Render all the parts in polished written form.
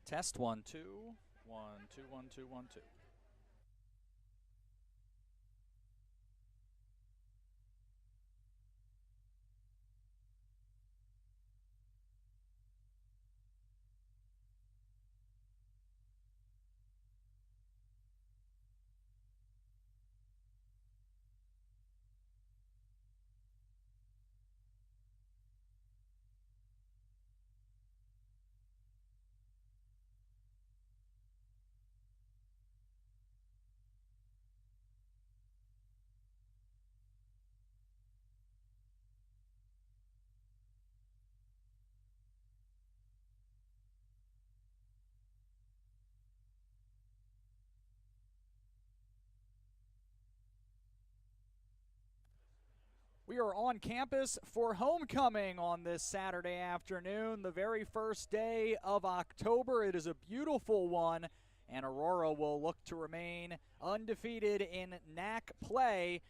Test 1 2 1 2 1 2 1 2. We are on campus for homecoming on this Saturday afternoon, the very first day of October. It is a beautiful one, and Aurora will look to remain undefeated in NAC play.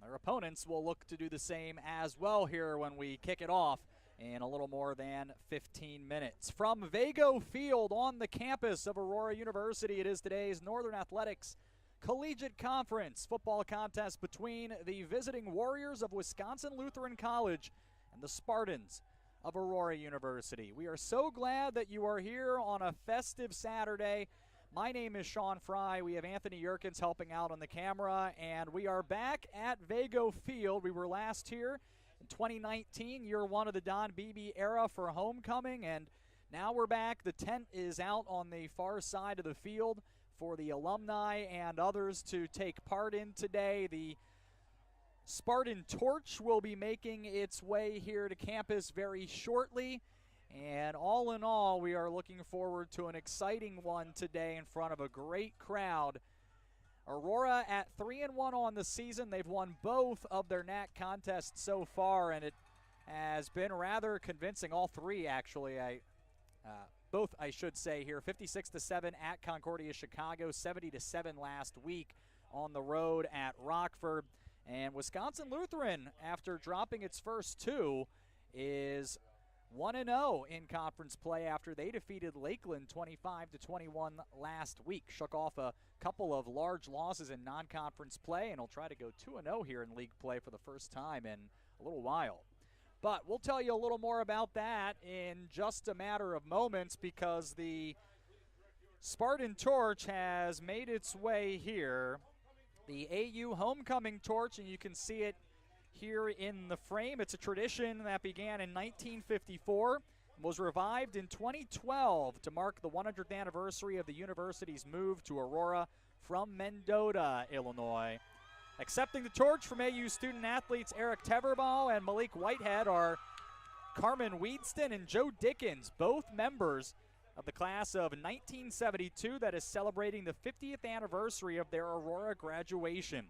Their opponents will look to do the same as well here when we kick it off in a little more than 15 minutes. From Vago Field on the campus of Aurora University, it is today's Northern Athletics Collegiate Conference football contest between the visiting Warriors of Wisconsin Lutheran College and the Spartans of Aurora University. We are so glad that you are here on a festive Saturday. My name is Sean Fry. We have Anthony Yerkins helping out on the camera, and we are back at Vago Field. We were last here in 2019, year one of the Don Beebe era for homecoming, and now we're back. The tent is out on the far side of the field for the alumni and others to take part in today. The Spartan Torch will be making its way here to campus very shortly. And all in all, we are looking forward to an exciting one today in front of a great crowd. Aurora at 3-1 on the season. They've won both of their NAC contests so far, and it has been rather convincing. All three, actually. Both, I should say here, 56-7 at Concordia, Chicago, 70-7 last week on the road at Rockford. And Wisconsin Lutheran, after dropping its first two, is 1-0 in conference play after they defeated Lakeland 25-21 last week. Shook off a couple of large losses in non-conference play, and will try to go 2-0 here in league play for the first time in a little while. But we'll tell you a little more about that in just a matter of moments, because the Spartan Torch has made its way here. The AU Homecoming Torch, and you can see it here in the frame. It's a tradition that began in 1954 and was revived in 2012 to mark the 100th anniversary of the university's move to Aurora from Mendota, Illinois. Accepting the torch from AU student athletes Eric Teverball and Malik Whitehead are Carmen Weedston and Joe Dickens, both members of the class of 1972 that is celebrating the 50th anniversary of their Aurora graduation.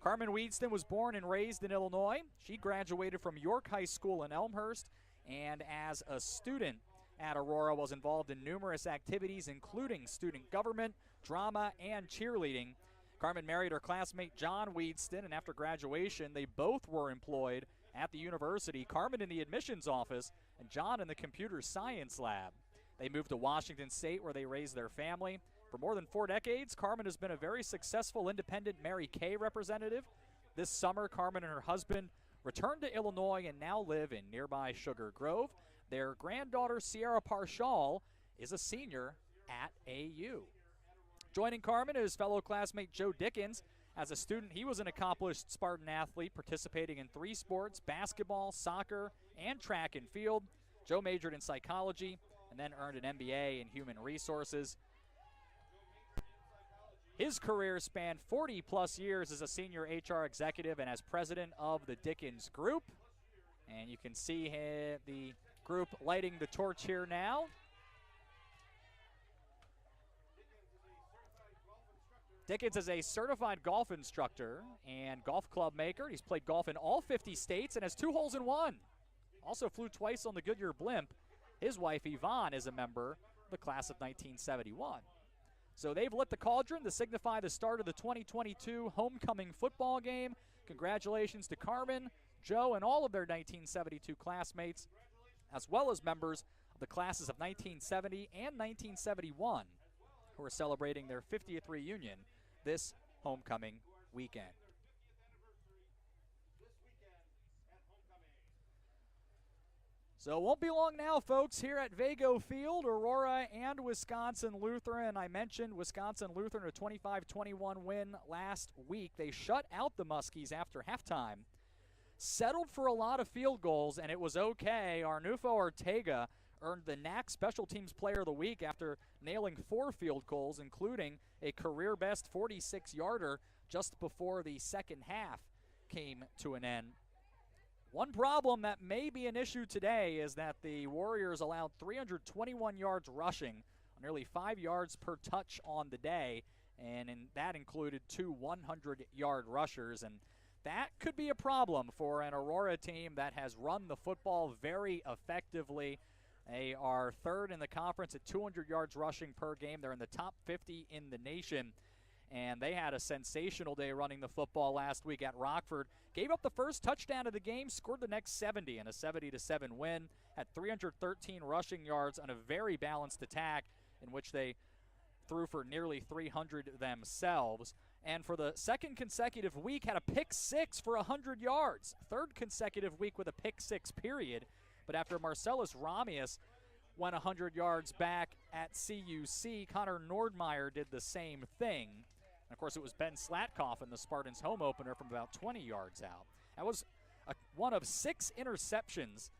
Carmen Weedston was born and raised in Illinois. She graduated from York High School in Elmhurst, and as a student at Aurora was involved in numerous activities, including student government, drama, and cheerleading. Carmen married her classmate John Weedston, and after graduation, they both were employed at the university, Carmen in the admissions office and John in the computer science lab. They moved to Washington State, where they raised their family. For more than 4 decades, Carmen has been a very successful independent Mary Kay representative. This summer, Carmen and her husband returned to Illinois and now live in nearby Sugar Grove. Their granddaughter, Sierra Parshall, is a senior at AU. Joining Carmen is fellow classmate Joe Dickens. As a student, he was an accomplished Spartan athlete, participating in 3 sports: basketball, soccer, and track and field. Joe majored in psychology and then earned an MBA in human resources. His career spanned 40-plus years as a senior HR executive and as president of the Dickens Group. And you can see the group lighting the torch here now. Dickens is a certified golf instructor and golf club maker. He's played golf in all 50 states and has 2 holes in 1. Also flew twice on the Goodyear blimp. His wife, Yvonne, is a member of the class of 1971. So they've lit the cauldron to signify the start of the 2022 homecoming football game. Congratulations to Carmen, Joe, and all of their 1972 classmates, as well as members the classes of 1970 and 1971, who are celebrating their 50th reunion this homecoming weekend. So it won't be long now, folks, here at Vago Field, Aurora and Wisconsin Lutheran. I mentioned Wisconsin Lutheran, a 25-21 win last week. They shut out the Muskies after halftime, settled for a lot of field goals, and it was okay. Arnulfo Ortega earned the NAC Special Teams Player of the Week after nailing 4 field goals, including a career-best 46-yarder just before the second half came to an end. One problem that may be an issue today is that the Warriors allowed 321 yards rushing, nearly 5 yards per touch on the day, and that included 2 100-yard rushers, and that could be a problem for an Aurora team that has run the football very effectively. They are third in the conference at 200 yards rushing per game. They're in the top 50 in the nation. And they had a sensational day running the football last week at Rockford. Gave up the first touchdown of the game, scored the next 70 in a 70-7 win. Had 313 rushing yards on a very balanced attack in which they threw for nearly 300 themselves. And for the second consecutive week, had a pick six for 100 yards. Third consecutive week with a pick six, period. But after Marcellus Ramius went 100 yards back at CUC, Connor Nordmeyer did the same thing. And of course, it was Ben Slatkoff in the Spartans' home opener from about 20 yards out. That was one of 6 interceptions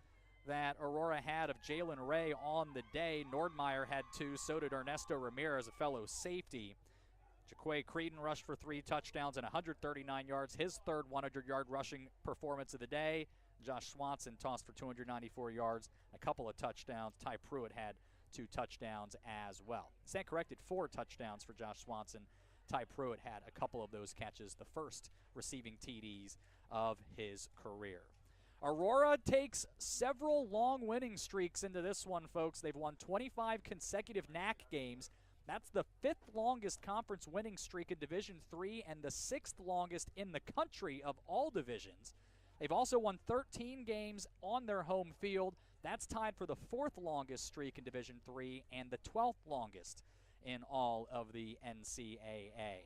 that Aurora had of Jalen Ray on the day. Nordmeyer had 2, so did Ernesto Ramirez, a fellow safety. Jaquay Creedon rushed for 3 touchdowns and 139 yards, his third 100-yard rushing performance of the day. Josh Swanson tossed for 294 yards, a couple of touchdowns. Ty Pruitt had 2 touchdowns as well. Stand corrected, 4 touchdowns for Josh Swanson. Ty Pruitt had a couple of those catches, the first receiving TDs of his career. Aurora takes several long winning streaks into this one, folks. They've won 25 consecutive NAC games. That's the 5th longest conference winning streak in Division III and the 6th longest in the country of all divisions. They've also won 13 games on their home field. That's tied for the 4th longest streak in Division III and the 12th longest in all of the NCAA.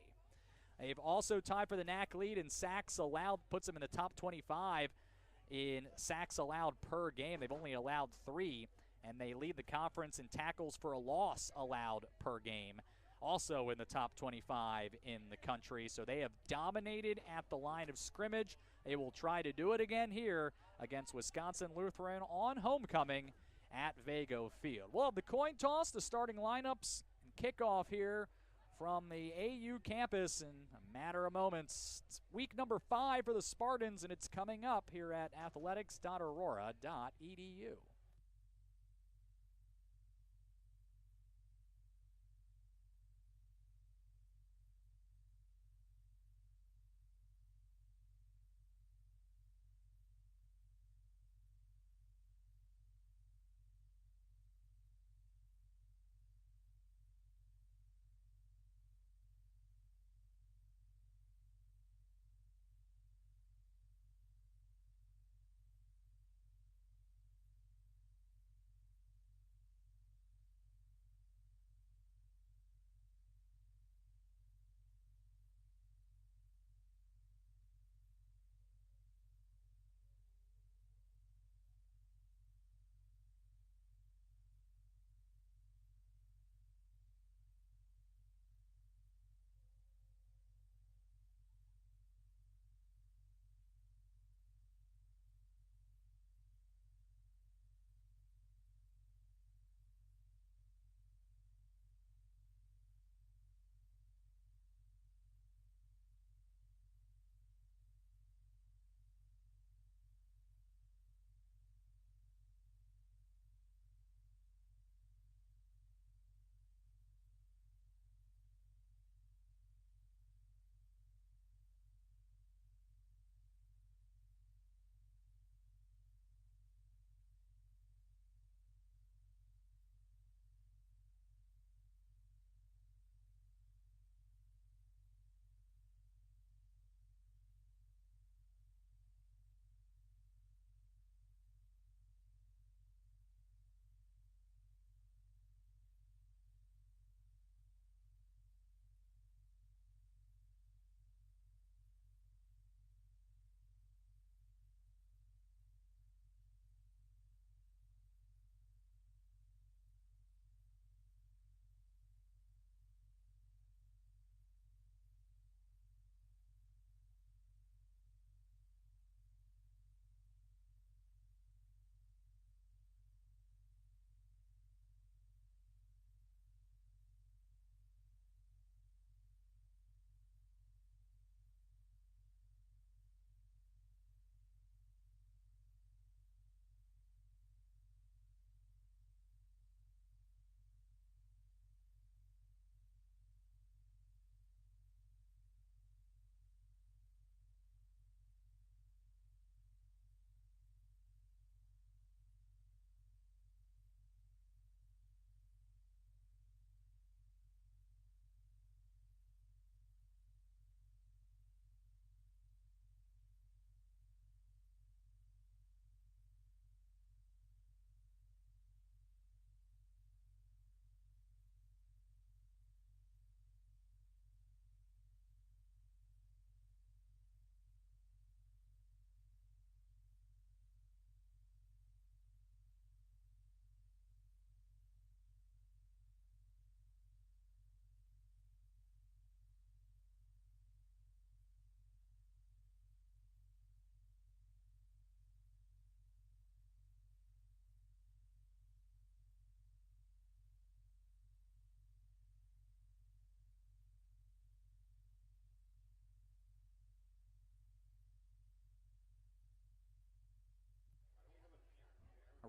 They've also tied for the NAC lead in sacks allowed, puts them in the top 25 in sacks allowed per game. They've only allowed 3, and they lead the conference in tackles for a loss allowed per game, also in the top 25 in the country. So they have dominated at the line of scrimmage. They will try to do it again here against Wisconsin Lutheran on homecoming at Vago Field. We'll have the coin toss, the starting lineups, and kickoff here from the AU campus in a matter of moments. It's week number 5 for the Spartans, and it's coming up here at athletics.aurora.edu.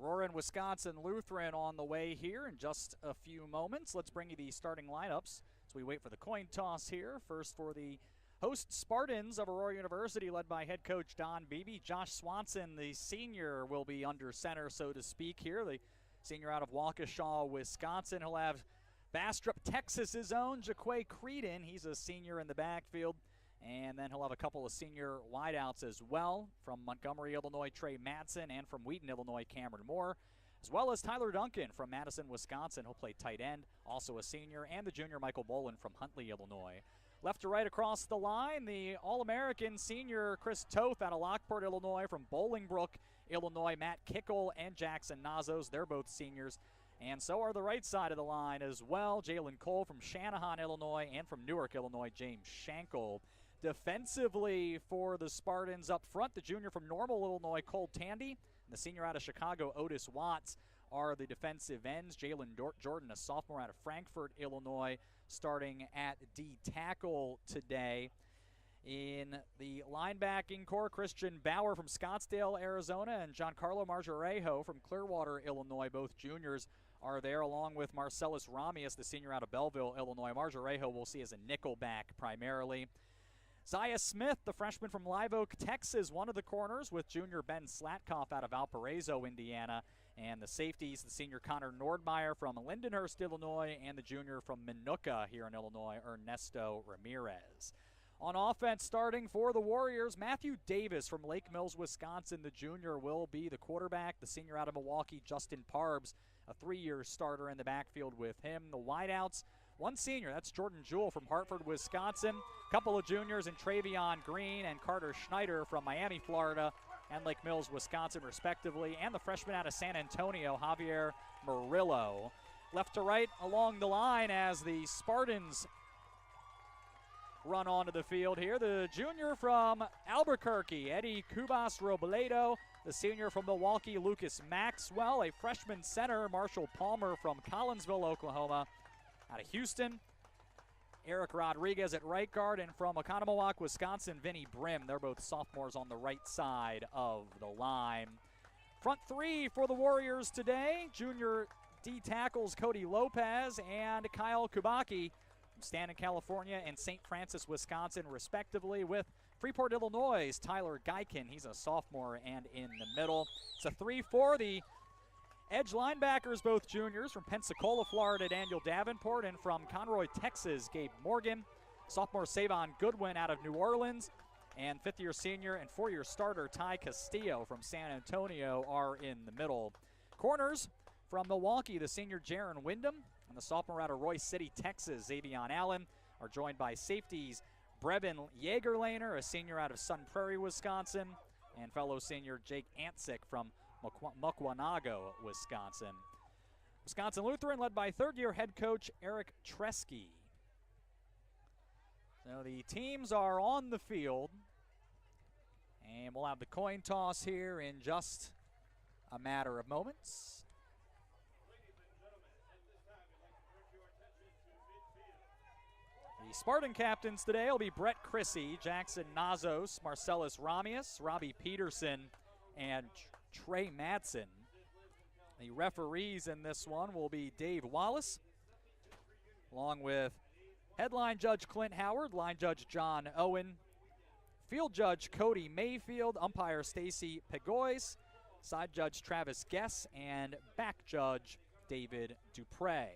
Aurora and Wisconsin Lutheran on the way here in just a few moments. Let's bring you the starting lineups as we wait for the coin toss here. First for the host Spartans of Aurora University, led by head coach Don Beebe. Josh Swanson, the senior, will be under center, so to speak here. The senior out of Waukesha, Wisconsin. He'll have Bastrop, Texas's own Jaquay Creedon. He's a senior in the backfield. And then he'll have a couple of senior wideouts as well, from Montgomery, Illinois, Trey Madsen, and from Wheaton, Illinois, Cameron Moore, as well as Tyler Duncan from Madison, Wisconsin. He'll play tight end, also a senior, and the junior Michael Bolin from Huntley, Illinois. Left to right across the line, the All-American senior Chris Toth out of Lockport, Illinois, from Bolingbrook, Illinois, Matt Kickle and Jackson Nazos. They're both seniors. And so are the right side of the line as well. Jalen Cole from Shanahan, Illinois, and from Newark, Illinois, James Schenkel. Defensively for the Spartans up front, the junior from Normal, Illinois, Cole Tandy, and the senior out of Chicago, Otis Watts, are the defensive ends. Jalen Jordan, a sophomore out of Frankfort, Illinois, starting at D-tackle today. In the linebacking core, Christian Bauer from Scottsdale, Arizona, and Giancarlo Marjarejo from Clearwater, Illinois, both juniors, are there, along with Marcellus Ramius, the senior out of Belleville, Illinois. Marjarejo we'll see as a nickelback primarily. Zaya Smith, the freshman from Live Oak, Texas, one of the corners, with junior Ben Slatkoff out of Valparaiso, Indiana. And the safeties, the senior Connor Nordmeyer from Lindenhurst, Illinois, and the junior from Minooka here in Illinois, Ernesto Ramirez. On offense, starting for the Warriors, Matthew Davis from Lake Mills, Wisconsin, the junior, will be the quarterback. The senior out of Milwaukee, Justin Parbs, a 3-year starter in the backfield with him. The wideouts, one senior, that's Jordan Jewell from Hartford, Wisconsin. A couple of juniors in Travion Green and Carter Schneider from Miami, Florida, and Lake Mills, Wisconsin, respectively. And the freshman out of San Antonio, Javier Murillo. Left to right along the line as the Spartans run onto the field here. The junior from Albuquerque, Eddie Cubas Robledo. The senior from Milwaukee, Lucas Maxwell. A freshman center, Marshall Palmer from Collinsville, Oklahoma. Out of Houston, Eric Rodriguez at right guard, and from Oconomowoc, Wisconsin, Vinny Brim. They're both sophomores on the right side of the line. Front three for the Warriors today, junior D tackles Cody Lopez and Kyle Kubaki from Stanton, California, and St. Francis, Wisconsin, respectively, with Freeport, Illinois, Tyler Geiken. He's a sophomore and in the middle. It's a 3-4. The edge linebackers, both juniors, from Pensacola, Florida, Daniel Davenport, and from Conroy, Texas, Gabe Morgan. Sophomore Savon Goodwin out of New Orleans, and 5th-year senior and 4-year starter Ty Castillo from San Antonio are in the middle. Corners from Milwaukee, the senior Jaron Wyndham and the sophomore out of Royce City, Texas, Xavion Allen, are joined by safeties Brevin Jaegerlaner, a senior out of Sun Prairie, Wisconsin, and fellow senior Jake Antzik from Mukwanago, Wisconsin. Wisconsin Lutheran led by 3rd-year head coach Eric Tresky. So the teams are on the field, and we'll have the coin toss here in just a matter of moments. The Spartan captains today will be Brett Chrissy, Jackson Nazos, Marcellus Ramius, Robbie Peterson, and Trey Madsen. The referees in this one will be Dave Wallace, along with headline judge Clint Howard, line judge John Owen, field judge Cody Mayfield, umpire Stacy Pegois, side judge Travis Guess, and back judge David Dupre.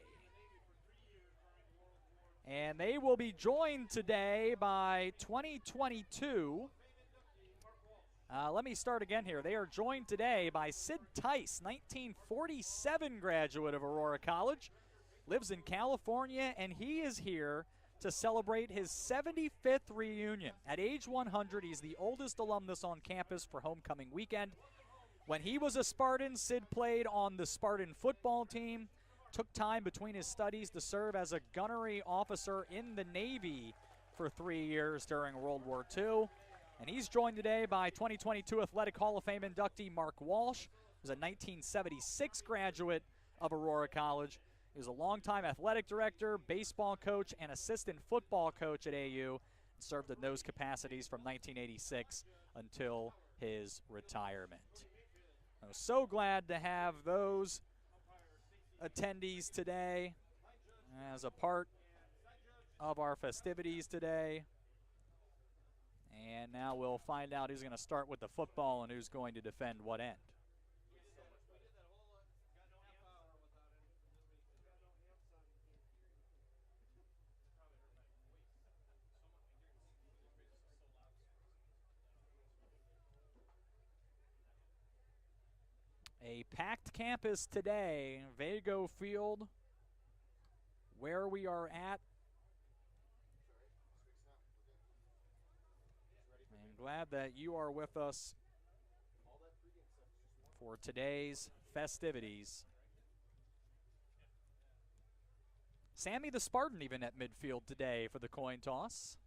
And they will be joined today by 2022. Let me start again here. They are joined today by Sid Tice, 1947 graduate of Aurora College, lives in California, and he is here to celebrate his 75th reunion. At age 100, he's the oldest alumnus on campus for homecoming weekend. When he was a Spartan, Sid played on the Spartan football team, took time between his studies to serve as a gunnery officer in the Navy for 3 years during World War II. And he's joined today by 2022 Athletic Hall of Fame inductee Mark Walsh, who's a 1976 graduate of Aurora College. He was a longtime athletic director, baseball coach, and assistant football coach at AU, and served in those capacities from 1986 until his retirement. So glad to have those attendees today as a part of our festivities today. And now we'll find out who's going to start with the football and who's going to defend what end. A packed campus today, Vago Field, where we are at. I'm glad that you are with us for today's festivities. Sammy the Spartan even at midfield today for the coin toss.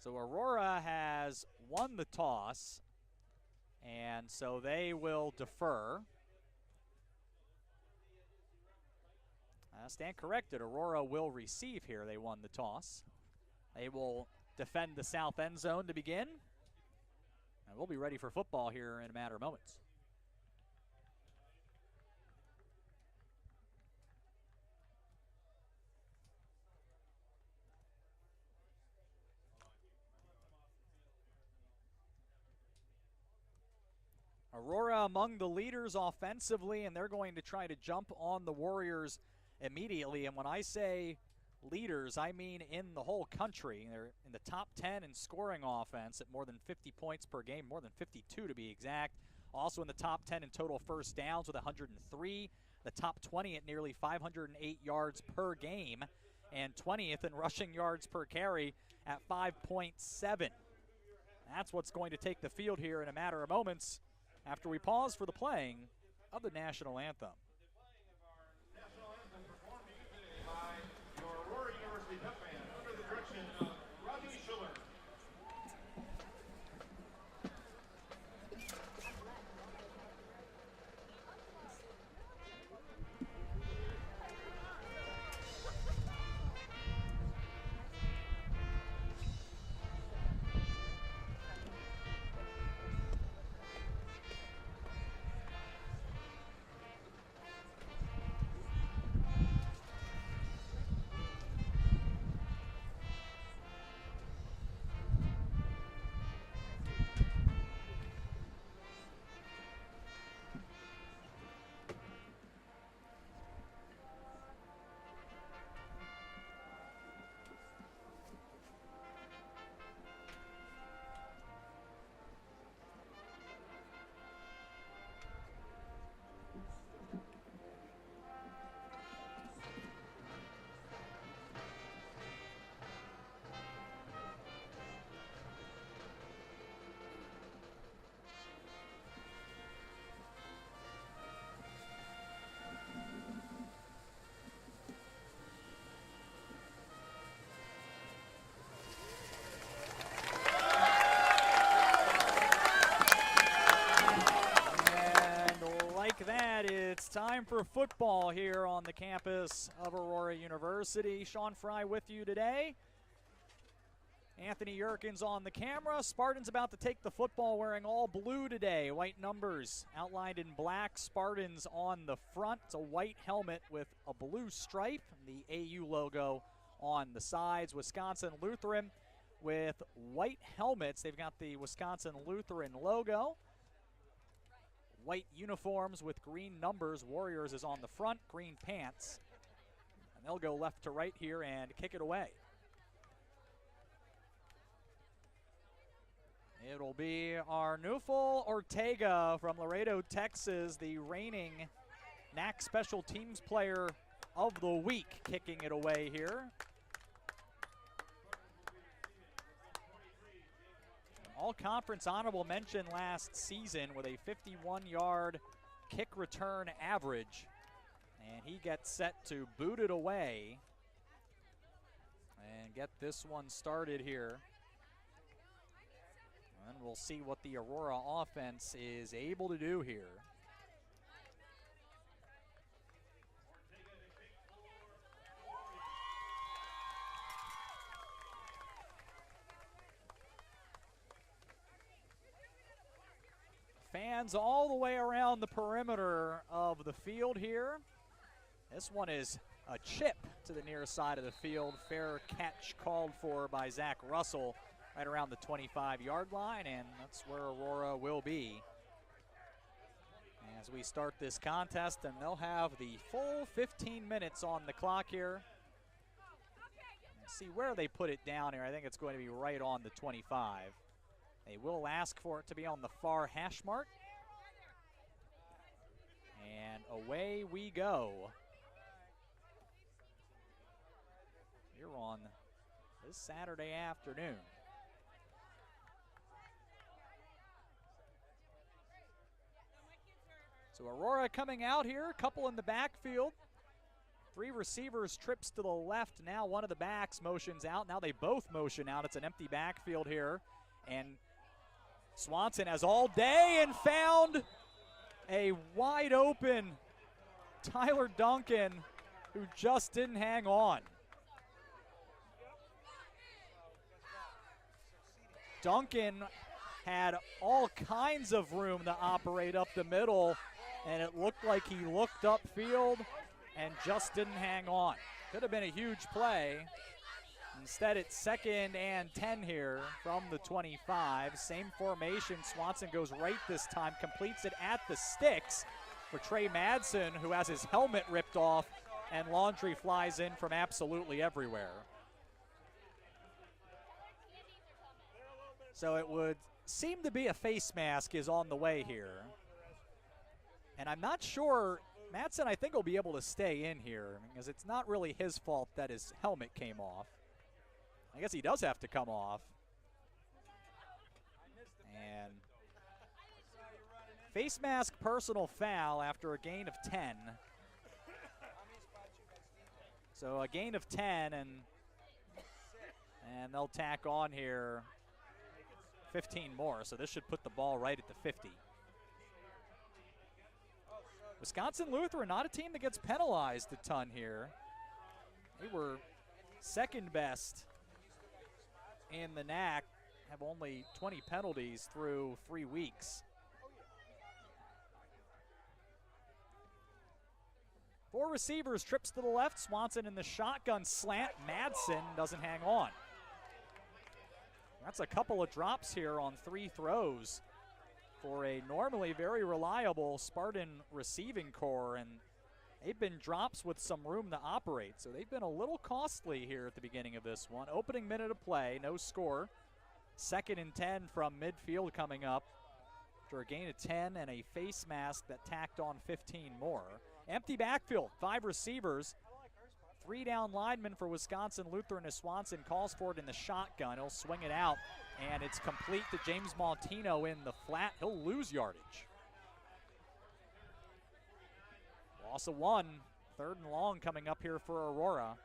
So Aurora has won the toss, and so they will defer. Stand corrected, Aurora will receive here. They won the toss. They will defend the south end zone to begin. And we'll be ready for football here in a matter of moments. Aurora among the leaders offensively, and they're going to try to jump on the Warriors immediately. And when I say leaders, I mean in the whole country. They're in the top 10 in scoring offense at more than 50 points per game, more than 52 to be exact. Also in the top 10 in total first downs with 103. The top 20 at nearly 508 yards per game, and 20th in rushing yards per carry at 5.7. That's what's going to take the field here in a matter of moments after we pause for the playing of the national anthem. It's time for football here on the campus of Aurora University. Sean Fry with you today. Anthony Yerkins on the camera. Spartans about to take the football wearing all blue today. White numbers outlined in black. Spartans on the front. It's a white helmet with a blue stripe. The AU logo on the sides. Wisconsin Lutheran with white helmets. They've got the Wisconsin Lutheran logo. White uniforms with green numbers. Warriors is on the front, green pants. And they'll go left to right here and kick it away. It'll be Arnulfo Ortega from Laredo, Texas, the reigning NAC Special Teams Player of the Week, kicking it away here. All-conference honorable mention last season with a 51-yard kick return average. And he gets set to boot it away and get this one started here. And we'll see what the Aurora offense is able to do here. Fans all the way around the perimeter of the field here. This one is a chip to the near side of the field. Fair catch called for by Zach Russell right around the 25-yard line, and that's where Aurora will be as we start this contest, and they'll have the full 15 minutes on the clock here. Let's see where they put it down here. I think it's going to be right on the 25. They will ask for it to be on the far hash mark. And away we go. Here on this Saturday afternoon. So Aurora coming out here, a couple in the backfield. 3 receivers, trips to the left. Now one of the backs motions out. Now they both motion out. It's an empty backfield here. And Swanson has all day and found a wide open Tyler Duncan who just didn't hang on. Duncan had all kinds of room to operate up the middle, and it looked like he looked upfield and just didn't hang on. Could have been a huge play. Instead, it's 2nd and 10 here from the 25. Same formation. Swanson goes right this time, completes it at the sticks for Trey Madsen, who has his helmet ripped off, and laundry flies in from absolutely everywhere. So it would seem to be a face mask is on the way here. And I'm not sure, Madsen I think will be able to stay in here because it's not really his fault that his helmet came off. I guess he does have to come off. And face mask personal foul after a gain of 10. So a gain of 10, and they'll tack on here 15 more. So this should put the ball right at the 50. Wisconsin Lutheran, not a team that gets penalized a ton here. They were 2nd best in the NAC, have only 20 penalties through 3 weeks. 4 receivers, trips to the left. Swanson in the shotgun slant. Madsen doesn't hang on. That's a couple of drops here on 3 throws for a normally very reliable Spartan receiving core, and they've been drops with some room to operate, so they've been a little costly here at the beginning of this one. Opening minute of play, no score. 2nd and 10 from midfield coming up after a gain of 10 and a face mask that tacked on 15 more. Empty backfield, 5 receivers. 3 down linemen for Wisconsin Lutheran as Swanson calls for it in the shotgun. He'll swing it out, and it's complete to James Montino in the flat. He'll lose yardage. Loss of 1, 3rd and long coming up here for Aurora.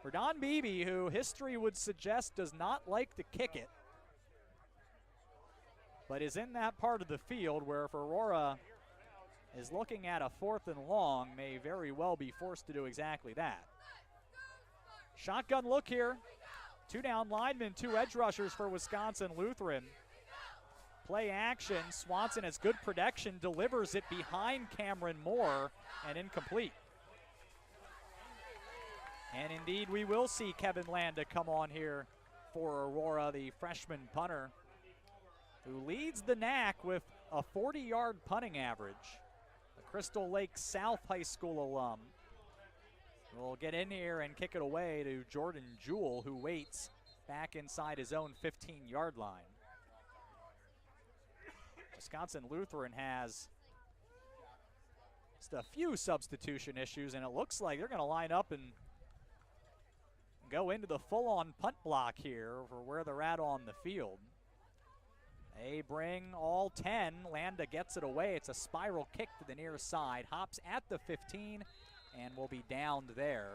For Don Beebe, who history would suggest does not like to kick it, but is in that part of the field where if Aurora is looking at a 4th and long, may very well be forced to do exactly that. Shotgun look here. 2 down linemen, 2 edge rushers for Wisconsin Lutheran. Play action. Swanson has good protection, delivers it behind Cameron Moore, and incomplete. And indeed, we will see Kevin Landa come on here for Aurora, the freshman punter, who leads the NAC with a 40-yard punting average. The Crystal Lake South High School alum will get in here and kick it away to Jordan Jewell, who waits back inside his own 15-yard line. Wisconsin Lutheran has just a few substitution issues, and it looks like they're going to line up and go into the full-on punt block here for where they're at on the field. They bring all 10. Landa gets it away. It's a spiral kick to the near side. Hops at the 15 and will be downed there,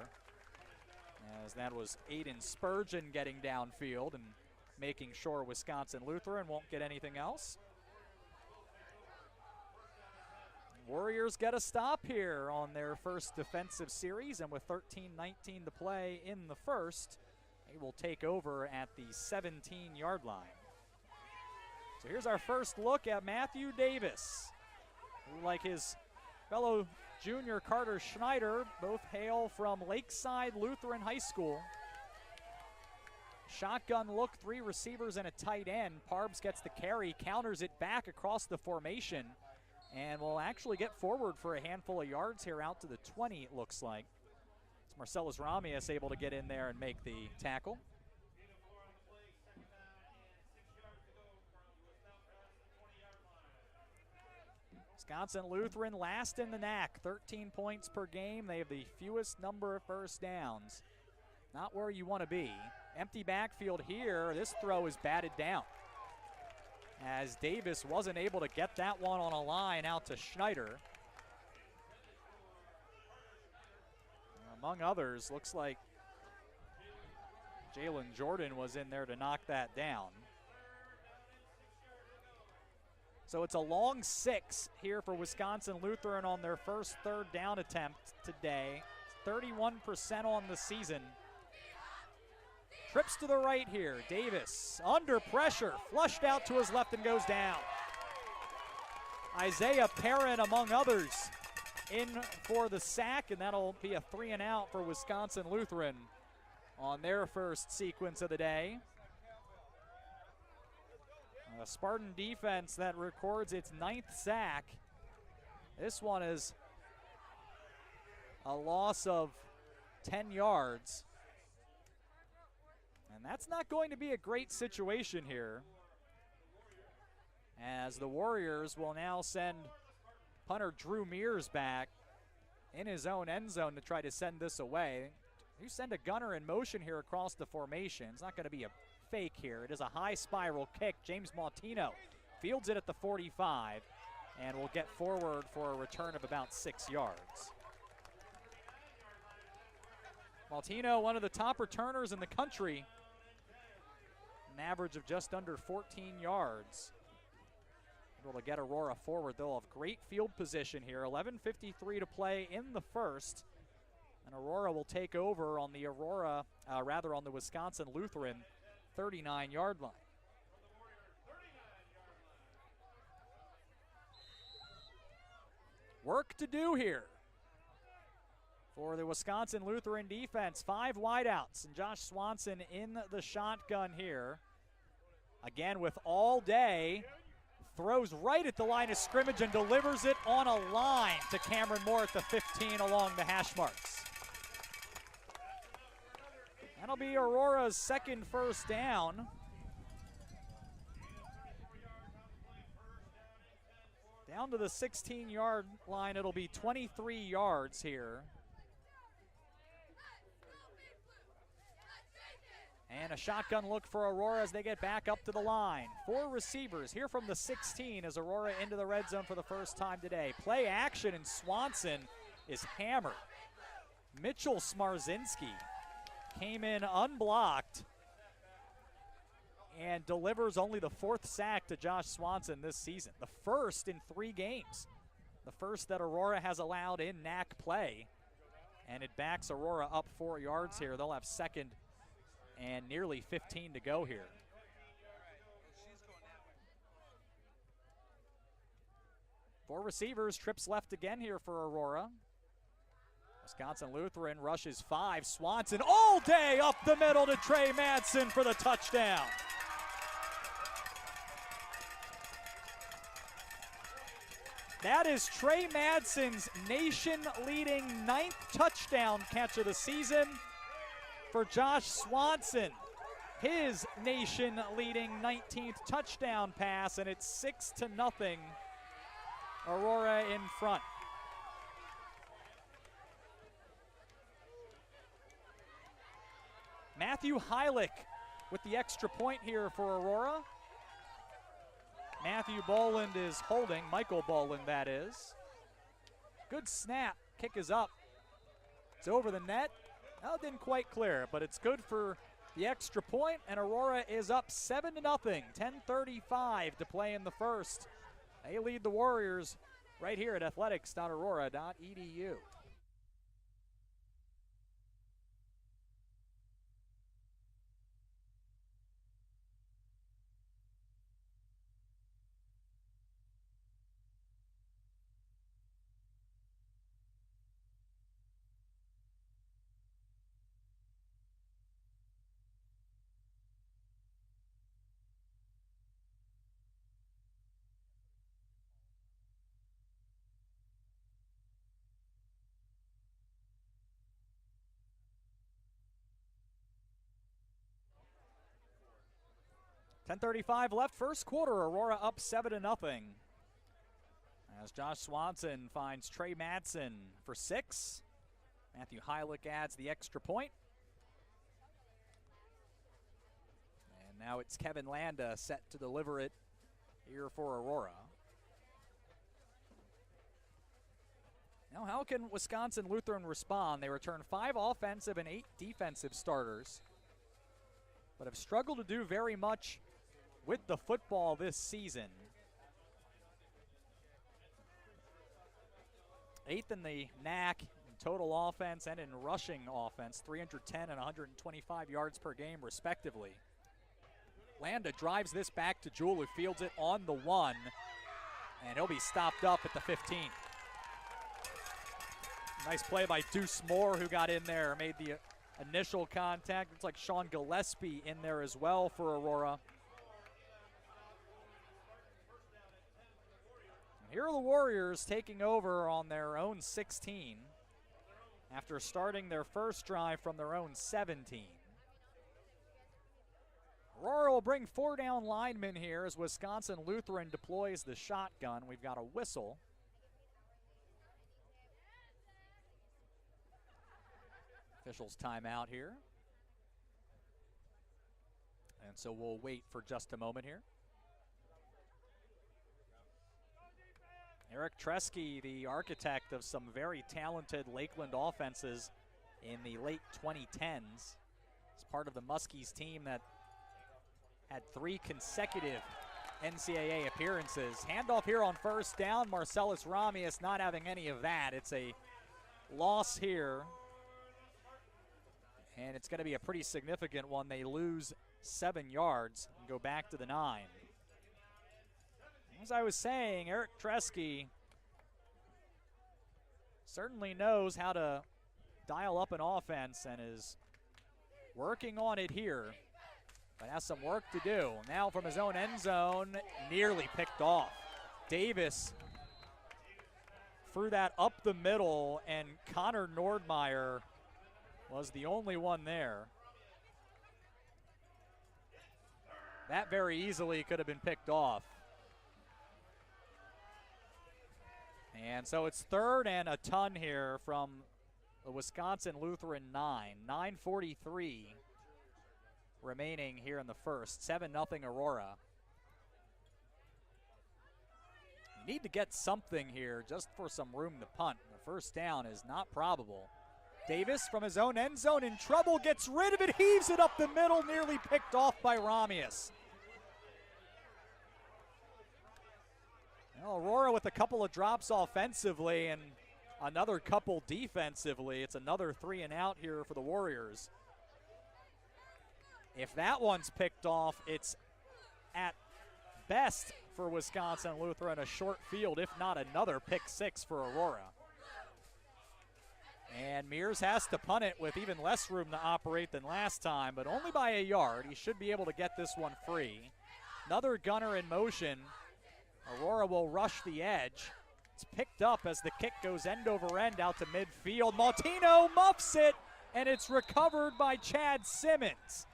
as that was Aiden Spurgeon getting downfield, and making sure Wisconsin Lutheran won't get anything else. Warriors get a stop here on their first defensive series, and with 13:19 to play in the first, they will take over at the 17-yard line. So here's our first look at Matthew Davis, who, like his fellow junior Carter Schneider, both hail from Lakeside Lutheran High School. Shotgun look, 3 receivers and a tight end. Parbs gets the carry, counters it back across the formation, and will actually get forward for a handful of yards here out to the 20, it looks like. It's Marcellus Ramius able to get in there and make the tackle. Wisconsin Lutheran last in the NAC, 13 points per game. They have the fewest number of first downs. Not where you want to be. Empty backfield here. This throw is batted down, as Davis wasn't able to get that one on a line out to Schneider. Among others, looks like Jalen Jordan was in there to knock that down. So it's a long 6 here for Wisconsin Lutheran on their first third down attempt today. 31% on the season. Trips to the right here. Davis under pressure, flushed out to his left and goes down. Isaiah Perrin, among others, in for the sack, and that'll be a 3 and out for Wisconsin Lutheran on their first sequence of the day. A Spartan defense that records its 9th sack. This one is a loss of 10 yards. And that's not going to be a great situation here, as the Warriors will now send punter Drew Mears back in his own end zone to try to send this away. You send a gunner in motion here across the formation. It's not going to be a fake here. It is a high spiral kick. James Martino fields it at the 45 and will get forward for a return of about 6 yards. Martino, one of the top returners in the country, an average of just under 14 yards. Able to get Aurora forward. They'll have great field position here. 11:53 to play in the first, and Aurora will take over on the on the Wisconsin Lutheran 39-yard line. Work to do here for the Wisconsin Lutheran defense. 5 wideouts, and Josh Swanson in the shotgun here. Again with all day, throws right at the line of scrimmage and delivers it on a line to Cameron Moore at the 15 along the hash marks. That'll be Aurora's second first down. Down to the 16-yard line, it'll be 23 yards here. And a shotgun look for Aurora as they get back up to the line. 4 receivers here from the 16 as Aurora into the red zone for the first time today. Play action, and Swanson is hammered. Mitchell Smarzinski came in unblocked and delivers only the 4th sack to Josh Swanson this season. The first in 3 games. The first that Aurora has allowed in NAC play. And it backs Aurora up 4 yards here. They'll have second and nearly 15 to go here. Four receivers, trips left again here for Aurora. Wisconsin Lutheran rushes 5. Swanson all day up the middle to Trey Madsen for the touchdown. That is Trey Madsen's nation-leading 9th touchdown catch of the season. For Josh Swanson, his nation-leading 19th touchdown pass, and it's 6-0. Aurora in front. Matthew Heilich with the extra point here for Aurora. Matthew Boland is holding, Michael Boland that is. Good snap, kick is up. It's over the net. Well, it didn't quite clear, but it's good for the extra point, and Aurora is up 7-0. 10:35 to play in the first. They lead the Warriors right here at athletics.aurora.edu. .10:35 left, first quarter. Aurora up 7-0. As Josh Swanson finds Trey Madsen for 6. Matthew Heilich adds the extra point. And now it's Kevin Landa set to deliver it here for Aurora. Now, how can Wisconsin Lutheran respond? They return 5 offensive and 8 defensive starters, but have struggled to do very much with the football this season. 8th in the NAC in total offense and in rushing offense, 310 and 125 yards per game respectively. Landa drives this back to Jewell, who fields it on the 1, and he'll be stopped up at the 15. Nice play by Deuce Moore, who got in there, made the initial contact. Looks like Sean Gillespie in there as well for Aurora. Here are the Warriors taking over on their own 16 after starting their first drive from their own 17. Aurora will bring 4 down linemen here as Wisconsin Lutheran deploys the shotgun. We've got a whistle. Officials timeout here. And so we'll wait for just a moment here. Eric Tresky, the architect of some very talented Lakeland offenses in the late 2010s, is part of the Muskies team that had 3 consecutive NCAA appearances. Handoff here on first down. Marcellus Ramius not having any of that. It's a loss here, and it's going to be a pretty significant one. They lose 7 yards and go back to the 9. As I was saying, Eric Tresky certainly knows how to dial up an offense and is working on it here, but has some work to do. Now from his own end zone, nearly picked off. Davis threw that up the middle, and Connor Nordmeyer was the only one there. That very easily could have been picked off. And so it's 3rd and a ton here from the Wisconsin Lutheran 9. 9:43 remaining here in the first. 7-0 Aurora. You need to get something here just for some room to punt. The first down is not probable. Davis from his own end zone in trouble, gets rid of it, heaves it up the middle, nearly picked off by Ramius. Well, Aurora with a couple of drops offensively and another couple defensively. It's another 3 and out here for the Warriors. If that one's picked off, it's at best for Wisconsin Lutheran a short field, if not another pick 6 for Aurora. And Mears has to punt it with even less room to operate than last time, but only by a yard. He should be able to get this one free. Another gunner in motion. Aurora will rush the edge. It's picked up as the kick goes end over end out to midfield. Maltino muffs it, and it's recovered by Chad Simmons.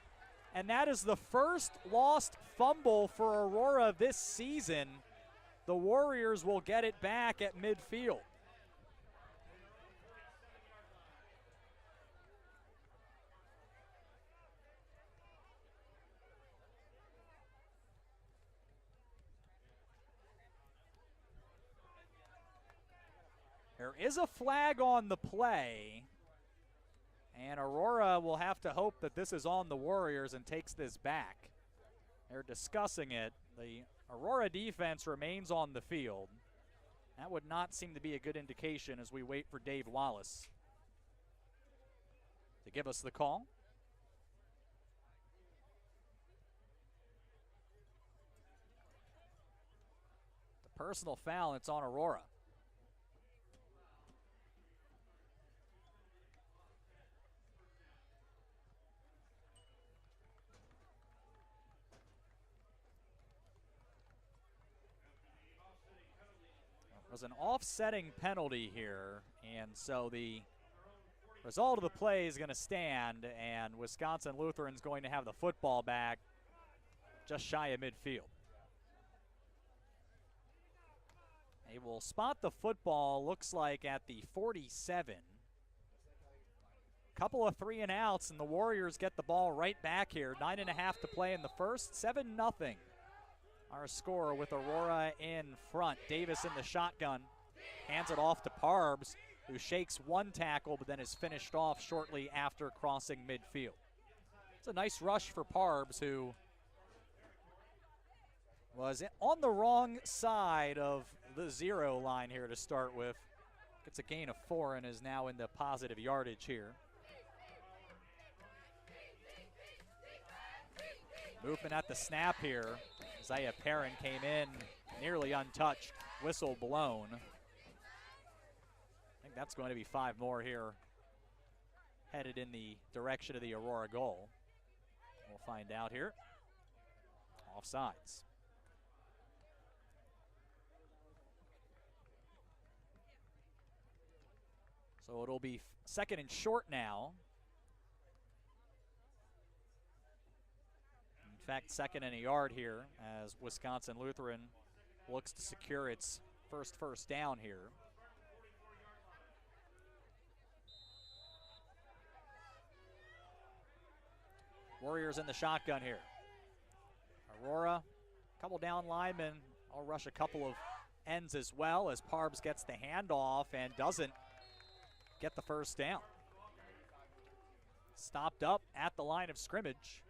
And that is the first lost fumble for Aurora this season. The Warriors will get it back at midfield. There is a flag on the play. And Aurora will have to hope that this is on the Warriors and takes this back. They're discussing it. The Aurora defense remains on the field. That would not seem to be a good indication as we wait for Dave Wallace to give us the call. The personal foul, it's on Aurora. Was an offsetting penalty here, and so the result of the play is going to stand, and Wisconsin Lutheran's going to have the football back just shy of midfield. They will spot the football, looks like at the 47. Couple of 3-and-outs, and the Warriors get the ball right back here. 9.5 to play in the first, 7-0. Our score with Aurora in front. Davis in the shotgun. Hands it off to Parbs, who shakes one tackle but then is finished off shortly after crossing midfield. It's a nice rush for Parbs, who was on the wrong side of the 0 line here to start with. Gets a gain of 4 and is now in the positive yardage here. Movement at the snap here. Isaiah Perrin came in nearly untouched, whistle blown. I think that's going to be 5 more here, headed in the direction of the Aurora goal. We'll find out here. Offsides. So it'll be 2nd and short now. In fact, 2nd and a yard here as Wisconsin Lutheran looks to secure its first down here. Warriors in the shotgun here. Aurora, a couple down linemen. I'll rush a couple of ends as well as Parbs gets the handoff and doesn't get the first down. Stopped up at the line of scrimmage.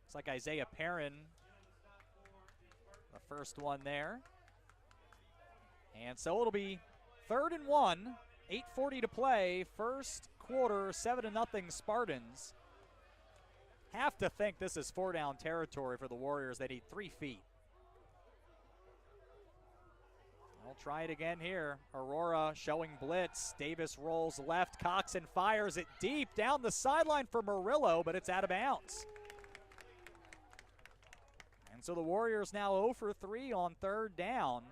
Looks like Isaiah Perrin, the first one there. And so it'll be 3rd and 1, 8:40 to play, first quarter, 7-0 Spartans. Have to think this is 4-down territory for the Warriors. They need 3 feet. I'll try it again here. Aurora showing blitz. Davis rolls left. Coxon fires it deep down the sideline for Murillo, but it's out of bounds. And so the Warriors now 0 for 3 on 3rd down.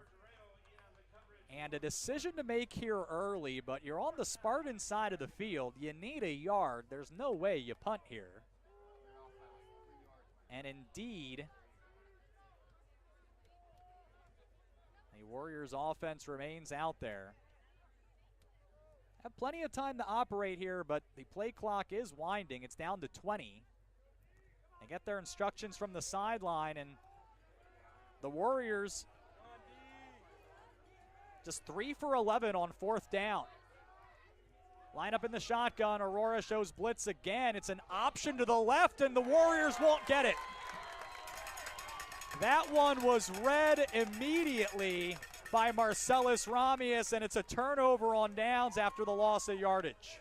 And a decision to make here early, but you're on the Spartan side of the field. You need a yard. There's no way you punt here. And indeed, the Warriors offense remains out there. Have plenty of time to operate here, but the play clock is winding. It's down to 20. They get their instructions from the sideline, and the Warriors just 3 for 11 on 4th down. Line up in the shotgun. Aurora shows blitz again. It's an option to the left, and the Warriors won't get it. That one was read immediately by Marcellus Ramius, and it's a turnover on downs after the loss of yardage.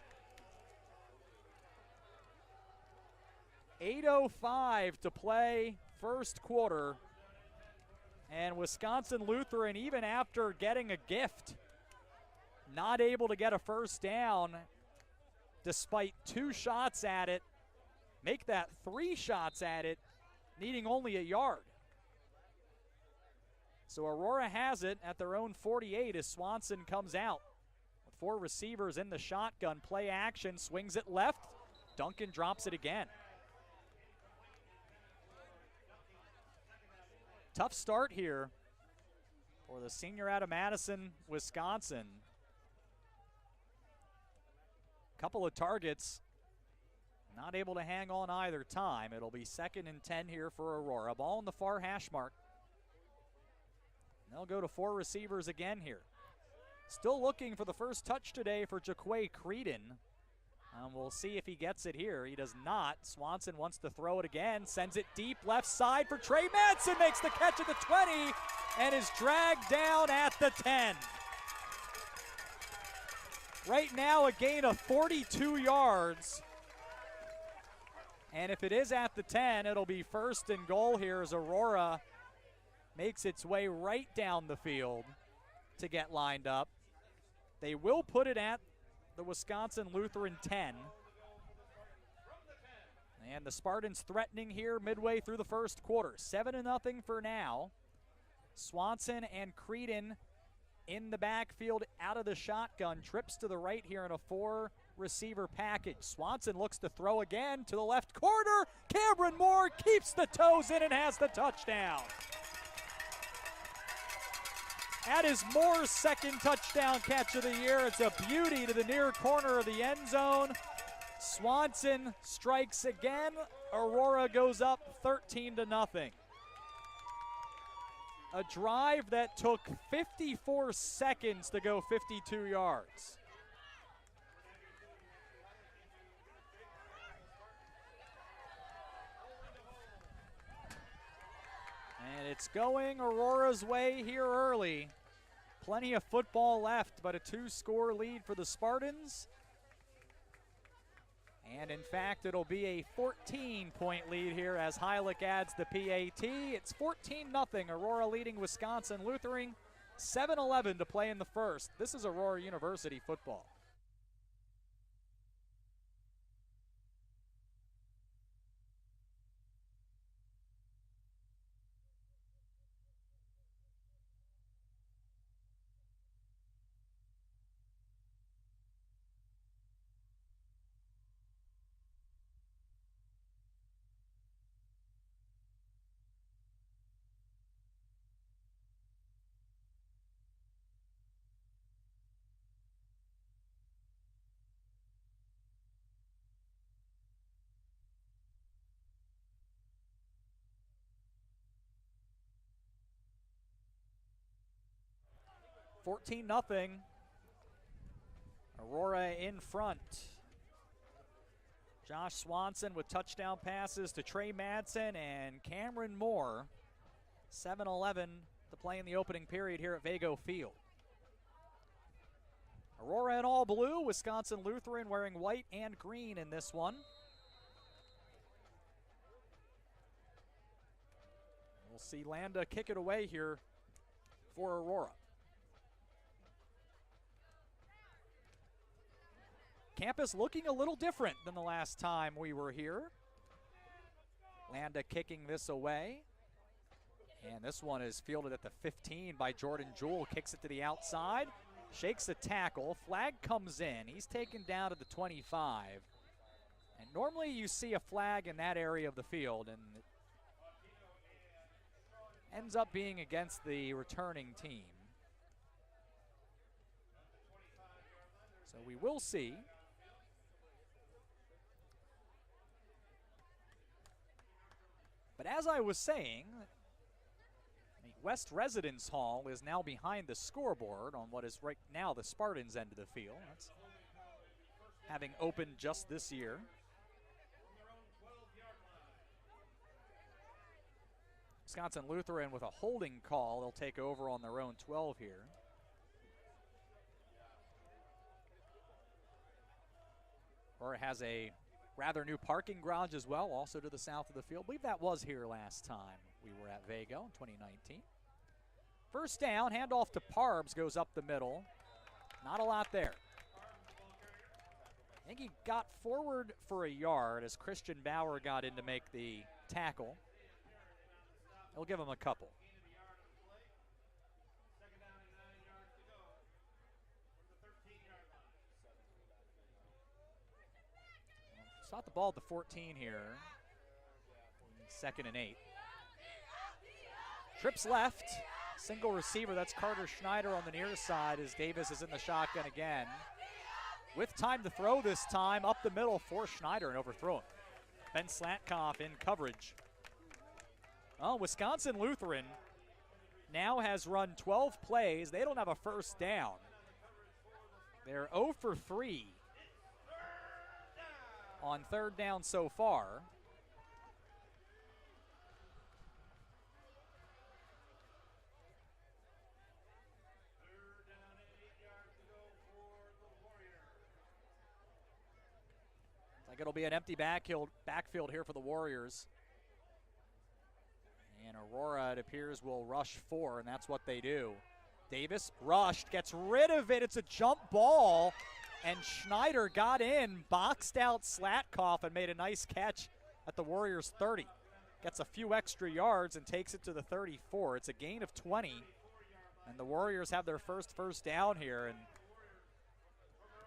8:05 to play, first quarter. And Wisconsin Lutheran, even after getting a gift, not able to get a first down despite 2 shots at it. Make that 3 shots at it, needing only a yard. So Aurora has it at their own 48 as Swanson comes out. With 4 receivers in the shotgun, play action, swings it left. Duncan drops it again. Tough start here for the senior out of Madison, Wisconsin. Couple of targets, not able to hang on either time. It'll be 2nd and 10 here for Aurora. Ball in the far hash mark. They'll go to 4 receivers again here. Still looking for the first touch today for Jaquay Creedon. We'll see if he gets it here. He does not. Swanson wants to throw it again, sends it deep left side for Trey Madsen, makes the catch at the 20 and is dragged down at the 10. Right now a gain of 42 yards. And if it is at the 10, it'll be first and goal here as Aurora makes its way right down the field to get lined up. They will put it at the Wisconsin Lutheran 10. And the Spartans threatening here midway through the first quarter. 7-0 for now. Swanson and Creedon in the backfield out of the shotgun. Trips to the right here in a 4-receiver package. Swanson looks to throw again to the left corner. Cameron Moore keeps the toes in and has the touchdown. That is Moore's second touchdown catch of the year. It's a beauty to the near corner of the end zone. Swanson strikes again. Aurora goes up 13-0. A drive that took 54 seconds to go 52 yards. And it's going Aurora's way here early. Plenty of football left, but a 2-score lead for the Spartans. And in fact, it'll be a 14-point lead here as Heilig adds the PAT. It's 14-0, Aurora leading Wisconsin Lutheran. 7-11 to play in the first. This is Aurora University football. $14-0. Aurora in front. Josh Swanson with touchdown passes to Trey Madsen and Cameron Moore. 7-11 to play in the opening period here at Vago Field. Aurora in all blue, Wisconsin Lutheran wearing white and green in this one. We'll see Landa kick it away here for Aurora. Campus looking a little different than the last time we were here. Landa kicking this away. And this one is fielded at the 15 by Jordan Jewell. Kicks it to the outside. Shakes a tackle. Flag comes in. He's taken down to the 25. And normally you see a flag in that area of the field, and it ends up being against the returning team. So we will see. But as I was saying, the West Residence Hall is now behind the scoreboard on what is right now the Spartans' end of the field. That's having opened just this year. Wisconsin Lutheran with a holding call. They'll take over on their own 12 here. Or has a rather new parking garage as well, also to the south of the field. I believe that was here last time we were at Vago in 2019. First down, handoff to Parbs, goes up the middle. Not a lot there. I think he got forward for a yard as Christian Bauer got in to make the tackle. He'll give him a couple. Sought the ball at the 14 here. 2nd and 8. Trips left. Single receiver, that's Carter Schneider on the near side as Davis is in the shotgun again. With time to throw this time, up the middle for Schneider and overthrow him. Ben Slatkoff in coverage. Oh, Wisconsin Lutheran now has run 12 plays. They don't have a first down. They're 0 for 3 on third down so far. Like it'll be an empty backfield here for the Warriors. And Aurora, it appears, will rush 4, and that's what they do. Davis rushed, gets rid of it. It's a jump ball, and Schneider got in, boxed out Slatkoff, and made a nice catch at the Warriors' 30. Gets a few extra yards and takes it to the 34. It's a gain of 20, and the Warriors have their first down here. And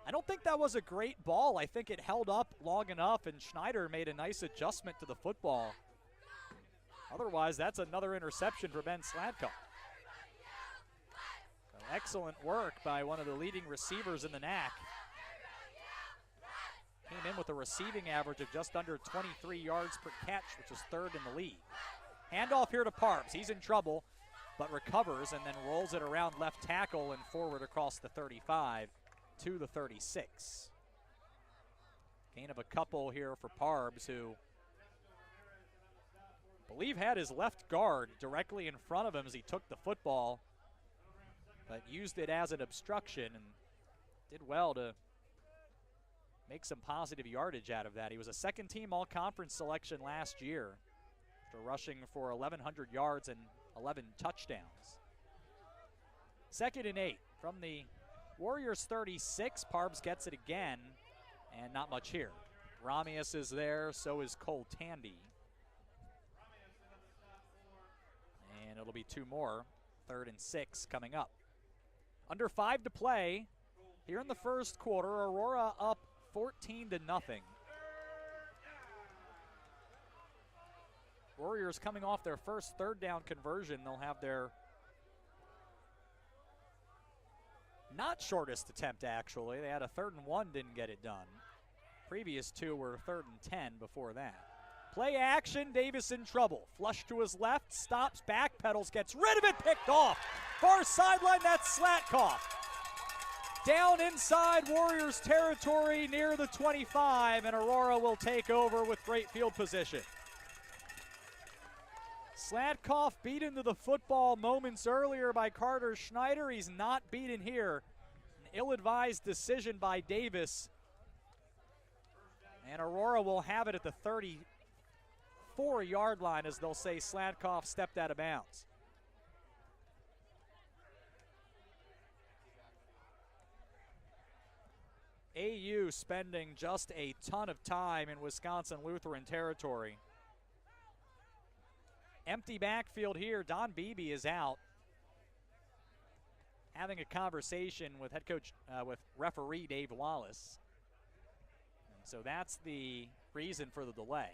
I don't think that was a great ball. I think it held up long enough, and Schneider made a nice adjustment to the football. Otherwise, that's another interception for Ben Slatkoff. So excellent work by one of the leading receivers in the NAC. Came in with a receiving average of just under 23 yards per catch, which is third in the league. Handoff here to Parps. He's in trouble, but recovers and then rolls it around left tackle and forward across the 35 to the 36. Gain of a couple here for Parps, who I believe had his left guard directly in front of him as he took the football, but used it as an obstruction and did well to make some positive yardage out of that. He was a second-team all-conference selection last year after rushing for 1,100 yards and 11 touchdowns. 2nd and 8 from the Warriors 36. Parps gets it again, and not much here. Ramius is there, so is Cole Tandy. And it'll be 2 more, 3rd and 6 coming up. Under 5 to play here in the first quarter. Aurora up 14-0. Warriors coming off their first third down conversion. They'll have their not shortest attempt, actually. They had a 3rd and 1, didn't get it done. Previous 2 were 3rd and 10 before that. Play action, Davis in trouble. Flush to his left, stops, backpedals, gets rid of it, picked off. Far sideline, that's Slatkoff. Down inside Warriors territory near the 25, and Aurora will take over with great field position. Slatkoff beaten to the football moments earlier by Carter Schneider. He's not beaten here. An ill-advised decision by Davis. And Aurora will have it at the 34-yard line, as they'll say Slatkoff stepped out of bounds. AU spending just a ton of time in Wisconsin Lutheran territory. Empty backfield here. Don Beebe is out, having a conversation with head coach, with referee Dave Wallace. And so that's the reason for the delay.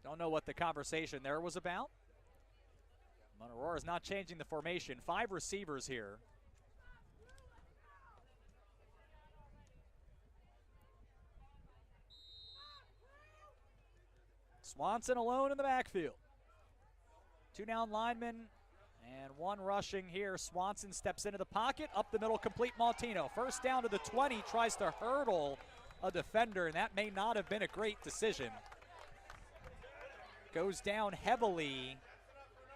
Don't know what the conversation there was about. But Aurora's not changing the formation. 5 receivers here. Swanson alone in the backfield. 2 down linemen and 1 rushing here. Swanson steps into the pocket, up the middle, complete Maltino. First down to the 20, tries to hurdle a defender, and that may not have been a great decision. Goes down heavily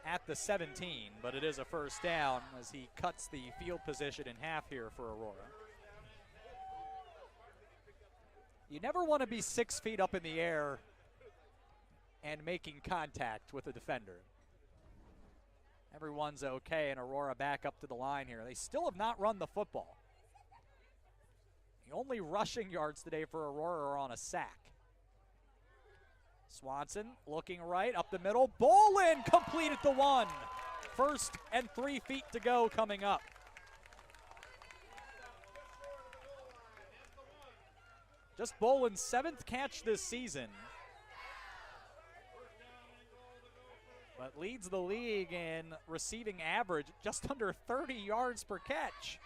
at the 17, but it is a first down as he cuts the field position in half here for Aurora. You never want to be 6 feet up in the air and making contact with a defender. Everyone's okay, and Aurora back up to the line here. They still have not run the football. The only rushing yards today for Aurora are on a sack. Swanson looking right, up the middle. Bolin completed the 1. 1st and 3 feet to go coming up. Just Bolin's 7th catch this season, but leads the league in receiving average, just under 30 yards per catch.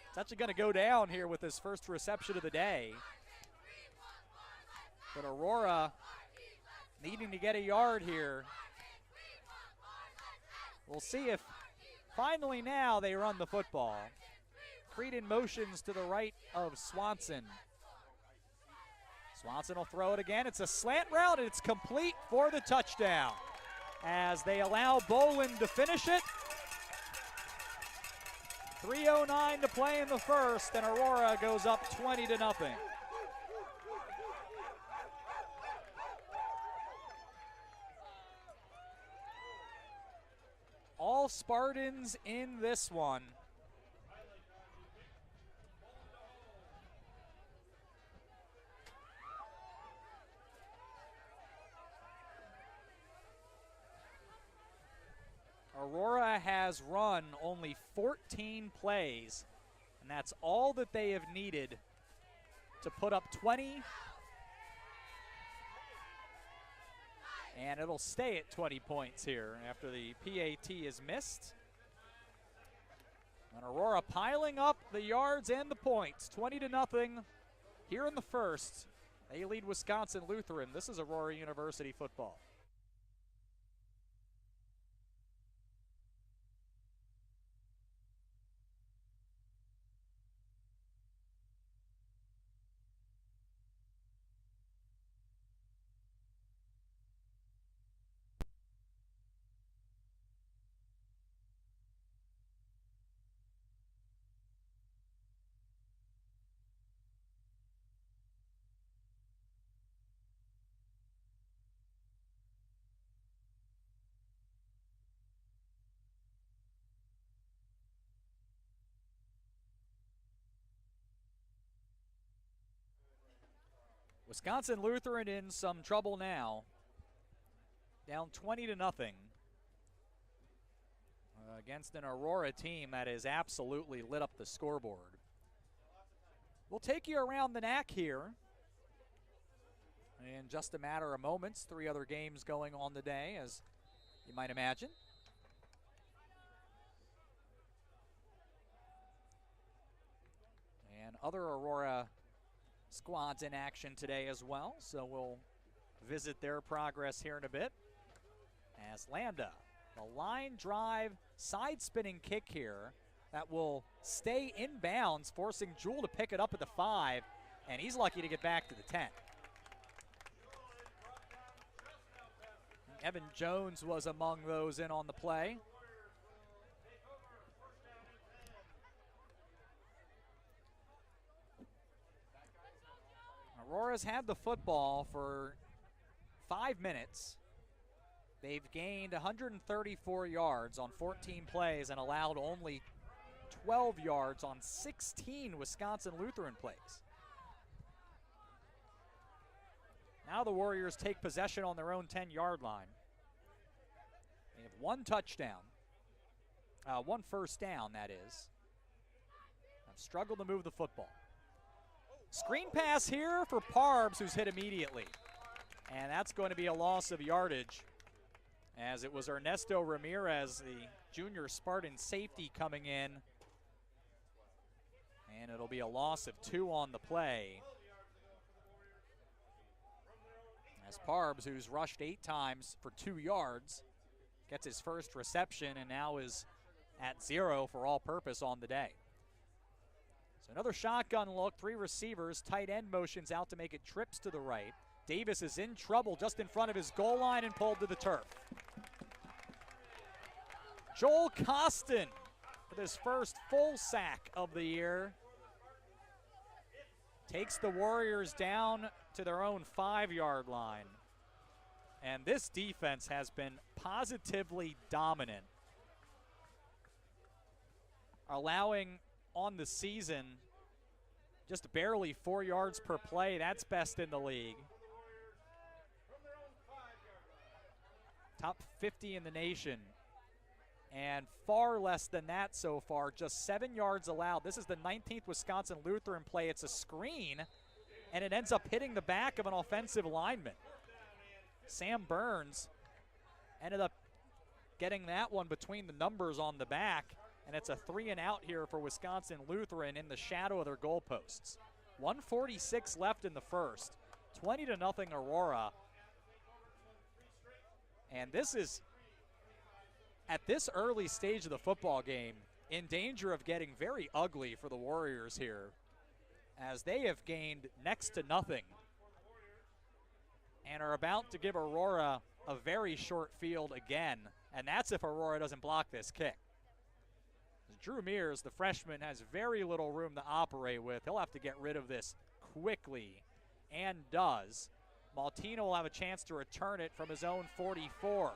It's actually going to go down here with his first reception of the day. But Aurora needing to get a yard here We'll see if finally now they run the football. Creedon motions to the right of Swanson. Swanson will throw it again. It's a slant route, and it's complete for the touchdown as they allow Bolin to finish it. 3:09 to play in the first, and Aurora goes up 20-0. All Spartans in this one. Aurora has run only 14 plays, and that's all that they have needed to put up 20. And it'll stay at 20 points here after the PAT is missed. And Aurora piling up the yards and the points, 20-0 here in the first. They lead Wisconsin Lutheran. This is Aurora University football. Wisconsin Lutheran in some trouble now. Down 20-0 against an Aurora team that has absolutely lit up the scoreboard. We'll take you around the NAC here in just a matter of moments. 3 other games going on the day, as you might imagine. And other Aurora squads in action today as well, so we'll visit their progress here in a bit. As Lambda, the line drive side spinning kick here that will stay in bounds, forcing Jewell to pick it up at the 5, and he's lucky to get back to the 10. Evan Jones was among those in on the play. Aurora's had the football for 5 minutes. They've gained 134 yards on 14 plays and allowed only 12 yards on 16 Wisconsin Lutheran plays. Now the Warriors take possession on their own 10-yard line. They have one touchdown, one first down, that is. Have struggled to move the football. Screen pass here for Parbs, who's hit immediately. And that's going to be a loss of yardage, as it was Ernesto Ramirez, the junior Spartan safety, coming in. And it'll be a loss of 2 on the play. As Parbs, who's rushed 8 times for 2 yards, gets his first reception and now is at 0 for all purpose on the day. So another shotgun look, 3 receivers, tight end motions out to make it trips to the right. Davis is in trouble just in front of his goal line and pulled to the turf. Joel Costin with his first full sack of the year takes the Warriors down to their own 5-yard line. And this defense has been positively dominant, allowing on the season just barely 4 yards per play. That's best in the league. Top 50 in the nation. And far less than that so far, just 7 yards allowed. This is the 19th Wisconsin Lutheran play. It's a screen, and it ends up hitting the back of an offensive lineman. Sam Burns ended up getting that one between the numbers on the back, and it's a 3 and out here for Wisconsin Lutheran in the shadow of their goalposts. 1:46 left in the first, 20-0 Aurora. And this is at this early stage of the football game, in danger of getting very ugly for the Warriors here, as they have gained next to nothing and are about to give Aurora a very short field again, and that's if Aurora doesn't block this kick. Drew Mears, the freshman, has very little room to operate with. He'll have to get rid of this quickly, and does. Maltino will have a chance to return it from his own 44.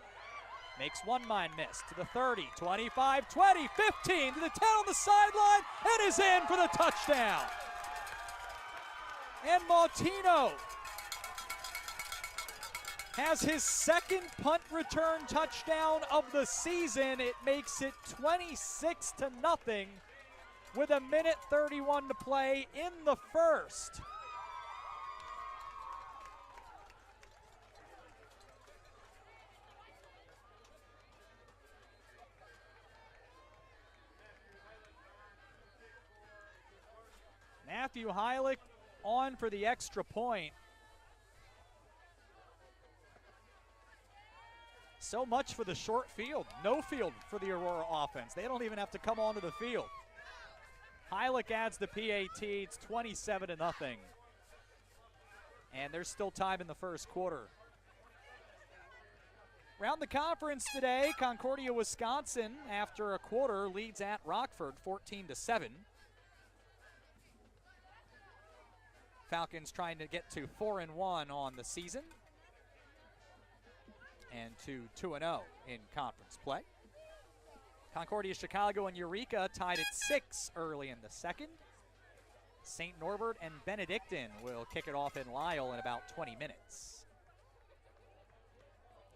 Makes one mind miss to the 30, 25, 20, 15, to the 10 on the sideline, and is in for the touchdown. And Maltino has his second punt return touchdown of the season. It makes it 26-0 with 1:31 to play in the first. Matthew Heilich on for the extra point. So much for the short field. No field for the Aurora offense. They don't even have to come onto the field. Heilich adds the PAT. It's 27-0. And there's still time in the first quarter. Around the conference today, Concordia, Wisconsin, after a quarter, leads at Rockford 14-7. Falcons trying to get to 4-1 on the season and to 2-0 in conference play. Concordia, Chicago, and Eureka tied at 6 early in the second. St. Norbert and Benedictine will kick it off in Lisle in about 20 minutes.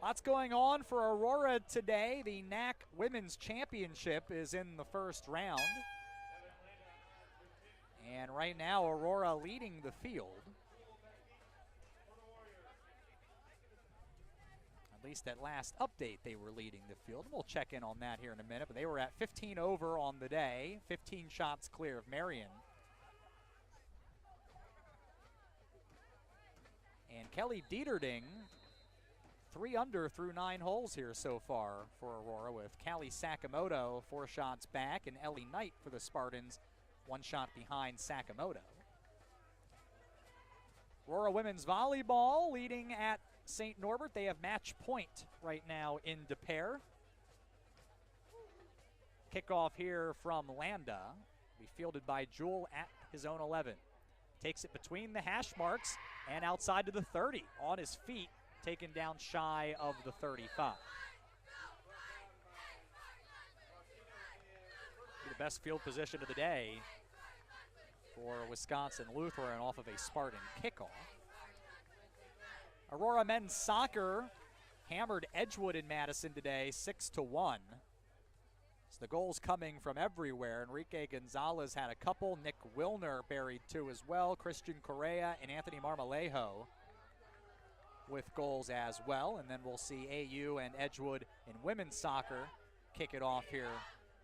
Lots going on for Aurora today. The NAC Women's Championship is in the first round. And right now, Aurora leading the field. At least at last update, they were leading the field. We'll check in on that here in a minute, but they were at 15 over on the day, 15 shots clear of Marion. And Kelly Dieterding, 3 under through 9 holes here so far for Aurora, with Callie Sakamoto 4 shots back, and Ellie Knight for the Spartans 1 shot behind Sakamoto. Aurora women's volleyball leading at St. Norbert. They have match point right now in De Pere. Kickoff here from Landa. Be fielded by Jewell at his own 11. Takes it between the hash marks and outside to the 30. On his feet, taken down shy of the 35. The best field position of the day for Wisconsin Lutheran off of a Spartan kickoff. Aurora men's soccer hammered Edgewood in Madison today, 6-1. So the goals coming from everywhere. Enrique Gonzalez had a couple. Nick Wilner buried 2 as well. Christian Correa and Anthony Marmolejo with goals as well. And then we'll see AU and Edgewood in women's soccer kick it off here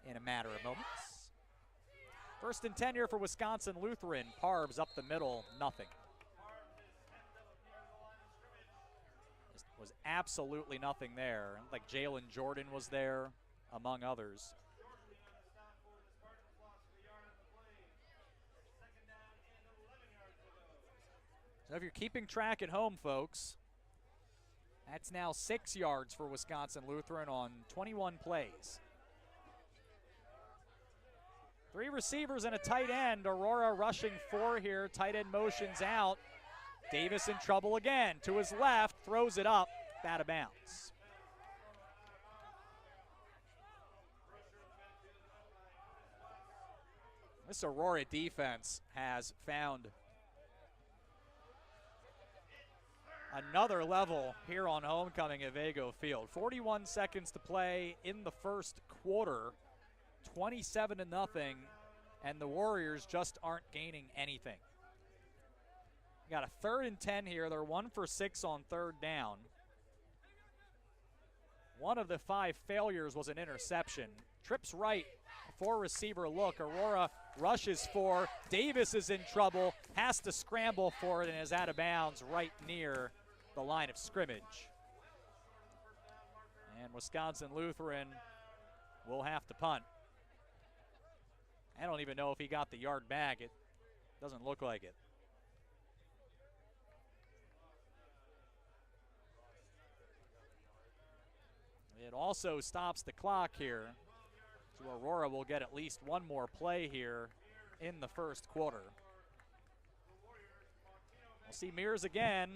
in a matter of moments. 1st and 10 here for Wisconsin Lutheran. Parbs up the middle, nothing. Just was absolutely nothing there. Like Jalen Jordan was there, among others. So if you're keeping track at home, folks, that's now 6 yards for Wisconsin Lutheran on 21 plays. 3 receivers and a tight end. Aurora rushing 4 here. Tight end motions out. Davis in trouble again. To his left, throws it up, out of bounds. This Aurora defense has found another level here on homecoming at Vago Field. 41 seconds to play in the first quarter. 27-0, and the Warriors just aren't gaining anything. Got a 3rd and 10 here. They're 1 for 6 on 3rd down. One of the 5 failures was an interception. Trips right, 4-receiver look. Aurora rushes 4. Davis is in trouble, has to scramble for it, and is out of bounds right near the line of scrimmage. And Wisconsin Lutheran will have to punt. I don't even know if he got the yard back. It doesn't look like it. It also stops the clock here. So Aurora will get at least one more play here in the first quarter. We'll see Mears again,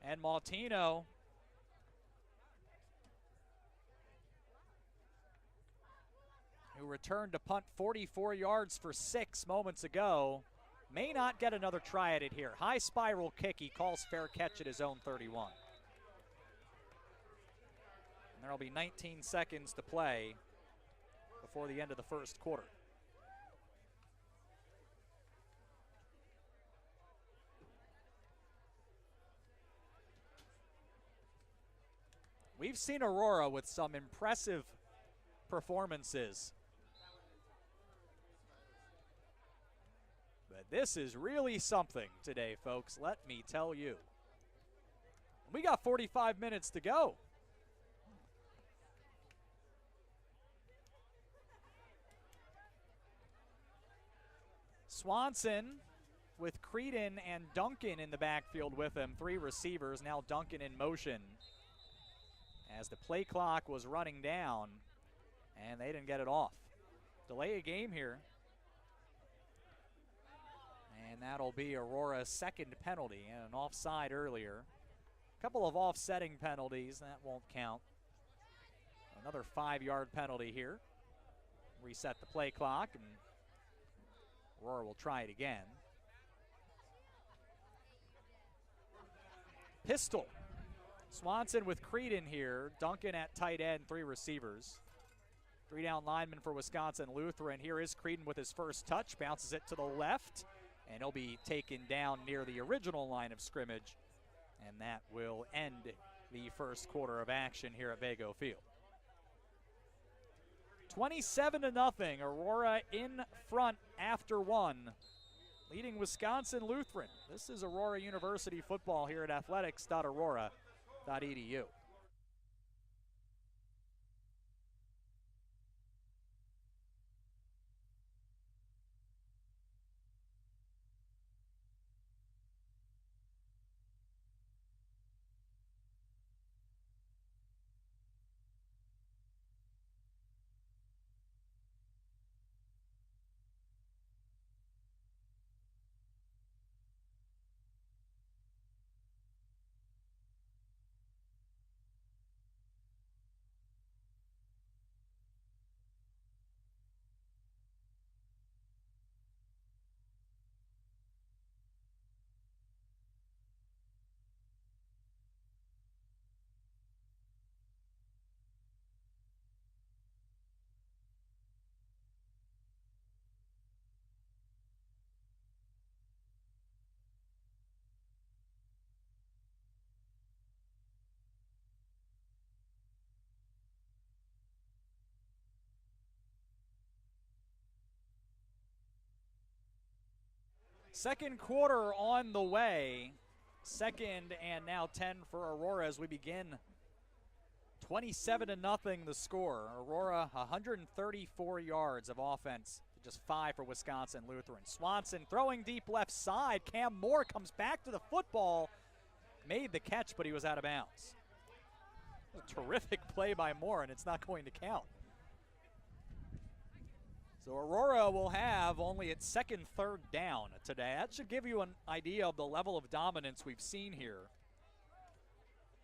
and Maltino. Who returned to punt 44 yards for 6 moments ago, may not get another try at it here. High spiral kick, he calls fair catch at his own 31. And there'll be 19 seconds to play before the end of the first quarter. We've seen Aurora with some impressive performances. But this is really something today, folks, let me tell you. We got 45 minutes to go. Swanson with Creedon and Duncan in the backfield with him. 3 receivers, now Duncan in motion. As the play clock was running down, and they didn't get it off. Delay a game here. And that'll be Aurora's second penalty, and an offside earlier. A couple of offsetting penalties, that won't count. Another 5-yard penalty here. Reset the play clock, and Aurora will try it again. Pistol. Swanson with Creedon here. Duncan at tight end, 3 receivers. 3 down linemen for Wisconsin Lutheran. Here is Creedon with his first touch. Bounces it to the left, and he'll be taken down near the original line of scrimmage. And that will end the first quarter of action here at Vago Field. 27-0, Aurora in front after 1, leading Wisconsin Lutheran. This is Aurora University football here at athletics.aurora.edu. Second quarter on the way. Second and now 10 for Aurora as we begin. 27-0 the score. Aurora 134 yards of offense, just 5 for Wisconsin Lutheran. Swanson throwing deep left side. Cam Moore comes back to the football. Made the catch, but he was out of bounds. A terrific play by Moore, and it's not going to count. So Aurora will have only its second third down today. That should give you an idea of the level of dominance we've seen here.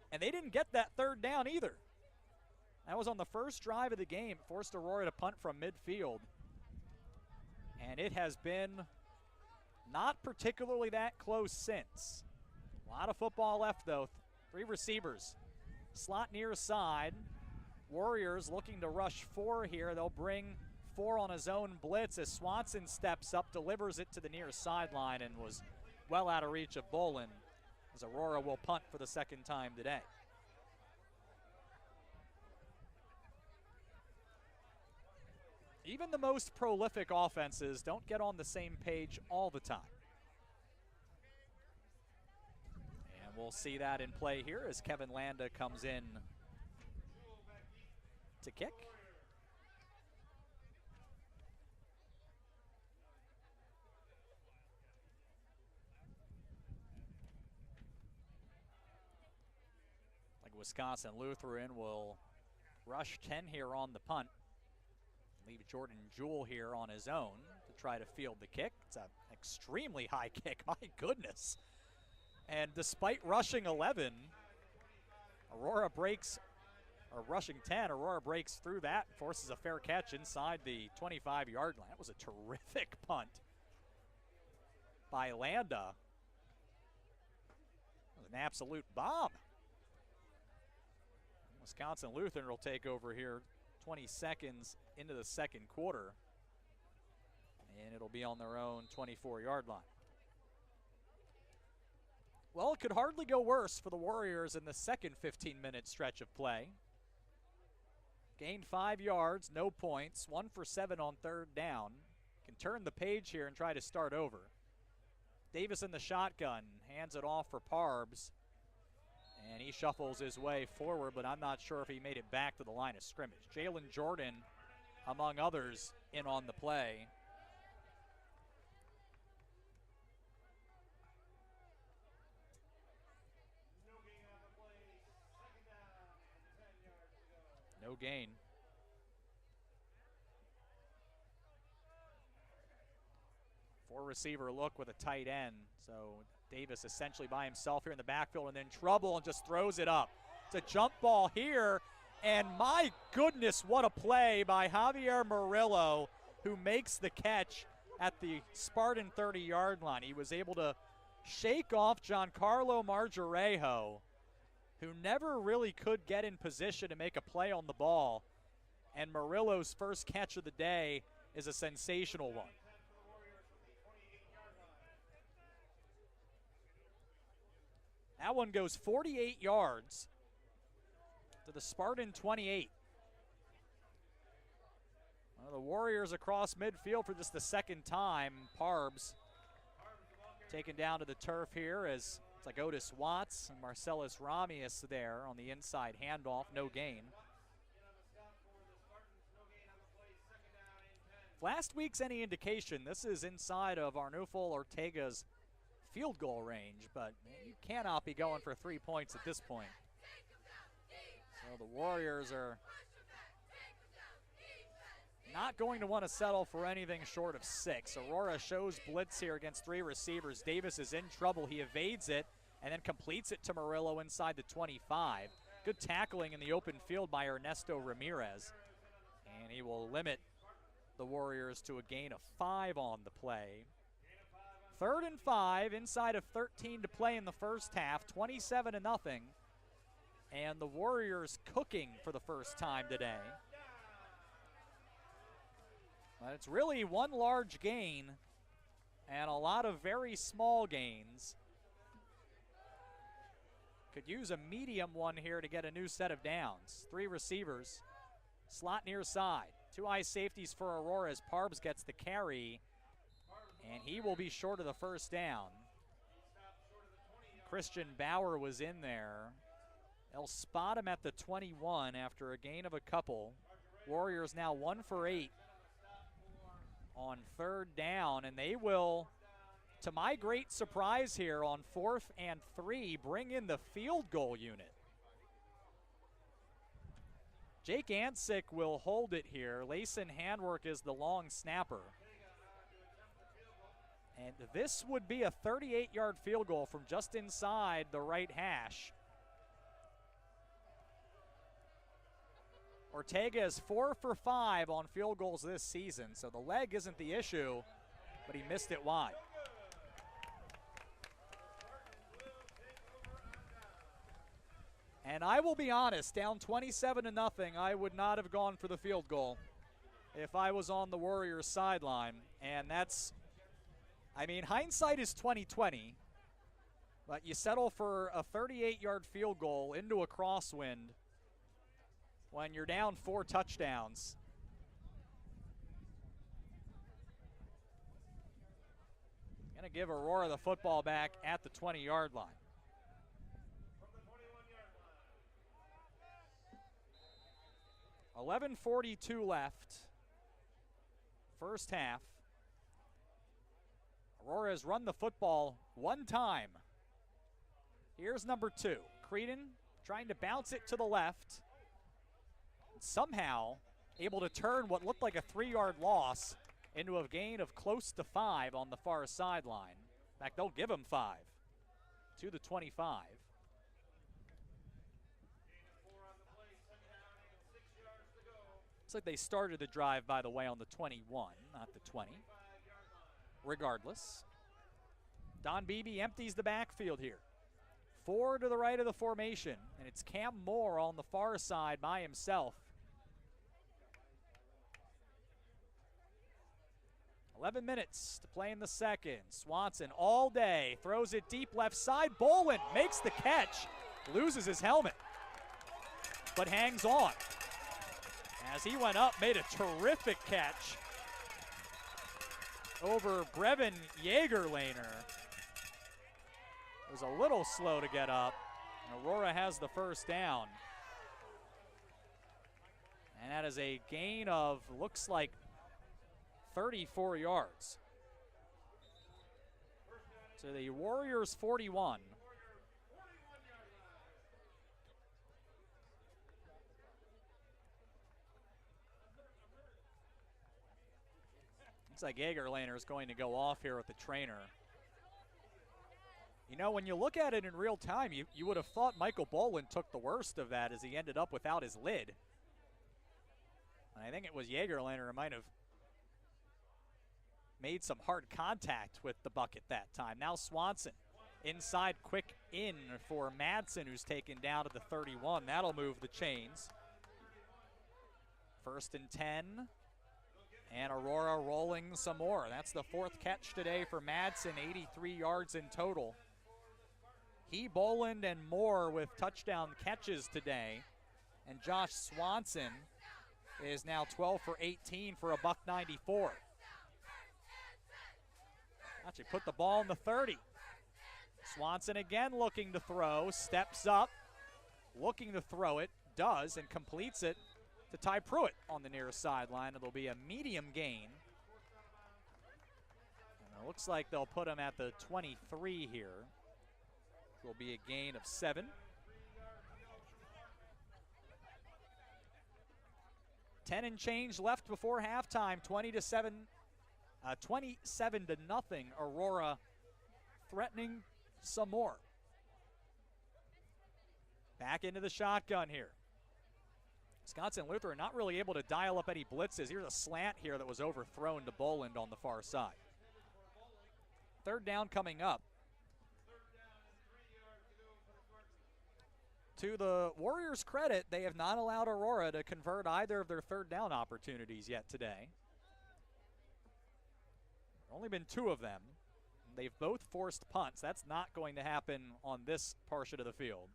And they didn't get that third down either. That was on the first drive of the game. Forced Aurora to punt from midfield. And it has been not particularly that close since. A lot of football left though. 3 receivers. Slot near side. Warriors looking to rush 4 here. They'll bring 4 on his own blitz as Swanson steps up, delivers it to the near sideline, and was well out of reach of Bolin as Aurora will punt for the second time today. Even the most prolific offenses don't get on the same page all the time. And we'll see that in play here as Kevin Landa comes in to kick. Wisconsin Lutheran will rush 10 here on the punt. Leave Jordan Jewell here on his own to try to field the kick. It's an extremely high kick, my goodness. And despite rushing 11, Aurora breaks, or rushing 10, Aurora breaks through that, forces a fair catch inside the 25-yard line. That was a terrific punt by Landa. It was an absolute bomb. Wisconsin Lutheran will take over here 20 seconds into the second quarter, and it'll be on their own 24-yard line. Well, it could hardly go worse for the Warriors in the second 15-minute stretch of play. Gained 5 yards, no points, 1 for 7 on third down. Can turn the page here and try to start over. Davis in the shotgun, hands it off for Parbs. And he shuffles his way forward, but I'm not sure if he made it back to the line of scrimmage. Jalen Jordan, among others, in on the play. No gain. Four-receiver look with a tight end. So Davis essentially by himself here in the backfield and then trouble and just throws it up. It's a jump ball here, and my goodness, what a play by Javier Murillo, who makes the catch at the Spartan 30-yard line. He was able to shake off Giancarlo Marjarejo, who never really could get in position to make a play on the ball, and Murillo's first catch of the day is a sensational one. That one goes 48 yards to the Spartan 28. Well, the Warriors across midfield for just the second time. Parbs taken down to the turf here as it's like Otis Watts and Marcellus Ramius there on the inside handoff, no gain. If last week's any indication, this is inside of Arnulfo Ortega's field goal range, but you cannot be going for 3 points at this point. So the Warriors are not going to want to settle for anything short of 6. Aurora shows blitz here against 3 receivers. Davis is in trouble. He evades it and then completes it to Murillo inside the 25. Good tackling in the open field by Ernesto Ramirez. And he will limit the Warriors to a gain of 5 on the play. 3rd and 5, inside of 13 to play in the first half, 27-0. And the Warriors cooking for the first time today. But it's really one large gain and a lot of very small gains. Could use a medium one here to get a new set of downs. 3 receivers, slot near side. 2 high safeties for Aurora as Parbs gets the carry. And he will be short of the first down. Christian Bauer was in there. They'll spot him at the 21 after a gain of a couple. Warriors now 1 for 8 on 3rd down, and they will, to my great surprise here on 4th and 3, bring in the field goal unit. Jake Ansick will hold it here. Layson Handwork is the long snapper. And this would be a 38-yard field goal from just inside the right hash. Ortega is 4 for 5 on field goals this season, so the leg isn't the issue, but he missed it wide. And I will be honest, down 27-0, I would not have gone for the field goal if I was on the Warriors sideline. And that's, I mean, hindsight is 20/20, but you settle for a 38-yard field goal into a crosswind when you're down 4 touchdowns. Gonna give Aurora the football back at the 20-yard line. .11:42 left, first half. Aurora has run the football 1 time. Here's number 2. Creedon trying to bounce it to the left. Somehow able to turn what looked like a 3-yard loss into a gain of close to 5 on the far sideline. In fact, they'll give him 5 to the 25. Looks like they started the drive, by the way, on the 21, not the 20. Regardless, Don Beebe empties the backfield here. 4 to the right of the formation, and it's Cam Moore on the far side by himself. 11 minutes to play in the second. Swanson all day, throws it deep left side. Bolin makes the catch, loses his helmet, but hangs on. As he went up, made a terrific catch over Brevin Jaegerlainer. It was a little slow to get up. Aurora has the first down. And that is a gain of, looks like, 34 yards. So the Warriors 41. Looks like Jaegerlainer is going to go off here with the trainer. You know, when you look at it in real time, you would have thought Michael Bolin took the worst of that as he ended up without his lid. And I think it was Jaegerlainer who might have made some hard contact with the bucket that time. Now Swanson inside, quick in for Madsen, who's taken down to the 31. That'll move the chains. 1st and 10. And Aurora rolling some more. That's the 4th catch today for Madsen, 83 yards in total. He, Boland, and Moore with touchdown catches today. And Josh Swanson is now 12 for 18 for a $194. Actually put the ball in the 30. Swanson again looking to throw, steps up, looking to throw it, does, and completes it to Ty Pruitt on the near sideline. It'll be a medium gain. And it looks like they'll put him at the 23 here. Will be a gain of 7. 10 and change left before halftime. 27 to nothing. Aurora threatening some more. Back into the shotgun here. Wisconsin Lutheran not really able to dial up any blitzes. Here's a slant here that was overthrown to Boland on the far side. 3rd down coming up. To the Warriors' credit, they have not allowed Aurora to convert either of their 3rd down opportunities yet today. Only been 2 of them. They've both forced punts. That's not going to happen on this portion of the field.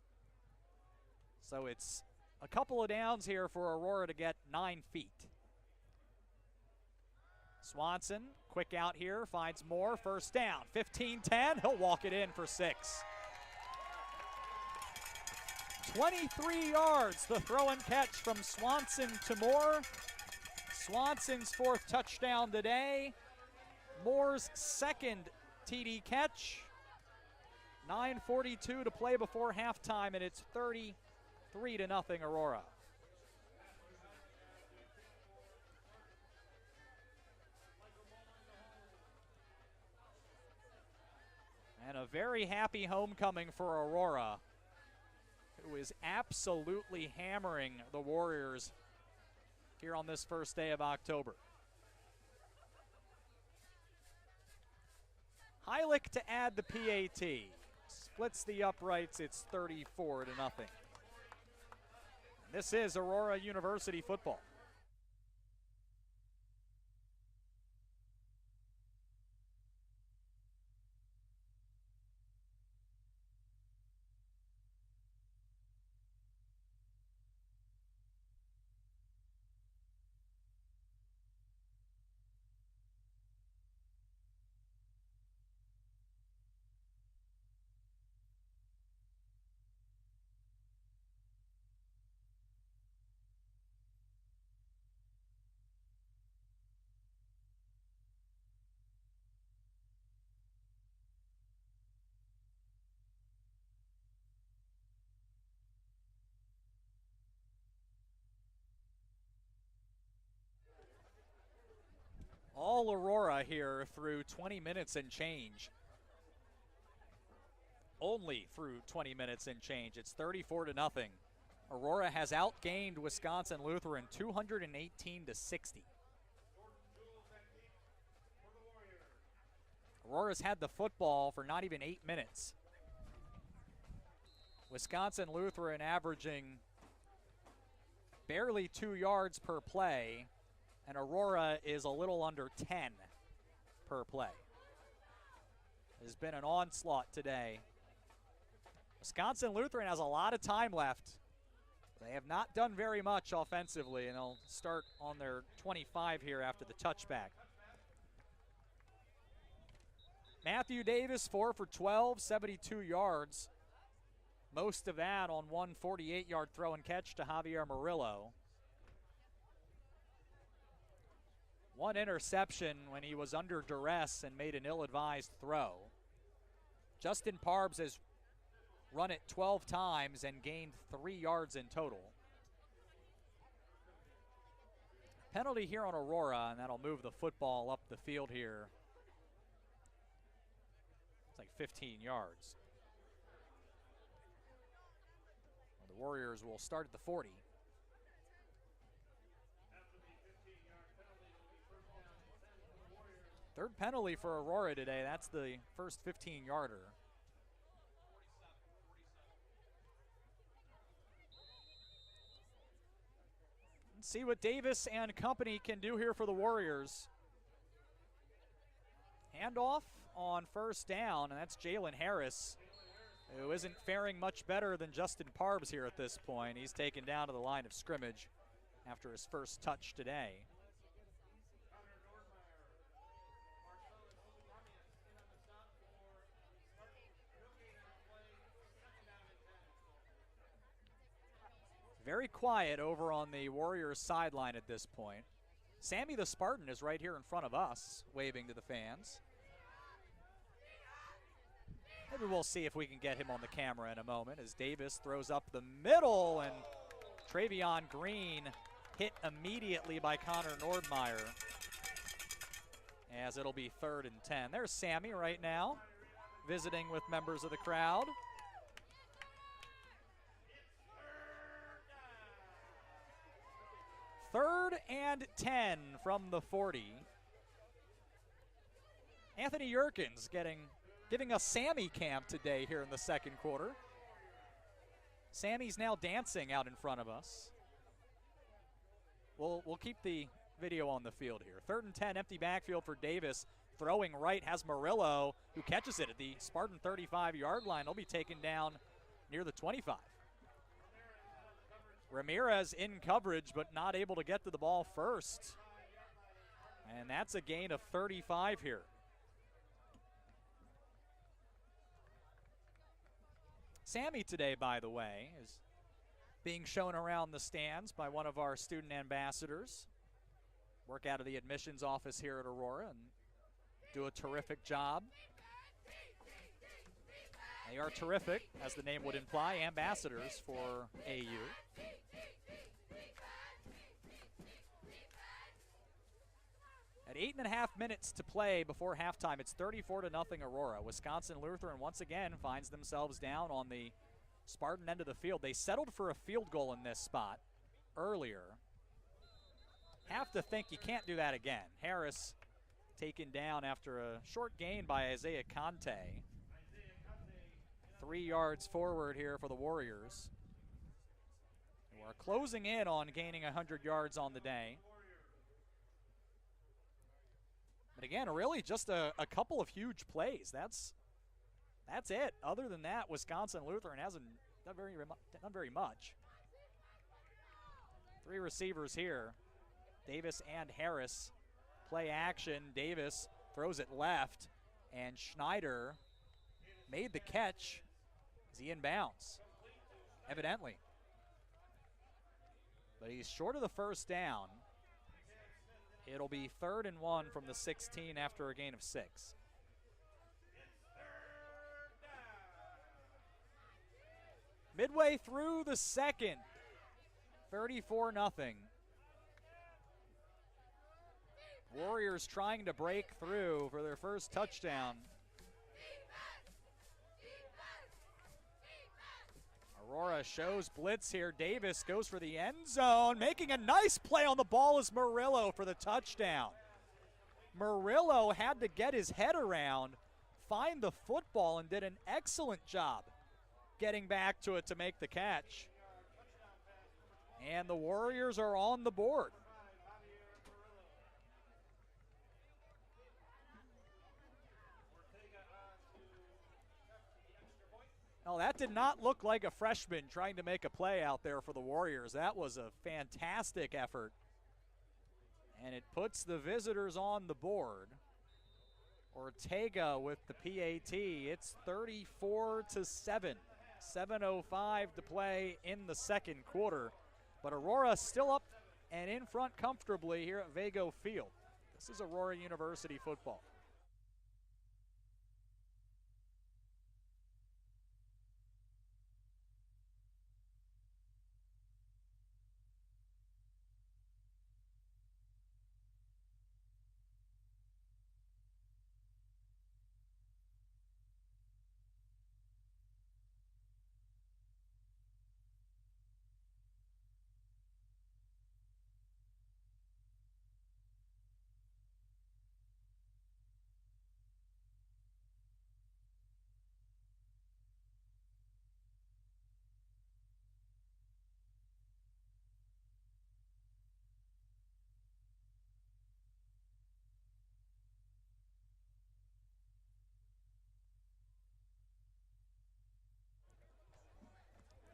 So it's a couple of downs here for Aurora to get 9 feet. Swanson, quick out here, finds Moore, 1st down. 15-10, he'll walk it in for 6. 23 yards, the throw and catch from Swanson to Moore. Swanson's 4th touchdown today. Moore's 2nd TD catch. 9:42 to play before halftime, and it's 33 to nothing Aurora. And a very happy homecoming for Aurora, who is absolutely hammering the Warriors here on this first day of October. Heilich to add the PAT. Splits the uprights, it's 34 to nothing. This is Aurora University football. All Aurora here through 20 minutes and change. Only through 20 minutes and change. It's 34-0. Aurora has outgained Wisconsin Lutheran 218-60. Aurora's had the football for not even 8 minutes. Wisconsin Lutheran averaging barely 2 yards per play, and Aurora is a little under 10 per play. It has been an onslaught today. Wisconsin Lutheran has a lot of time left. They have not done very much offensively, and they'll start on their 25 here after the touchback. Matthew Davis, 4 for 12, 72 yards. Most of that on one 48-yard throw and catch to Javier Murillo. One interception when he was under duress and made an ill-advised throw. Justin Parbs has run it 12 times and gained 3 yards in total. Penalty here on Aurora, and that'll move the football up the field here. It's like 15 yards. Well, the Warriors will start at the 40. Third penalty for Aurora today. That's the first 15-yarder. Let's see what Davis and company can do here for the Warriors. Handoff on first down, and that's Jalen Harris, who isn't faring much better than Justin Parbs here at this point. He's taken down to the line of scrimmage after his first touch today. Very quiet over on the Warriors sideline at this point. Sammy the Spartan is right here in front of us, waving to the fans. Maybe we'll see if we can get him on the camera in a moment as Davis throws up the middle, and Travion Green hit immediately by Connor Nordmeyer as it'll be 3rd and 10. There's Sammy right now, visiting with members of the crowd. Third and 10 from the 40. Anthony Yerkins giving us Sammy camp today here in the second quarter. Sammy's now dancing out in front of us. We'll keep the video on the field here. 3rd and 10, empty backfield for Davis. Throwing right has Murillo, who catches it at the Spartan 35-yard line. He'll be taken down near the 25. Ramirez in coverage, but not able to get to the ball first. And that's a gain of 35 here. Sammy today, by the way, is being shown around the stands by one of our student ambassadors. Work out of the admissions office here at Aurora and do a terrific job. They are terrific, as the name would imply, ambassadors for AU. At 8.5 minutes to play before halftime, it's 34-0 Aurora. Wisconsin Lutheran once again finds themselves down on the Spartan end of the field. They settled for a field goal in this spot earlier. Have to think you can't do that again. Harris taken down after a short gain by Isaiah Conte. 3 yards forward here for the Warriors. We're closing in on gaining 100 yards on the day. But again, really just a couple of huge plays. That's it. Other than that, Wisconsin Lutheran hasn't done very much. 3 receivers here. Davis and Harris play action. Davis throws it left, and Schneider made the catch. Is he inbounds? Evidently. But he's short of the first down. It'll be 3rd and 1 from the 16 after a gain of 6. Midway through the second, 34-0. Warriors trying to break through for their first touchdown. Aurora shows blitz here. Davis goes for the end zone. Making a nice play on the ball is Murillo for the touchdown. Murillo had to get his head around, find the football, and did an excellent job getting back to it to make the catch. And the Warriors are on the board. Oh, that did not look like a freshman trying to make a play out there for the Warriors. That was a fantastic effort. And it puts the visitors on the board. Ortega with the PAT. It's 34-7. 7:05 to play in the second quarter. But Aurora still up and in front comfortably here at Vago Field. This is Aurora University football.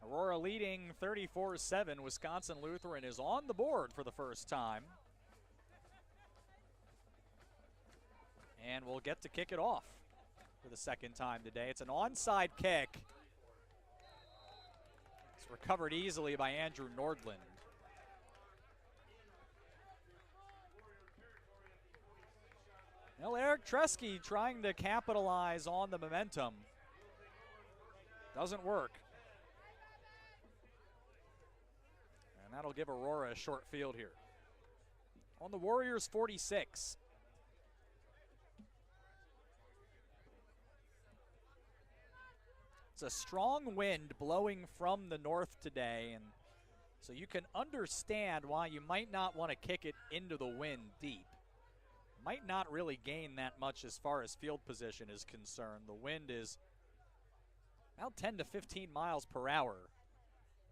Aurora leading 34-7. Wisconsin Lutheran is on the board for the first time. And we'll get to kick it off for the second time today. It's an onside kick. It's recovered easily by Andrew Nordland. Well, Eric Tresky trying to capitalize on the momentum. Doesn't work. And that'll give Aurora a short field here. On the Warriors 46. It's a strong wind blowing from the north today, and so you can understand why you might not want to kick it into the wind deep. Might not really gain that much as far as field position is concerned. The wind is about 10 to 15 miles per hour.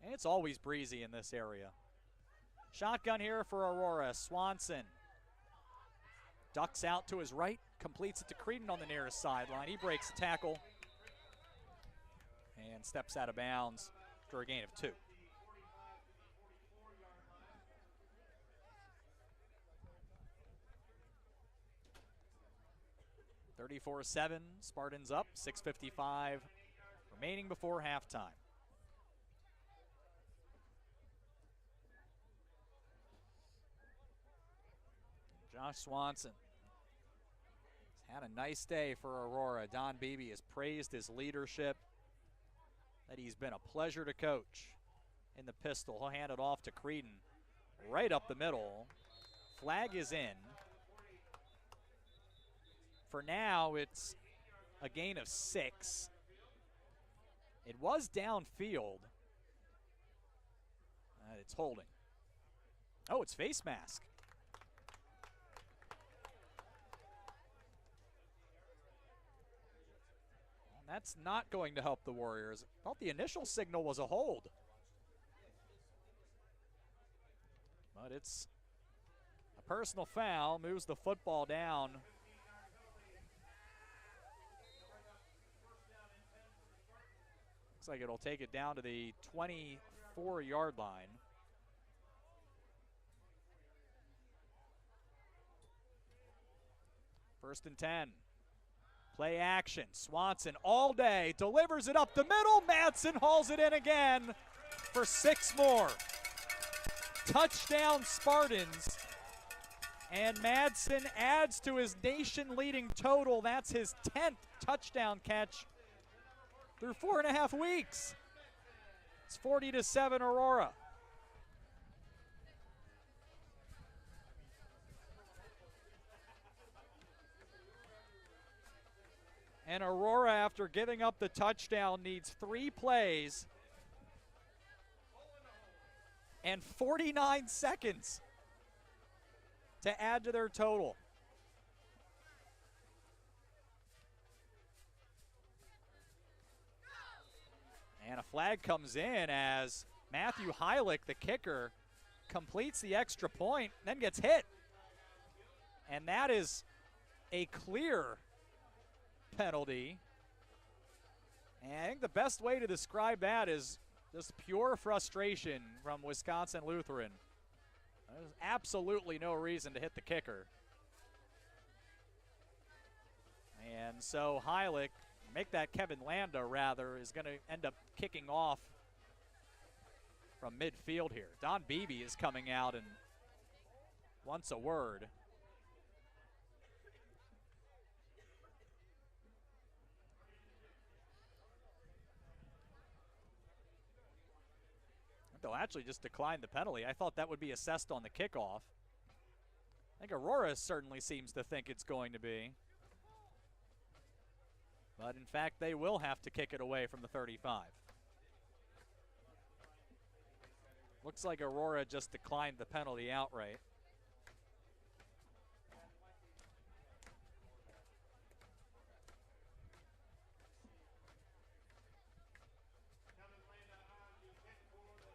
And it's always breezy in this area. Shotgun here for Aurora. Swanson ducks out to his right, completes it to Creedon on the nearest sideline. He breaks the tackle and steps out of bounds for a gain of 2. (34-7), Spartans up, 6:55 remaining before halftime. Josh Swanson has had a nice day for Aurora. Don Beebe has praised his leadership, that he's been a pleasure to coach in the pistol. He'll hand it off to Creedon right up the middle. Flag is in. For now, it's a gain of 6. It was downfield. It's holding. Oh, it's face mask. That's not going to help the Warriors. I thought the initial signal was a hold. But it's a personal foul, moves the football down. Looks like it'll take it down to the 24-yard line. First and 10. Play action. Swanson all day delivers it up the middle. Madsen hauls it in again for 6 more. Touchdown Spartans. And Madsen adds to his nation-leading total. That's his 10th touchdown catch through 4.5 weeks. It's 40-7 Aurora. And Aurora, after giving up the touchdown, needs 3 plays and 49 seconds to add to their total. And a flag comes in as Matthew Heilich, the kicker, completes the extra point, then gets hit. And that is a clear penalty. And I think the best way to describe that is just pure frustration from Wisconsin Lutheran. There's absolutely no reason to hit the kicker. And so Heilich, make that Kevin Landa rather, is going to end up kicking off from midfield here. Don Beebe is coming out and wants a word. They'll actually just decline the penalty. I thought that would be assessed on the kickoff. I think Aurora certainly seems to think it's going to be. But in fact, they will have to kick it away from the 35. Looks like Aurora just declined the penalty outright.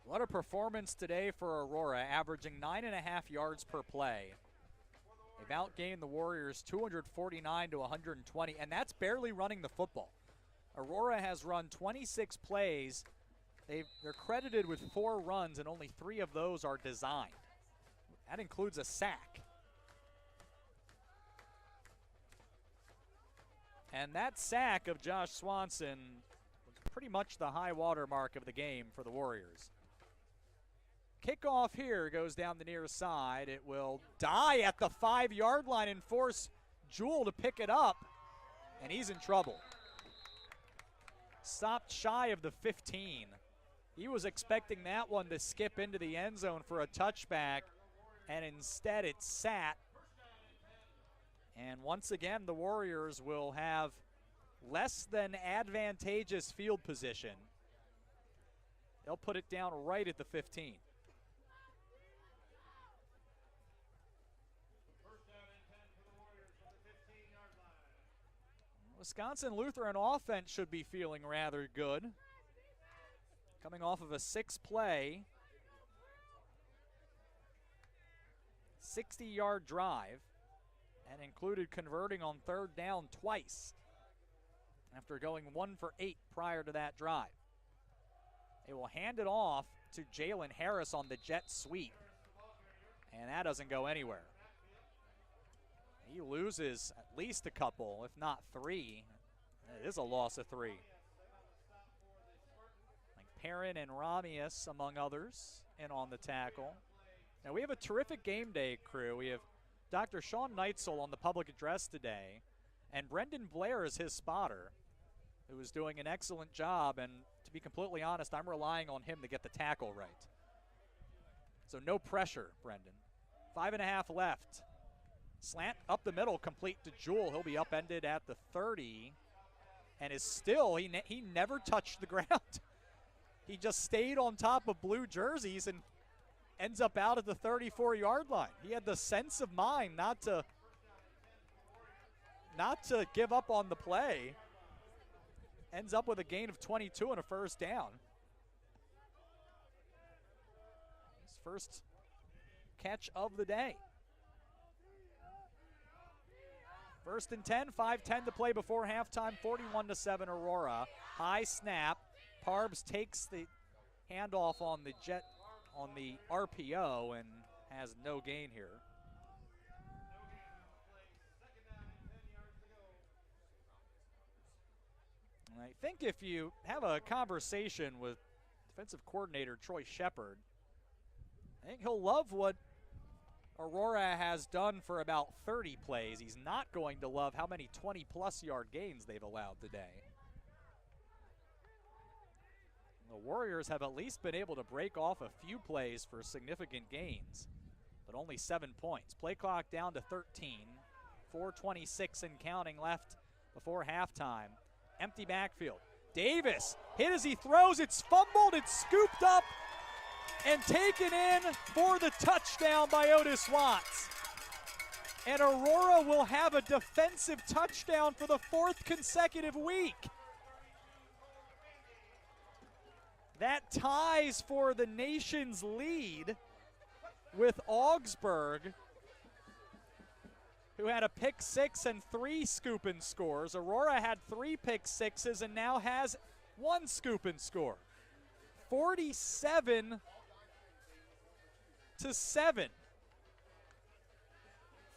What a performance today for Aurora, averaging 9.5 yards per play. They've outgained the Warriors 249 to 120, and that's barely running the football. Aurora has run 26 plays. They're credited with 4 runs, and only 3 of those are designed. That includes a sack. And that sack of Josh Swanson was pretty much the high water mark of the game for the Warriors. Kickoff here goes down the near side. It will die at the 5-yard line and force Jewell to pick it up, and he's in trouble. Stopped shy of the 15. He was expecting that one to skip into the end zone for a touchback, and instead it sat. And once again, the Warriors will have less than advantageous field position. They'll put it down right at the 15. Wisconsin Lutheran offense should be feeling rather good. Coming off of a 6-play, 60-yard drive, and included converting on 3rd down twice after going 1 for 8 prior to that drive. They will hand it off to Jalen Harris on the jet sweep, and that doesn't go anywhere. He loses at least a couple, if not 3. It is a loss of 3. Like Perrin and Ramius, among others, in on the tackle. Now, we have a terrific game day crew. We have Dr. Sean Neitzel on the public address today, and Brendan Blair is his spotter, who is doing an excellent job. And to be completely honest, I'm relying on him to get the tackle right. So no pressure, Brendan. 5.5 left. Slant up the middle, complete to Jewell. He'll be upended at the 30, and is still, he never touched the ground. He just stayed on top of blue jerseys and ends up out at the 34-yard line. He had the sense of mind not to give up on the play. Ends up with a gain of 22 and a 1st down. His first catch of the day. 1st and 10, 5:10 to play before halftime, 41-7 Aurora. High snap. Parbs takes the handoff on the RPO and has no gain here. And I think if you have a conversation with defensive coordinator Troy Shepard, I think he'll love what Aurora has done for about 30 plays. He's not going to love how many 20-plus yard gains they've allowed today. The Warriors have at least been able to break off a few plays for significant gains, but only 7 points. Play clock down to 13. 4:26 and counting left before halftime. Empty backfield. Davis hit as he throws. It's fumbled. It's scooped up and taken in for the touchdown by Otis Watts. And Aurora will have a defensive touchdown for the 4th consecutive week. That ties for the nation's lead with Augsburg, who had a pick 6 and 3 scoop and scores. Aurora had 3 pick 6s and now has 1 scoop and score. 47-7.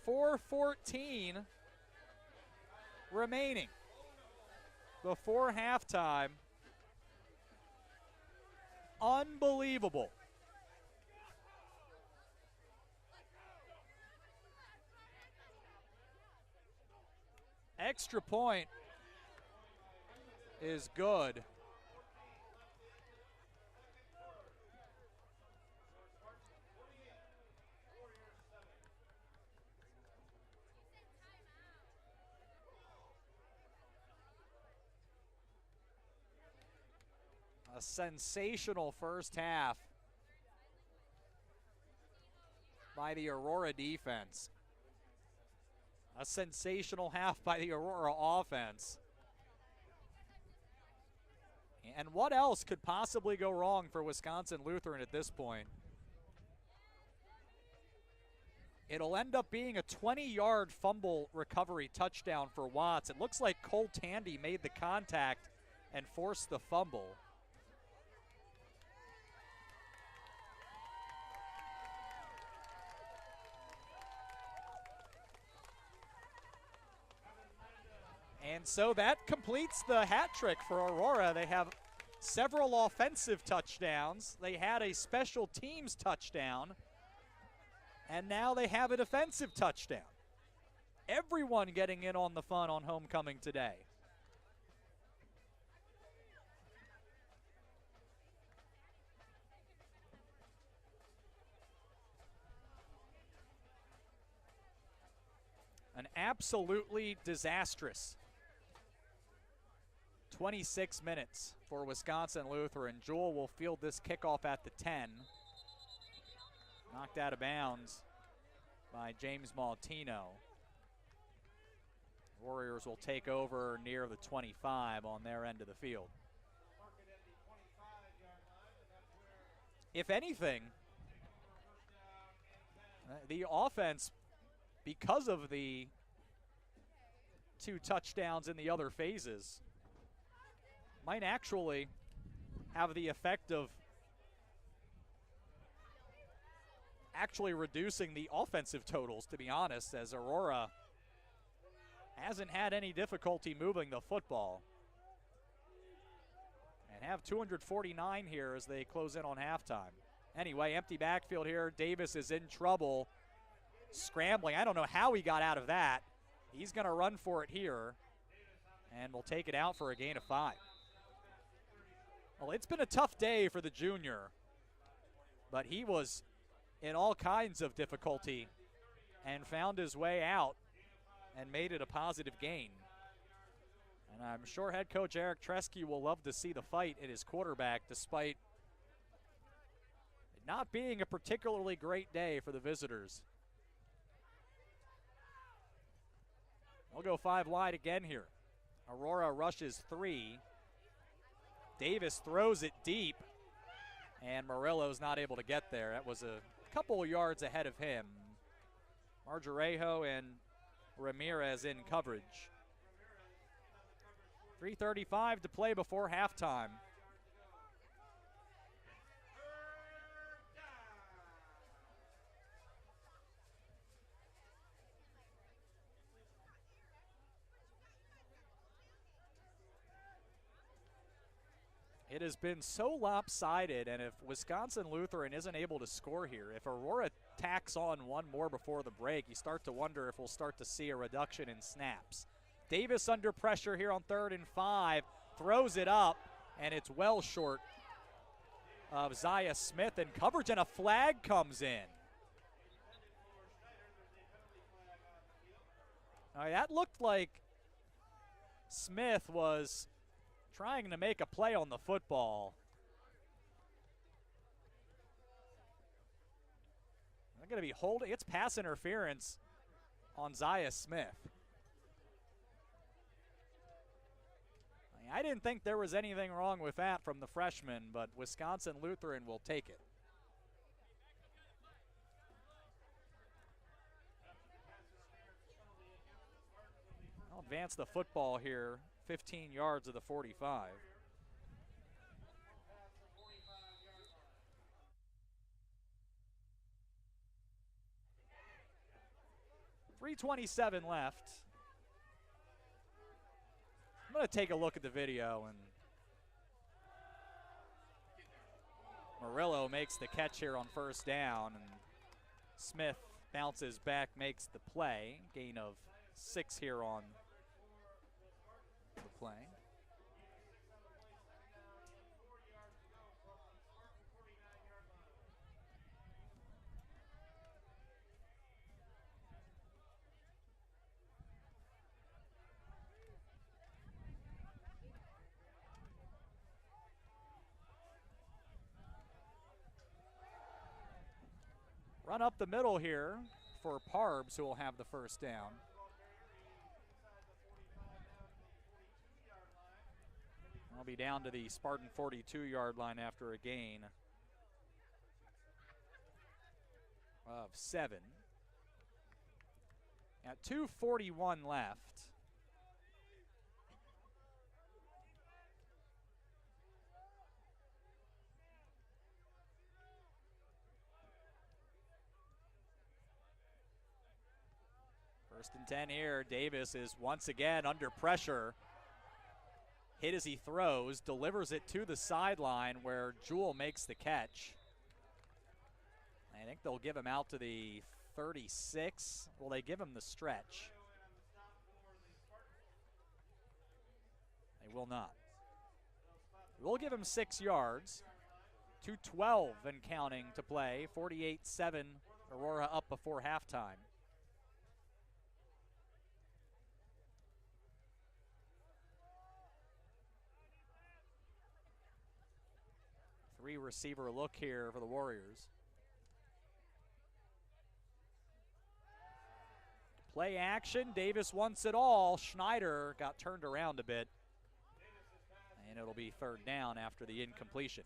4:14 remaining before halftime. Unbelievable. Extra point is good. A sensational first half by the Aurora defense. A sensational half by the Aurora offense. And what else could possibly go wrong for Wisconsin Lutheran at this point? It'll end up being a 20-yard fumble recovery touchdown for Watts. It looks like Cole Tandy made the contact and forced the fumble. And so that completes the hat trick for Aurora. They have several offensive touchdowns. They had a special teams touchdown. And now they have a defensive touchdown. Everyone getting in on the fun on homecoming today. An absolutely disastrous 26 minutes for Wisconsin Lutheran. Jewell will field this kickoff at the 10. Knocked out of bounds by James Maltino. Warriors will take over near the 25 on their end of the field. If anything, the offense, because of the 2 touchdowns in the other phases, might actually have the effect of actually reducing the offensive totals, to be honest, as Aurora hasn't had any difficulty moving the football. And have 249 here as they close in on halftime. Anyway, empty backfield here. Davis is in trouble, scrambling. I don't know how he got out of that. He's going to run for it here, and we'll take it out for a gain of 5. Well, it's been a tough day for the junior, but he was in all kinds of difficulty and found his way out and made it a positive gain. And I'm sure head coach Eric Tresky will love to see the fight at his quarterback, despite it not being a particularly great day for the visitors. They'll go 5 wide again here. Aurora rushes 3. Davis throws it deep, and Murillo's not able to get there. That was a couple of yards ahead of him. Marjarejo and Ramirez in coverage. 3:35 to play before halftime. It has been so lopsided, and if Wisconsin Lutheran isn't able to score here, if Aurora tacks on one more before the break, you start to wonder if we'll start to see a reduction in snaps. Davis under pressure here on 3rd and 5, throws it up, and it's well short of Zaya Smith in coverage, and a flag comes in. All right, that looked like Smith was trying to make a play on the football. They're going to be holding. It's pass interference on Zaya Smith. I didn't think there was anything wrong with that from the freshman, but Wisconsin Lutheran will take it. I'll advance the football here, 15 yards of the 45. .327 left. I'm going to take a look at the video, and Murillo makes the catch here on first down, and Smith bounces back, makes the play. Gain of 6 here on the play. Run up the middle here for Parbs, who will have the first down. I'll be down to the Spartan 42-yard line after a gain of 7. At 2:41 left. First and 10 here. Davis is once again under pressure. Hit as he throws, delivers it to the sideline where Jewell makes the catch. I think they'll give him out to the 36. Will they give him the stretch? They will not. We'll give him 6 yards. 2:12 and counting to play. 48-7. Aurora up before halftime. Receiver look here for the Warriors. Play action. Davis wants it all. Schneider got turned around a bit. And it'll be third down after the incompletion.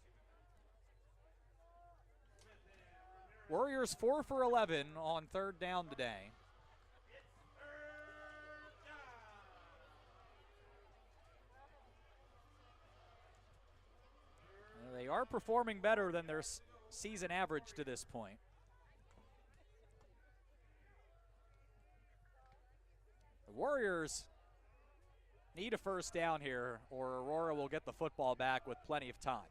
Warriors 4 for 11 on third down today. They are performing better than their season average to this point. The Warriors need a first down here, or Aurora will get the football back with plenty of time.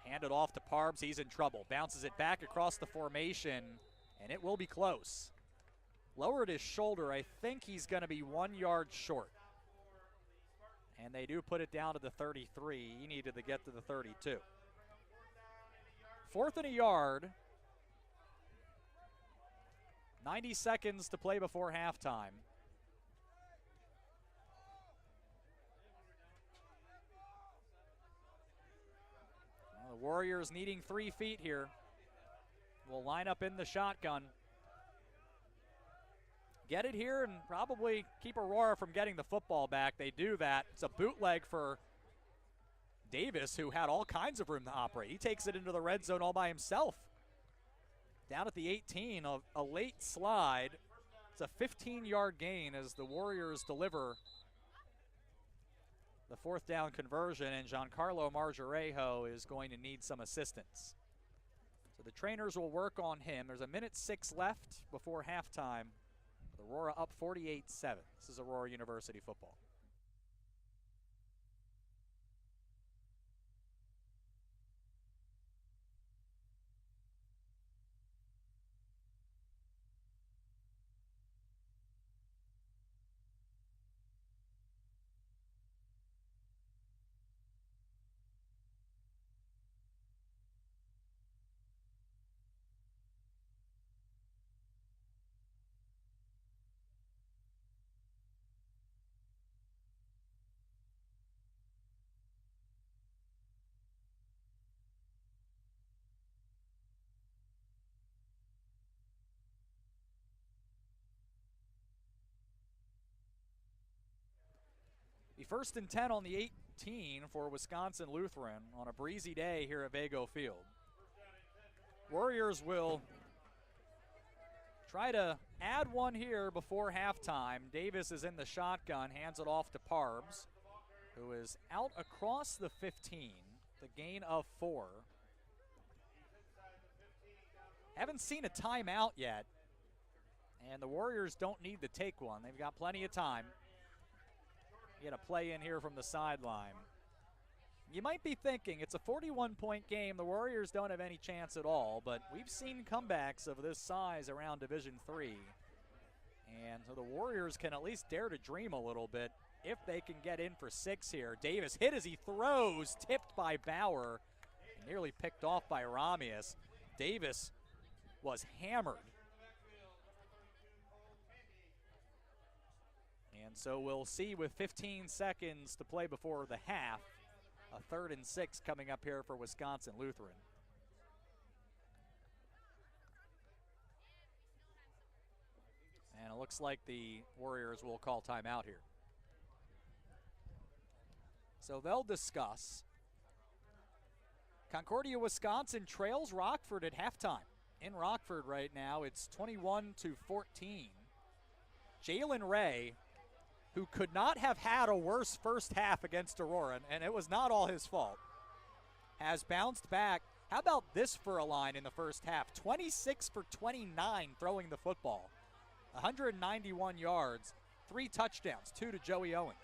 Hand it off to Parbs. He's in trouble. Bounces it back across the formation, and it will be close. Lowered his shoulder. I think he's going to be 1 yard short. And they do put it down to the 33. He needed to get to the 32. 4th and a yard. 90 seconds to play before halftime. Well, the Warriors needing 3 feet here. Will line up in the shotgun. Get it here and probably keep Aurora from getting the football back. They do that. It's a bootleg for Davis, who had all kinds of room to operate. He takes it into the red zone all by himself. Down at the 18, a late slide. It's a 15-yard gain as the Warriors deliver the 4th down conversion, and Giancarlo Marjarejo is going to need some assistance. So the trainers will work on him. There's 1:06 left before halftime. Aurora up 48-7. This is Aurora University football. first and 10 on the 18 for Wisconsin Lutheran on a breezy day here at Vago Field. Warriors will try to add one here before halftime. Davis is in the shotgun, hands it off to Parbs, who is out across the 15, the gain of 4. Haven't seen a timeout yet, and the Warriors don't need to take one. They've got plenty of time. Get a play in here from the sideline. You might be thinking it's a 41-point game. The Warriors don't have any chance at all, but we've seen comebacks of this size around Division III. And so the Warriors can at least dare to dream a little bit if they can get in for 6 here. Davis hit as he throws, tipped by Bauer, nearly picked off by Ramius. Davis was hammered. And so we'll see with 15 seconds to play before the half, a 3rd and 6 coming up here for Wisconsin Lutheran. And it looks like the Warriors will call timeout here. So they'll discuss. Concordia, Wisconsin trails Rockford at halftime. In Rockford right now, it's 21-14. Jalen Ray, who could not have had a worse first half against Aurora, and it was not all his fault, has bounced back. How about this for a line in the first half? 26 for 29 throwing the football. 191 yards, 3 touchdowns, 2 to Joey Owens.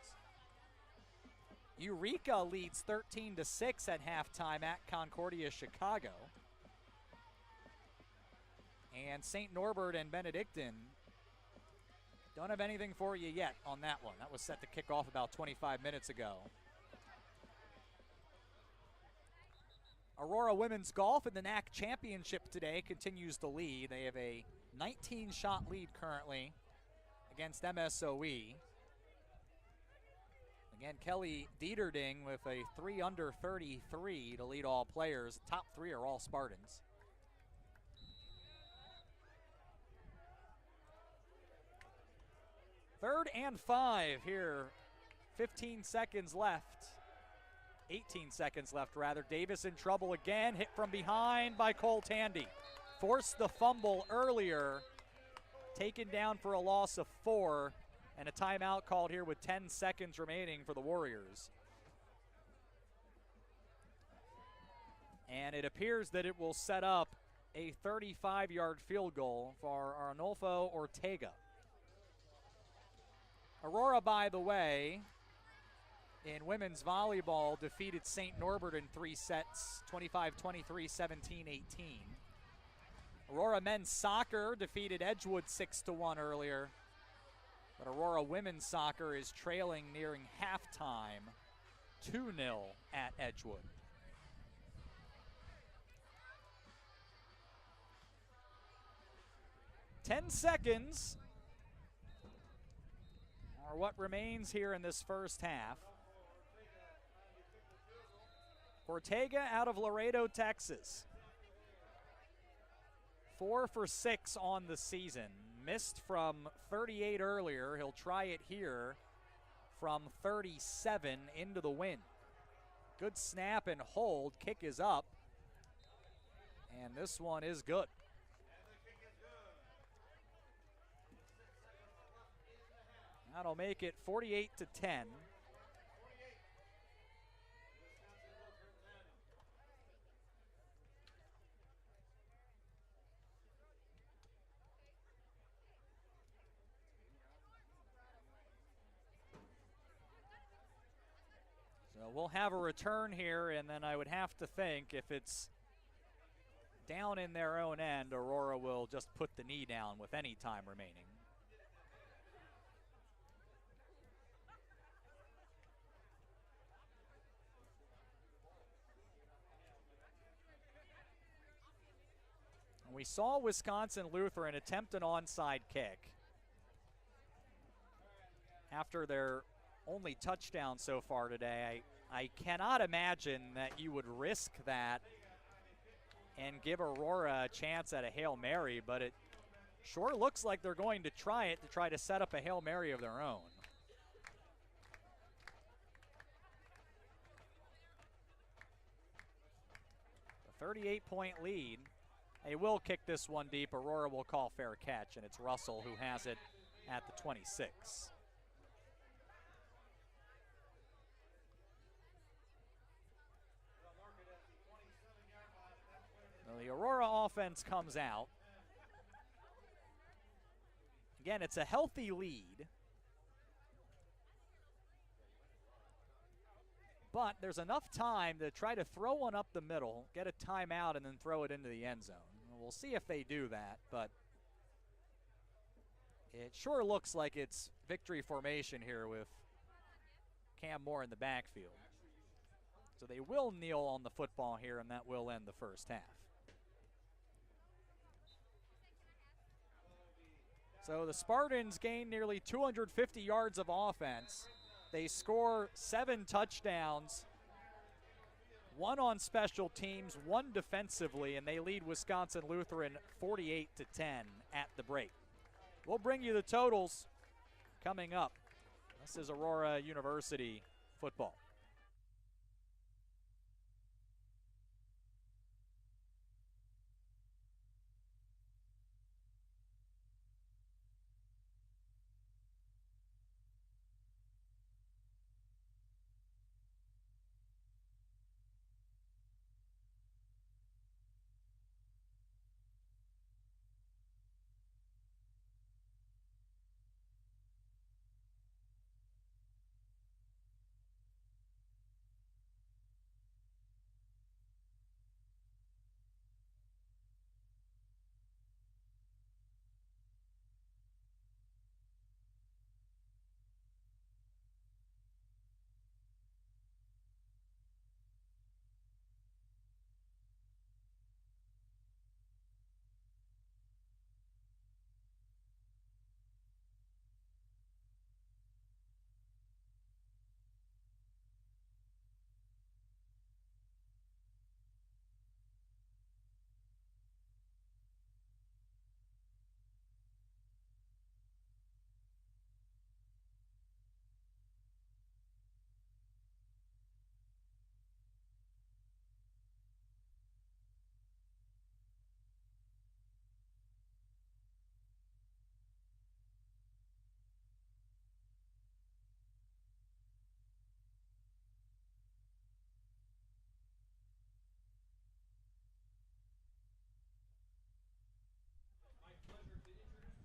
Eureka leads 13-6 at halftime at Concordia, Chicago. And St. Norbert and Benedictine don't have anything for you yet on that one. That was set to kick off about 25 minutes ago. Aurora Women's Golf in the NAC Championship today continues to lead. They have a 19-shot lead currently against MSOE. Again, Kelly Dieterding with a 3 under 33 to lead all players. The top 3 are all Spartans. Third and 5 here. 15 seconds left. 18 seconds left, rather. Davis in trouble again. Hit from behind by Cole Tandy. Forced the fumble earlier. Taken down for a loss of 4. And a timeout called here with 10 seconds remaining for the Warriors. And it appears that it will set up a 35-yard field goal for Arnolfo Ortega. Aurora, by the way, in women's volleyball, defeated St. Norbert in 3 sets, 25-23, 17-18. Aurora men's soccer defeated Edgewood 6-1 earlier. But Aurora women's soccer is trailing nearing halftime, 2-0 at Edgewood. Ten seconds are what remains here in this first half. Ortega out of Laredo, Texas. 4 for 6 on the season. Missed from 38 earlier. He'll try it here from 37 into the wind. Good snap and hold. Kick is up. And this one is good. That'll make it 48-10. So we'll have a return here, and then I would have to think if it's down in their own end, Aurora will just put the knee down with any time remaining. We saw Wisconsin Lutheran attempt an onside kick after their only touchdown so far today. I cannot imagine that you would risk that and give Aurora a chance at a Hail Mary, but it sure looks like they're going to try it to try to set up a Hail Mary of their own. 38-point lead. They will kick this one deep. Aurora will call fair catch, and it's Russell who has it at the 26. Well, the Aurora offense comes out. Again, it's a healthy lead. But there's enough time to try to throw one up the middle, get a timeout, and then throw it into the end zone. We'll see if they do that, but it sure looks like it's victory formation here with Cam Moore in the backfield. So they will kneel on the football here, and that will end the first half. So the Spartans gain nearly 250 yards of offense. They score 7 touchdowns, 1 on special teams, 1 defensively, and they lead Wisconsin Lutheran 48-10 at the break. We'll bring you the totals coming up. This is Aurora University football.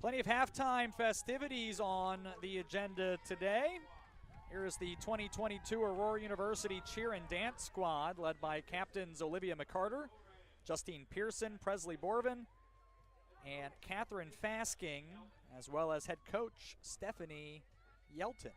Plenty of halftime festivities on the agenda today. Here is the 2022 Aurora University Cheer and Dance Squad, led by captains Olivia McCarter, Justine Pearson, Presley Borvin, and Catherine Fasking, as well as head coach Stephanie Yelton.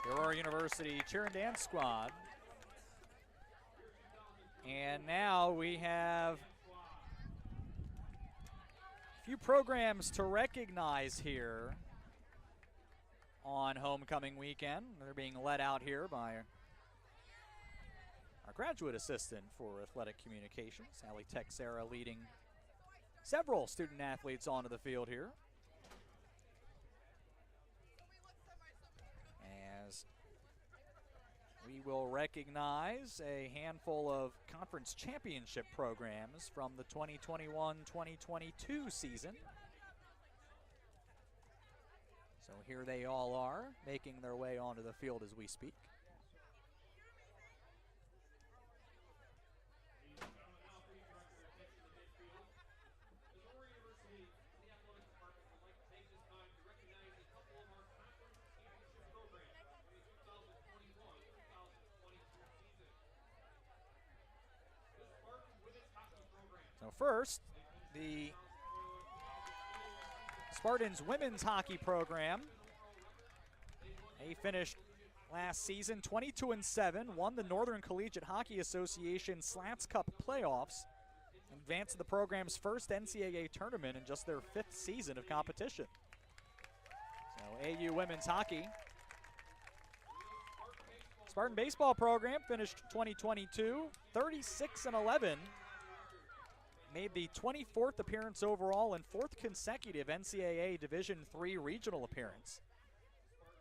Aurora University cheer and dance squad. And now we have a few programs to recognize here on homecoming weekend. They're being led out here by our graduate assistant for athletic communications, Ali Texera, leading several student athletes onto the field here. As we will recognize a handful of conference championship programs from the 2021-2022 season. So here they all are, making their way onto the field as we speak. So first, the Spartans women's hockey program. They finished last season 22-7, won the Northern Collegiate Hockey Association Slats Cup playoffs, advanced to the program's first NCAA tournament in just their 5th season of competition. So AU women's hockey. Spartan baseball program finished 2022 36-11. Made the 24th appearance overall and 4th consecutive NCAA Division III regional appearance.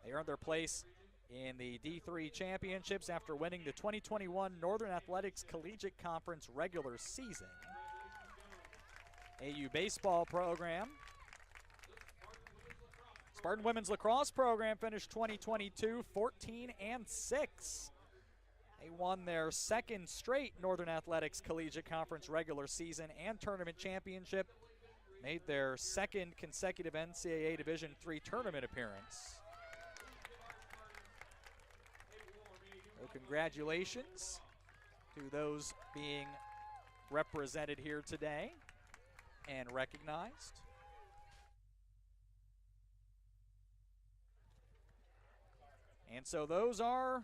They earned their place in the D3 championships after winning the 2021 Northern Athletics Collegiate Conference regular season. AU baseball program. Spartan women's lacrosse program finished 2022 14-6. They won their 2nd straight Northern Athletics Collegiate Conference regular season and tournament championship. Made their 2nd consecutive NCAA Division III tournament appearance. So congratulations to those being represented here today and recognized. And so those are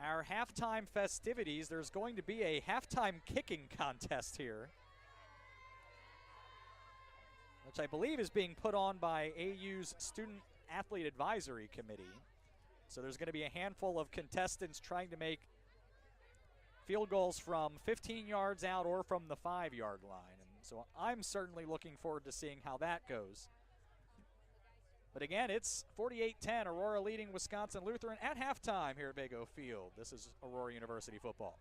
our halftime festivities. There's going to be a halftime kicking contest here, which I believe is being put on by AU's Student Athlete Advisory Committee. So there's going to be a handful of contestants trying to make field goals from 15 yards out or from the 5-yard line. And so I'm certainly looking forward to seeing how that goes. But again, it's 48-10, Aurora leading Wisconsin Lutheran at halftime here at Vago Field. This is Aurora University football.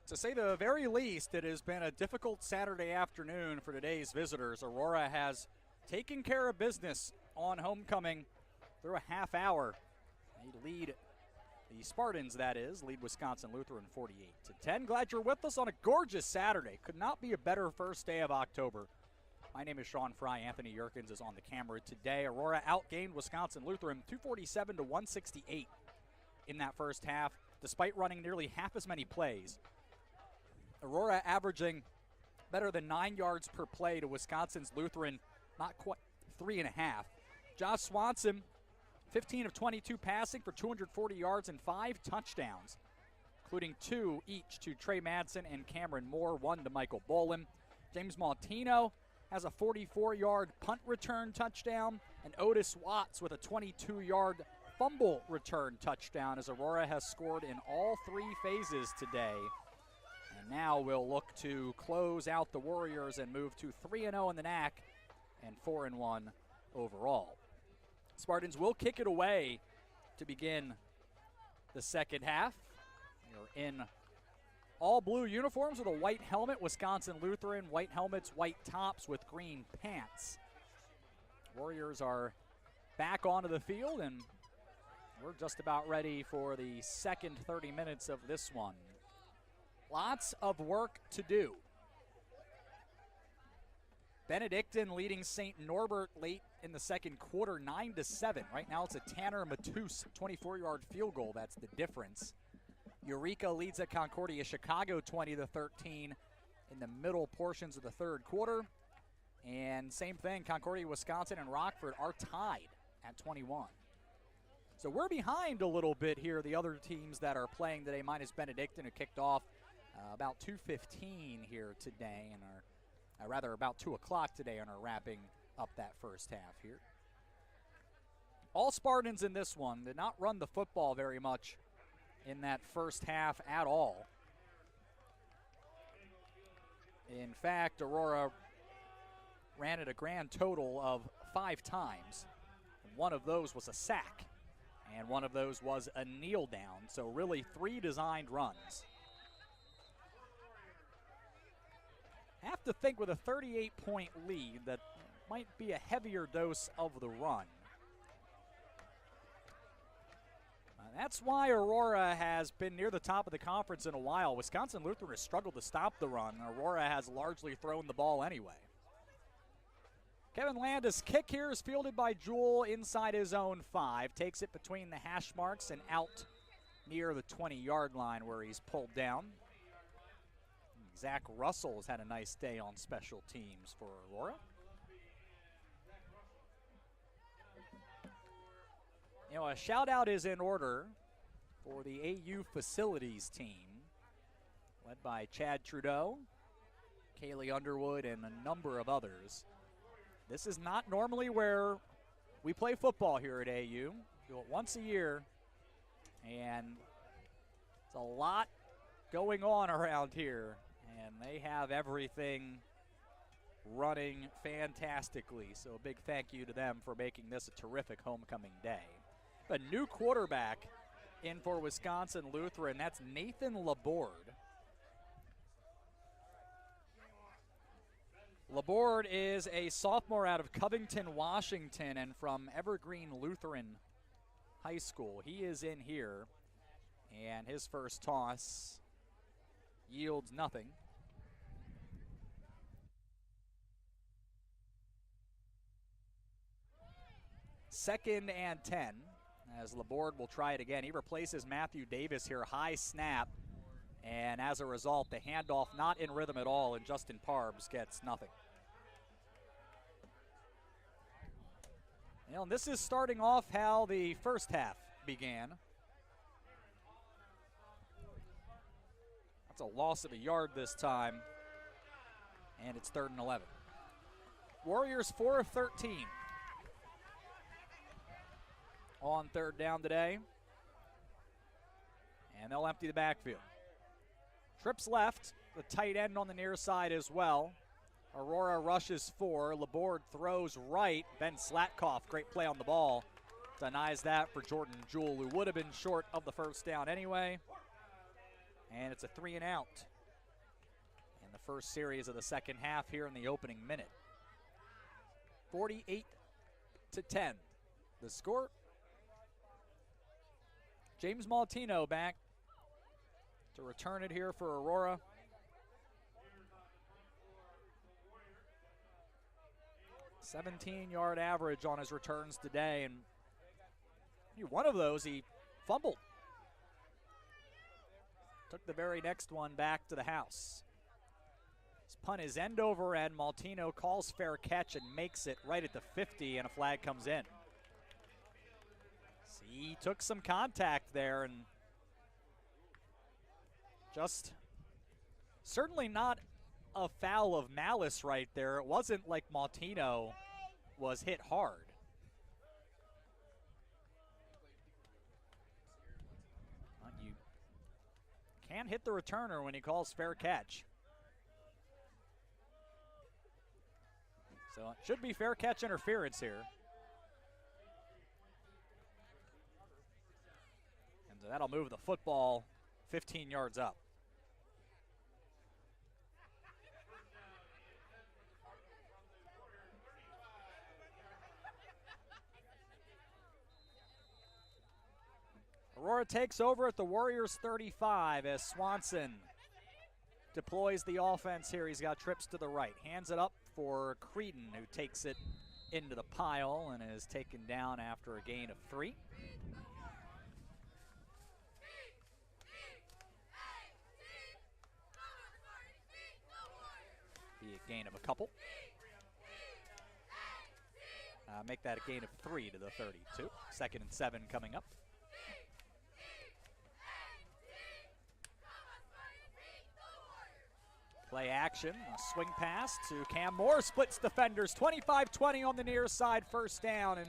To say the very least, it has been a difficult Saturday afternoon for today's visitors. Aurora has taken care of business on homecoming through a half hour. They lead the Spartans, that is, lead Wisconsin Lutheran 48-10. Glad you're with us on a gorgeous Saturday. Could not be a better first day of October. My name is Sean Fry. Anthony Yerkins is on the camera today. Aurora outgained Wisconsin Lutheran 247-168 in that first half, despite running nearly half as many plays. Aurora averaging better than 9 yards per play to Wisconsin's Lutheran, not quite 3.5. Josh Swanson, 15 of 22 passing for 240 yards and 5 touchdowns, including 2 each to Trey Madsen and Cameron Moore, 1 to Michael Bolin. James Montino has a 44-yard punt return touchdown, and Otis Watts with a 22-yard fumble return touchdown, as Aurora has scored in all 3 phases today. And now we'll look to close out the Warriors and move to 3-0 in the NAC and 4-1 overall. Spartans will kick it away to begin the second half. You're in all blue uniforms with a white helmet. Wisconsin Lutheran, white helmets, white tops with green pants. Warriors are back onto the field, and we're just about ready for the second 30 minutes of this one. Lots of work to do. Benedictine leading St. Norbert late in the second quarter, 9-7. Right now it's a Tanner Matus 24-yard field goal. That's the difference. Eureka leads at Concordia Chicago 20-13 in the middle portions of the third quarter. And same thing, Concordia, Wisconsin, and Rockford are tied at 21. So we're behind a little bit here, the other teams that are playing today, minus Benedictine, who kicked off about 2:15 here today, and are rather about 2 o'clock today, and are wrapping up that first half here. All Spartans in this one did not run the football very much in that first half at all. In fact, Aurora ran it a grand total of 5 times. One of those was a sack, and one of those was a kneel down. So really 3 designed runs. Have to think with a 38-point lead that might be a heavier dose of the run. That's why Aurora has been near the top of the conference in a while. Wisconsin Lutheran has struggled to stop the run. Aurora has largely thrown the ball anyway. Kevin Landis' kick here is fielded by Jewell inside his own 5. Takes it between the hash marks and out near the 20-yard line where he's pulled down. Zach Russell has had a nice day on special teams for Aurora. You know, a shout out is in order for the AU facilities team, led by Chad Trudeau, Kaylee Underwood, and a number of others. This is not normally where we play football here at AU. Do it once a year, and it's a lot going on around here, and they have everything running fantastically. So a big thank you to them for making this a terrific homecoming day. A new quarterback in for Wisconsin Lutheran. That's Nathan Laborde. Laborde is a sophomore out of Covington, Washington, and from Evergreen Lutheran High School. He is in here, and his first toss yields nothing. Second and 10, as Laborde will try it again. He replaces Matthew Davis here, high snap, and as a result, the handoff not in rhythm at all, and Justin Parbs gets nothing. You know, this is starting off how the first half began. That's a loss of a yard this time, and it's 3rd and 11. Warriors 4 of 13 on 3rd down today, and they'll empty the backfield. Trips left, the tight end on the near side as well. Aurora rushes 4. Laborde throws right. Ben Slatkoff, great play on the ball, denies that for Jordan Jewell, who would have been short of the first down anyway. And it's a 3 and out the first series of the second half here in the opening minute. 48-10, the score. James Maltino back to return it here for Aurora. A 17-yard average on his returns today, and one of those he fumbled. Took the very next one back to the house. His punt is end over end. Maltino calls fair catch and makes it right at the 50, and a flag comes in. See, he took some contact there, and just certainly not a foul of malice right there. It wasn't like Maltino was hit hard. You can hit the returner when he calls fair catch. So it should be fair catch interference here. And so that'll move the football 15 yards up. Aurora takes over at the Warriors 35 as Swanson deploys the offense here. He's got trips to the right. Hands it up for Creedon, who takes it into the pile and is taken down after a gain of 3. Be a gain of a couple. Make that a gain of 3 to the 32. 2nd and 7 coming up. Play action, a swing pass to Cam Moore, splits defenders, 25-20 on the near side, first down, and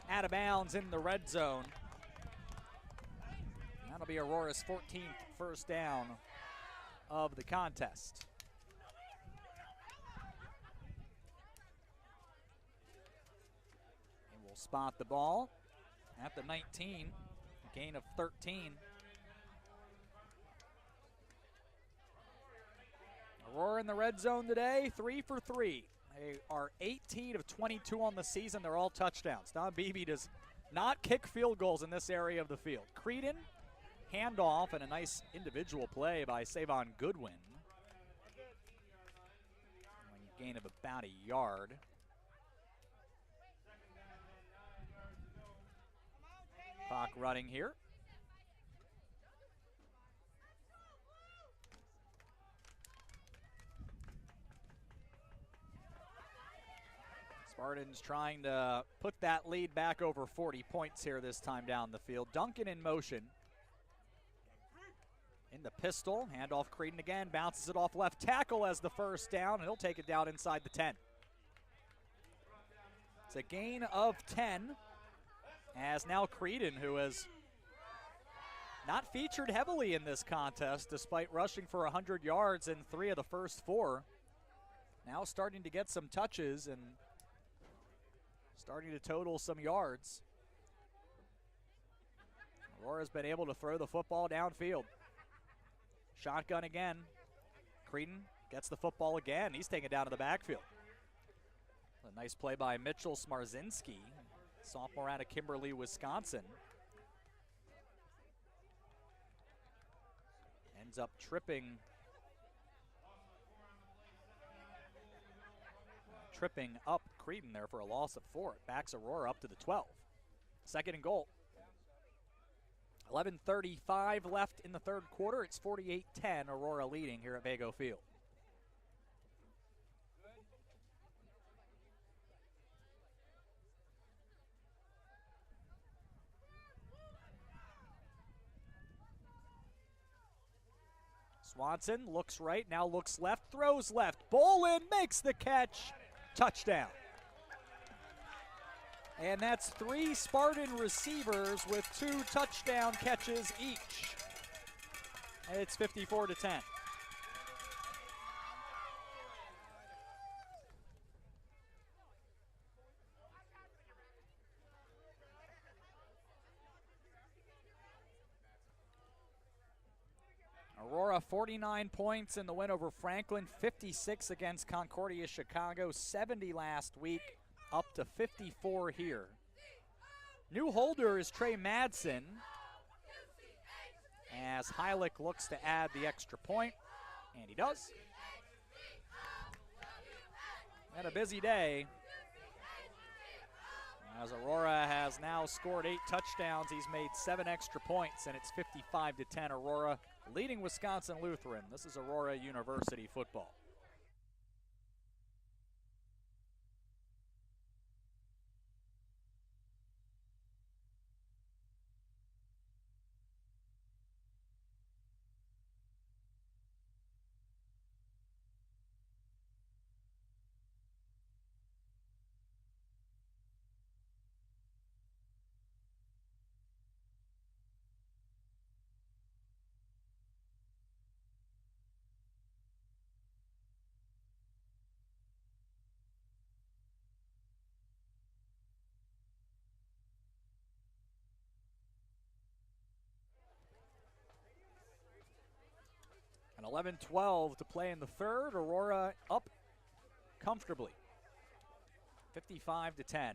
out of bounds in the red zone. That'll be Aurora's 14th first down of the contest. And we'll spot the ball at the 19, a gain of 13. Aurora in the red zone today, 3 for 3. They are 18 of 22 on the season. They're all touchdowns. Don Beebe does not kick field goals in this area of the field. Creedon, handoff, and a nice individual play by Savon Goodwin. A gain of about a yard. Clock running here. Spartans trying to put that lead back over 40 points here this time down the field. Duncan in motion. In the pistol, handoff Creedon again, bounces it off left tackle as the first down, and he'll take it down inside the 10. It's a gain of 10, as now Creedon, who has not featured heavily in this contest despite rushing for 100 yards in 3 of the first 4, now starting to get some touches and starting to total some yards. Aurora's been able to throw the football downfield. Shotgun again. Creedon gets the football again. He's taken down to the backfield. A nice play by Mitchell Smarzinski, sophomore out of Kimberly, Wisconsin. Ends up tripping up Creedon there for a loss of 4. It backs Aurora up to the 12. 2nd and goal. 11:35 left in the third quarter. It's 48-10, Aurora leading here at Vago Field. Swanson looks right, now looks left, throws left. Bolin makes the catch. Touchdown. And that's 3 Spartan receivers with 2 touchdown catches each. It's 54-10. Aurora Aurora 49 points in the win over Franklin, 56 against Concordia Chicago, 70 last week, up to 54 here. New holder is Trey Madsen, as Heilich looks to add the extra point, and he does. Had a busy day, as Aurora has now scored 8 touchdowns. He's made 7 extra points, and it's 55-10 Aurora, leading Wisconsin Lutheran. This is Aurora University football. And 11-12 to play in the third. Aurora up comfortably, 55-10.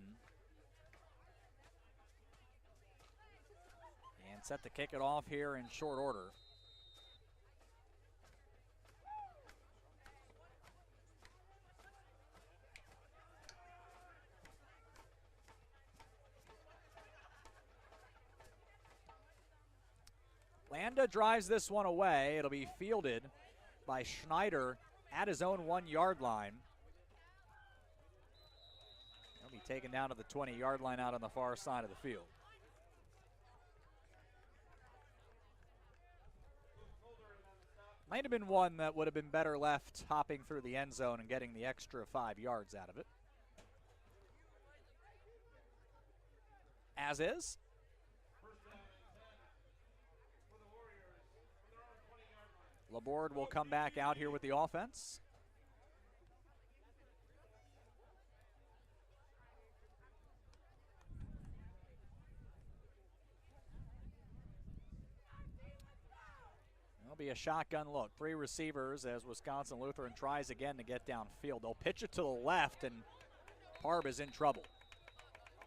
And set to kick it off here in short order. Landa drives this one away. It'll be fielded by Schneider at his own 1-yard line. He'll be taken down to the 20-yard line out on the far side of the field. Might have been one that would have been better left hopping through the end zone and getting the extra 5 yards out of it. As is. Laborde will come back out here with the offense. It'll be a shotgun look. 3 receivers as Wisconsin Lutheran tries again to get downfield. They'll pitch it to the left, and Parb is in trouble.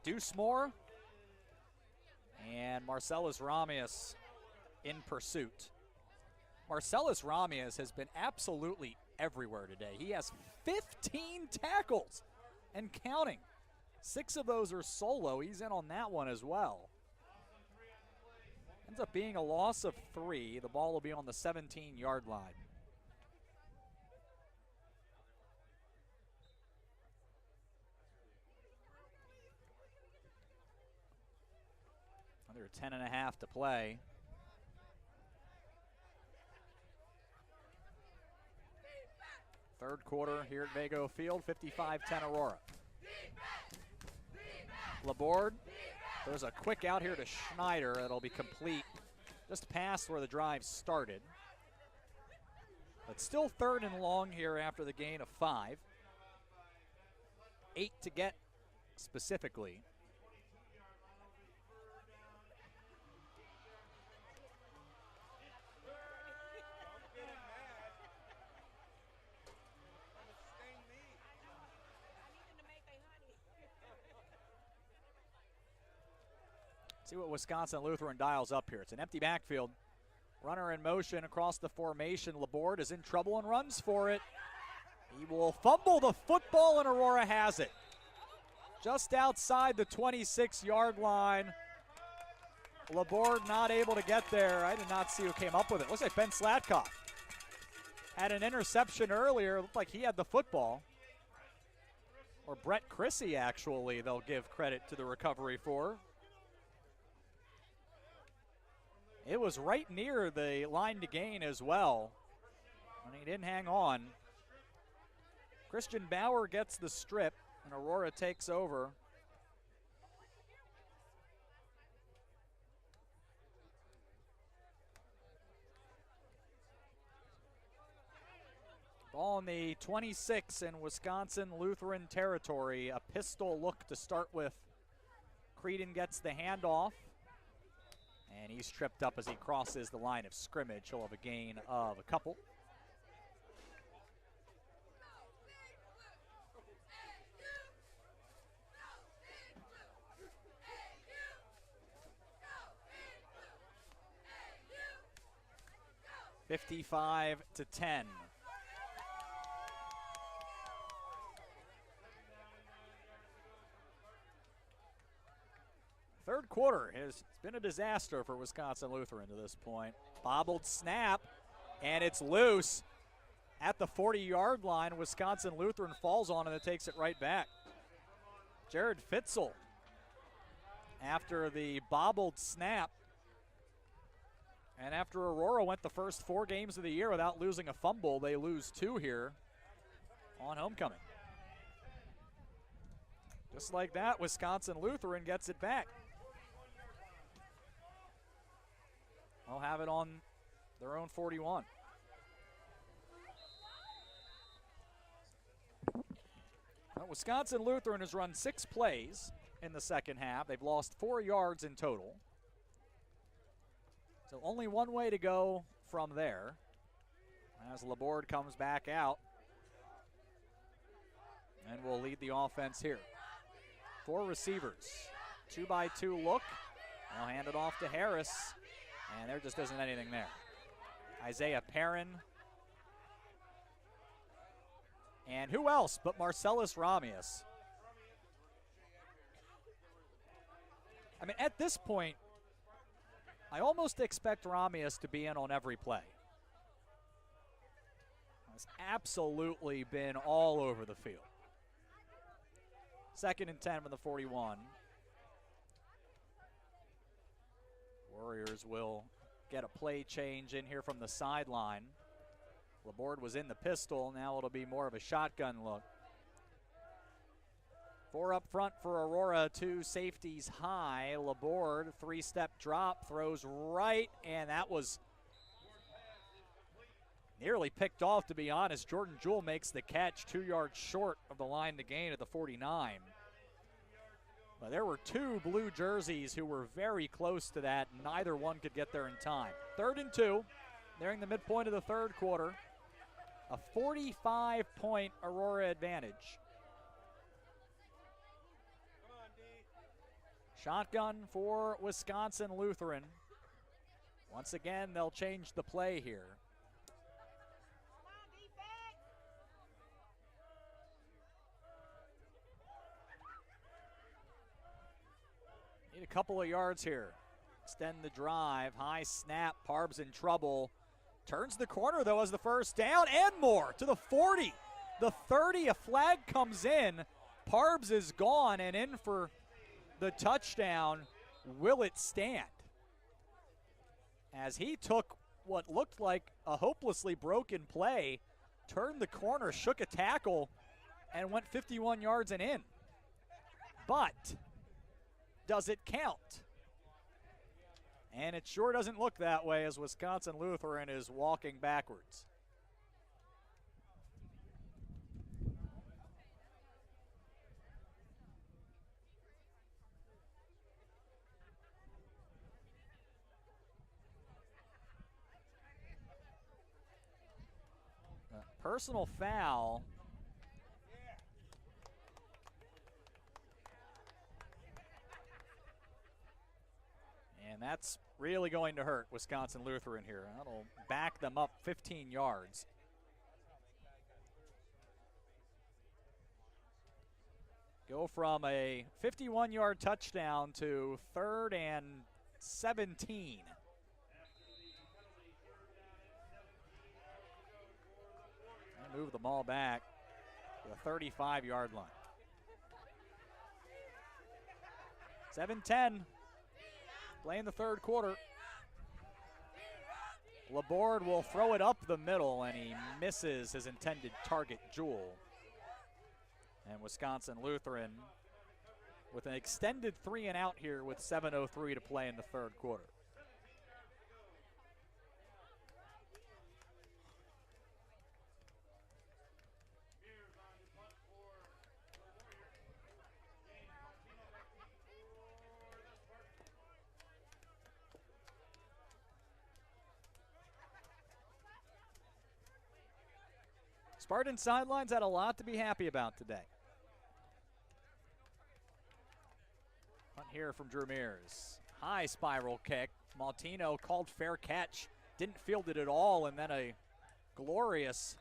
Deuce Moore and Marcellus Ramius in pursuit. Marcellus Ramius has been absolutely everywhere today. He has 15 tackles and counting. 6 of those are solo. He's in on that one as well. Ends up being a loss of 3. The ball will be on the 17-yard line. Under 10.5 to play. Third quarter here at Vago Field, 55-10 Aurora. Laborde, there's a quick out here to Schneider that'll be complete just past where the drive started. But still 3rd and long here after the gain of 5. 8 to get specifically. See what Wisconsin Lutheran dials up here. It's an empty backfield. Runner in motion across the formation. Laborde is in trouble and runs for it. He will fumble the football, and Aurora has it. Just outside the 26-yard line. Laborde not able to get there. I did not see who came up with it. Looks like Ben Slatkoff had an interception earlier. Looked like he had the football. Or Brett Chrissy, actually, they'll give credit to the recovery for. It was right near the line to gain as well, and he didn't hang on. Christian Bauer gets the strip, and Aurora takes over. Ball in the 26 in Wisconsin Lutheran territory. A pistol look to start with. Creedon gets the handoff. And he's tripped up as he crosses the line of scrimmage. He'll have a gain of a couple. (55-10). Third quarter has been a disaster for Wisconsin Lutheran to this point. Bobbled snap, and it's loose at the 40-yard line. Wisconsin Lutheran falls on it and takes it right back. Jared Fitzel, after the bobbled snap, and after Aurora went the first 4 games of the year without losing a fumble, they lose 2 here on homecoming. Just like that, Wisconsin Lutheran gets it back. They'll have it on their own 41. Well, Wisconsin Lutheran has run 6 plays in the second half. They've lost 4 yards in total. So only one way to go from there as Laborde comes back out and will lead the offense here. 4 receivers, 2-by-2 look. They'll hand it off to Harris, and there just isn't anything there. Isaiah Perrin. And who else but Marcellus Ramius? I mean, at this point, I almost expect Ramius to be in on every play. He's absolutely been all over the field. 2nd and 10 from the 41. Warriors will get a play change in here from the sideline. Laborde was in the pistol. Now it'll be more of a shotgun look. 4 up front for Aurora, 2 safeties high. Laborde, 3-step drop, throws right, and that was nearly picked off, to be honest. Jordan Jewell makes the catch 2 yards short of the line to gain at the 49. But there were 2 blue jerseys who were very close to that. Neither one could get there in time. 3rd and 2, nearing the midpoint of the third quarter. A 45-point Aurora advantage. Shotgun for Wisconsin Lutheran. Once again, they'll change the play here. Need a couple of yards here. Extend the drive. High snap. Parb's in trouble. Turns the corner, though, as the first down and more to the 40. The 30, a flag comes in. Parbs is gone and in for the touchdown. Will it stand? As he took what looked like a hopelessly broken play, turned the corner, shook a tackle, and went 51 yards and in. But does it count? And it sure doesn't look that way as Wisconsin Lutheran is walking backwards. Personal foul. And that's really going to hurt Wisconsin Lutheran here. That'll back them up 15 yards. Go from a 51-yard touchdown to 3rd and 17. And move the ball back to the 35-yard line. 7-10. Playing the third quarter. Laborde will throw it up the middle, and he misses his intended target, Jewell. And Wisconsin Lutheran with an extended 3 and out here with 7:03 to play in the third quarter. Spartan sidelines had a lot to be happy about today. Punt here from Drew Mears. High spiral kick. Maltino called fair catch. Didn't field it at all, and then a glorious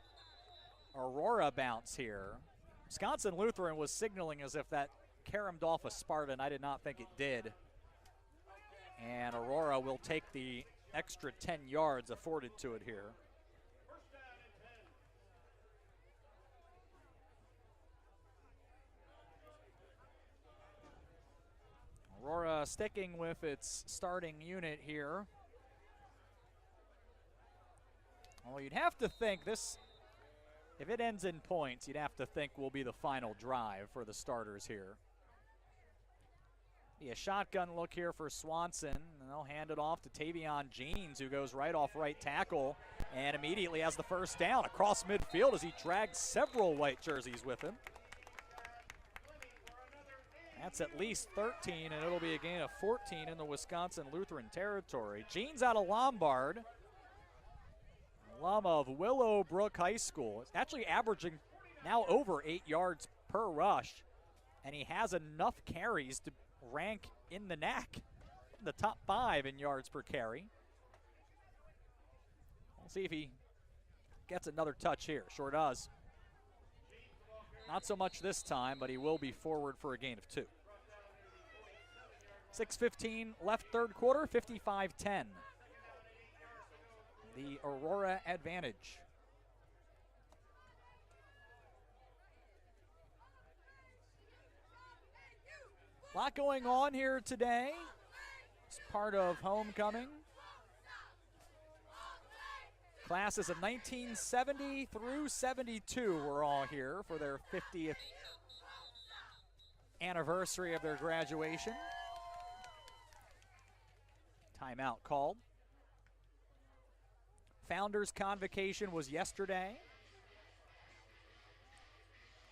Aurora bounce here. Wisconsin Lutheran was signaling as if that caromed off a Spartan. I did not think it did. And Aurora will take the extra 10 yards afforded to it here. Aurora sticking with its starting unit here. Well, you'd have to think this, if it ends in points, you'd have to think will be the final drive for the starters here. Be a shotgun look here for Swanson, and they'll hand it off to Tavion Jeans, who goes right off right tackle and immediately has the first down across midfield as he drags several white jerseys with him. That's at least 13, and it'll be a gain of 14 in the Wisconsin Lutheran territory. Jeans out of Lombard, alum of Willowbrook High School. It's actually averaging now over 8 yards per rush, and he has enough carries to rank in the NAC, the top 5 in yards per carry. We'll see if he gets another touch here. Sure does. Not so much this time, but he will be forward for a gain of 2. 6:15 left third quarter, 55-10. The Aurora advantage. A lot going on here today. It's part of homecoming. Classes of 1970 through 72 were all here for their 50th anniversary of their graduation. Timeout called. Founders Convocation was yesterday.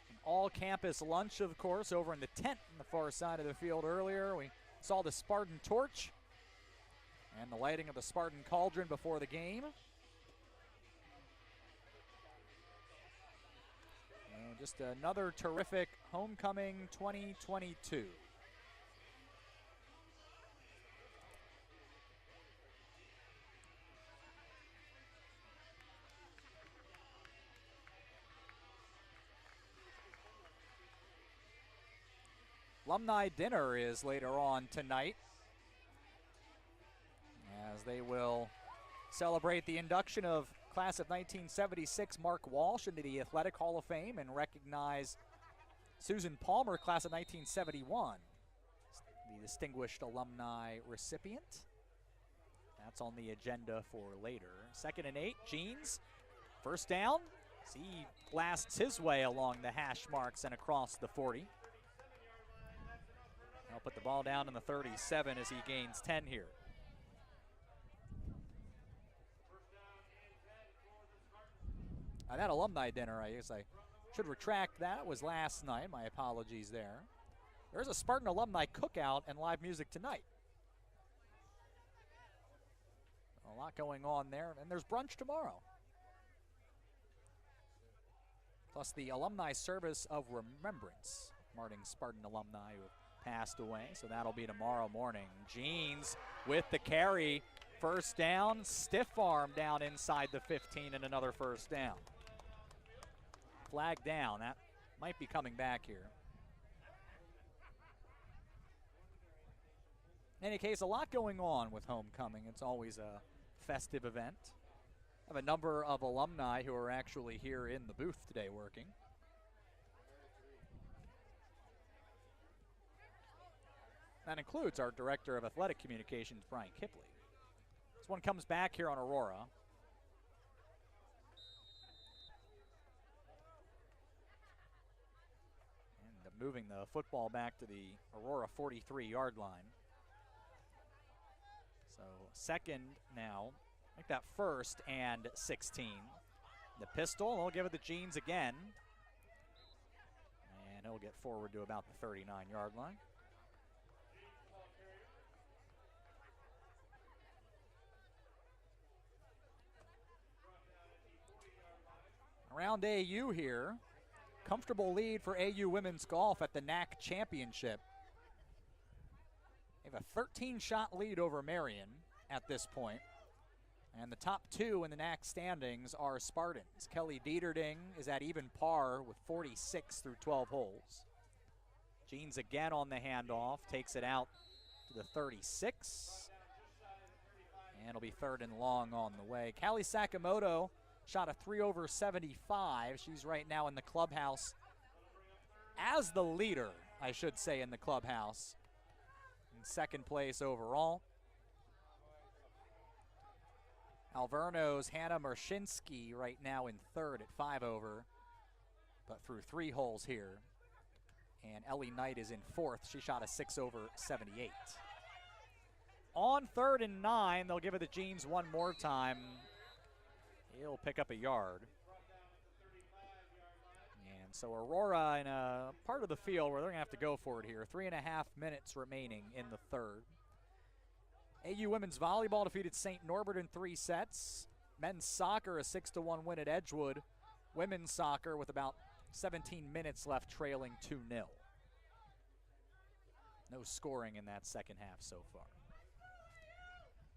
An all-campus lunch, of course, over in the tent on the far side of the field earlier. We saw the Spartan torch and the lighting of the Spartan cauldron before the game. And just another terrific homecoming 2022. Alumni dinner is later on tonight, as they will celebrate the induction of class of 1976 Mark Walsh into the Athletic Hall of Fame and recognize Susan Palmer, class of 1971, the distinguished alumni recipient. That's on the agenda for later. 2nd and 8, Jeans, first down. He blasts his way along the hash marks and across the 40. He'll put the ball down in the 37 as he gains 10 here. That alumni dinner, I guess I should retract that. It was last night. My apologies there. There's a Spartan alumni cookout and live music tonight. A lot going on there. And there's brunch tomorrow. Plus the alumni service of remembrance. Marting Spartan alumni who passed away, so that'll be tomorrow morning. Jeans with the carry, first down, stiff arm down inside the 15 and another first down. Flag down, that might be coming back here. In any case, a lot going on with homecoming. It's always a festive event. I have a number of alumni who are actually here in the booth today working. That includes our Director of Athletic Communications, Brian Kipley. This one comes back here on Aurora. And moving the football back to the Aurora 43-yard line. So 2nd now, I think that 1st and 16. The pistol, he'll give it to Jeans again. And he'll get forward to about the 39-yard line. around AU here. Comfortable lead for AU women's golf at the NAC Championship. They have a 13-shot lead over Marion at this point. And the top two in the NAC standings are Spartans. Kelly Dieterding is at even par with 46 through 12 holes. Jeans again on the handoff, takes it out to the 36. And it'll be third and long on the way. Callie Sakamoto shot a 3 over 75. She's right now in the clubhouse as the leader, I should say, in the clubhouse. In second place overall. Alverno's Hannah Mershinsky right now in third at 5 over, but through 3 holes here. And Ellie Knight is in fourth. She shot a 6 over 78. On 3rd and 9, they'll give it to Jeans one more time. He'll pick up a yard. And so Aurora in a part of the field where they're going to have to go for it here. 3.5 minutes remaining in the third. AU women's volleyball defeated St. Norbert in 3 sets. Men's soccer a 6-1 win at Edgewood. Women's soccer with about 17 minutes left trailing 2-0. No scoring in that second half so far.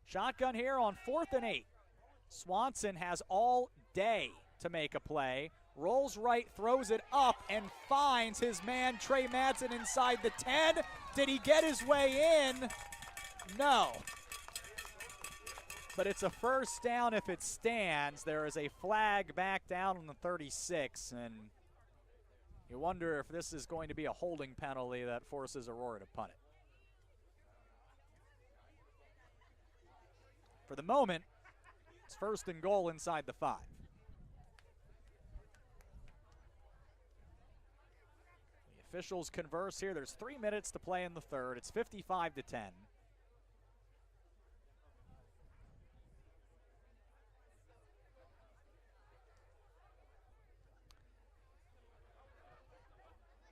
Shotgun here on 4th and 8. Swanson has all day to make a play. Rolls right, throws it up, and finds his man Trey Madsen inside the 10. Did he get his way in? No. But it's a first down if it stands. There is a flag back down on the 36, and you wonder if this is going to be a holding penalty that forces Aurora to punt it. For the moment, it's 1st and goal inside the 5. The officials converse here. There's 3 minutes to play in the third. It's 55-10.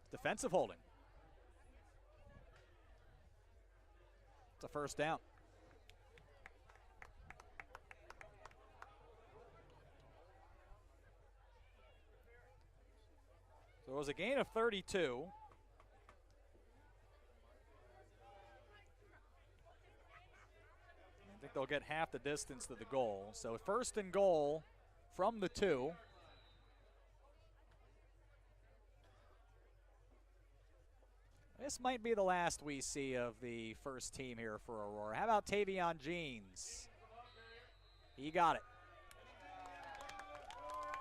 Defensive holding. It's a first down. So it was a gain of 32. I think they'll get half the distance to the goal. So 1st and goal from the 2. This might be the last we see of the first team here for Aurora. How about Tavion Jeans? He got it.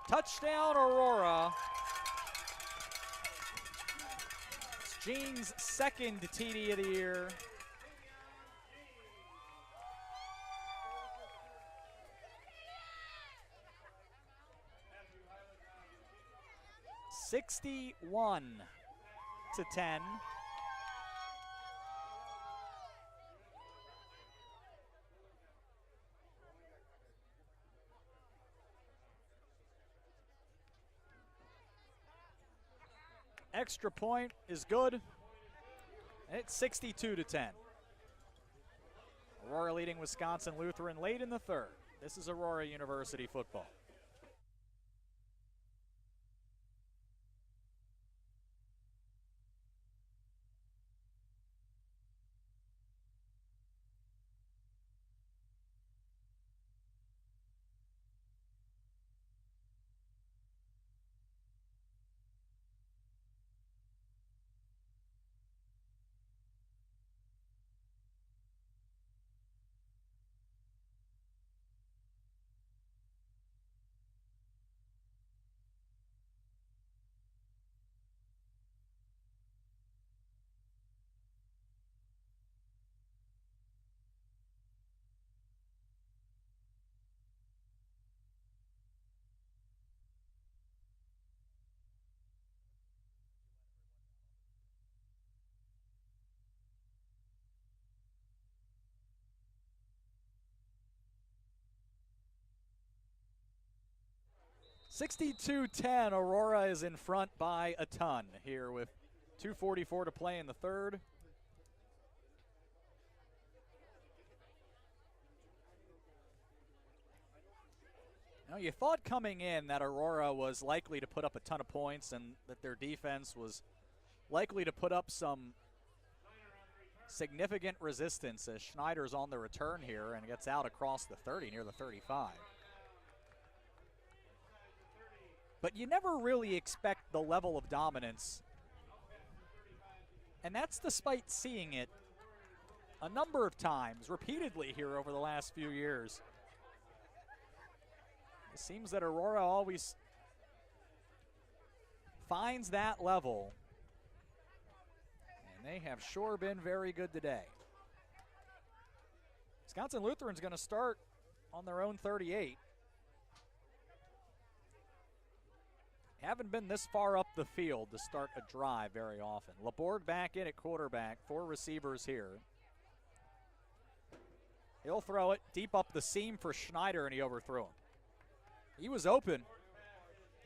Touchdown, Aurora. It's Jeans' second TD of the year. $61-10. Extra point is good. It's 62-10. Aurora leading Wisconsin Lutheran late in the third. This is Aurora University football. $62-10, Aurora is in front by a ton here with 2:44 to play in the third. Now, you thought coming in that Aurora was likely to put up a ton of points and that their defense was likely to put up some significant resistance as Schneider's on the return here and gets out across the 30, near the 35. But you never really expect the level of dominance, and that's despite seeing it a number of times, repeatedly here over the last few years. It seems that Aurora always finds that level, and they have sure been very good today. Wisconsin Lutheran's going to start on their own 38. Haven't been this far up the field to start a drive very often. Laborde back in at quarterback, 4 receivers here. He'll throw it deep up the seam for Schneider, and he overthrew him. He was open.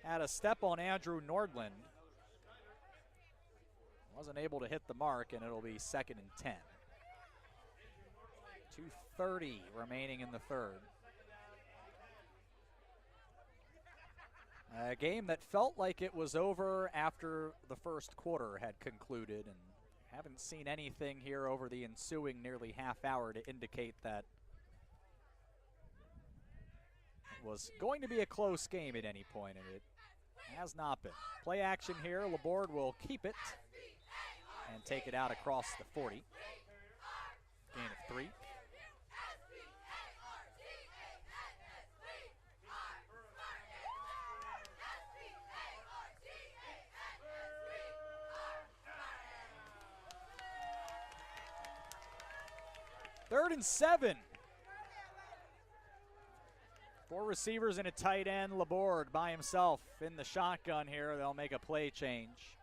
Had a step on Andrew Nordland. Wasn't able to hit the mark, and it'll be 2nd and 10. 2:30 remaining in the third. A game that felt like it was over after the first quarter had concluded, and haven't seen anything here over the ensuing nearly half hour to indicate that it was going to be a close game at any point, and it has not been. Play action here. Laborde will keep it and take it out across the 40. Gain of 3. Third and 7. 4 receivers and a tight end. Laborde by himself in the shotgun here. They'll make a play change.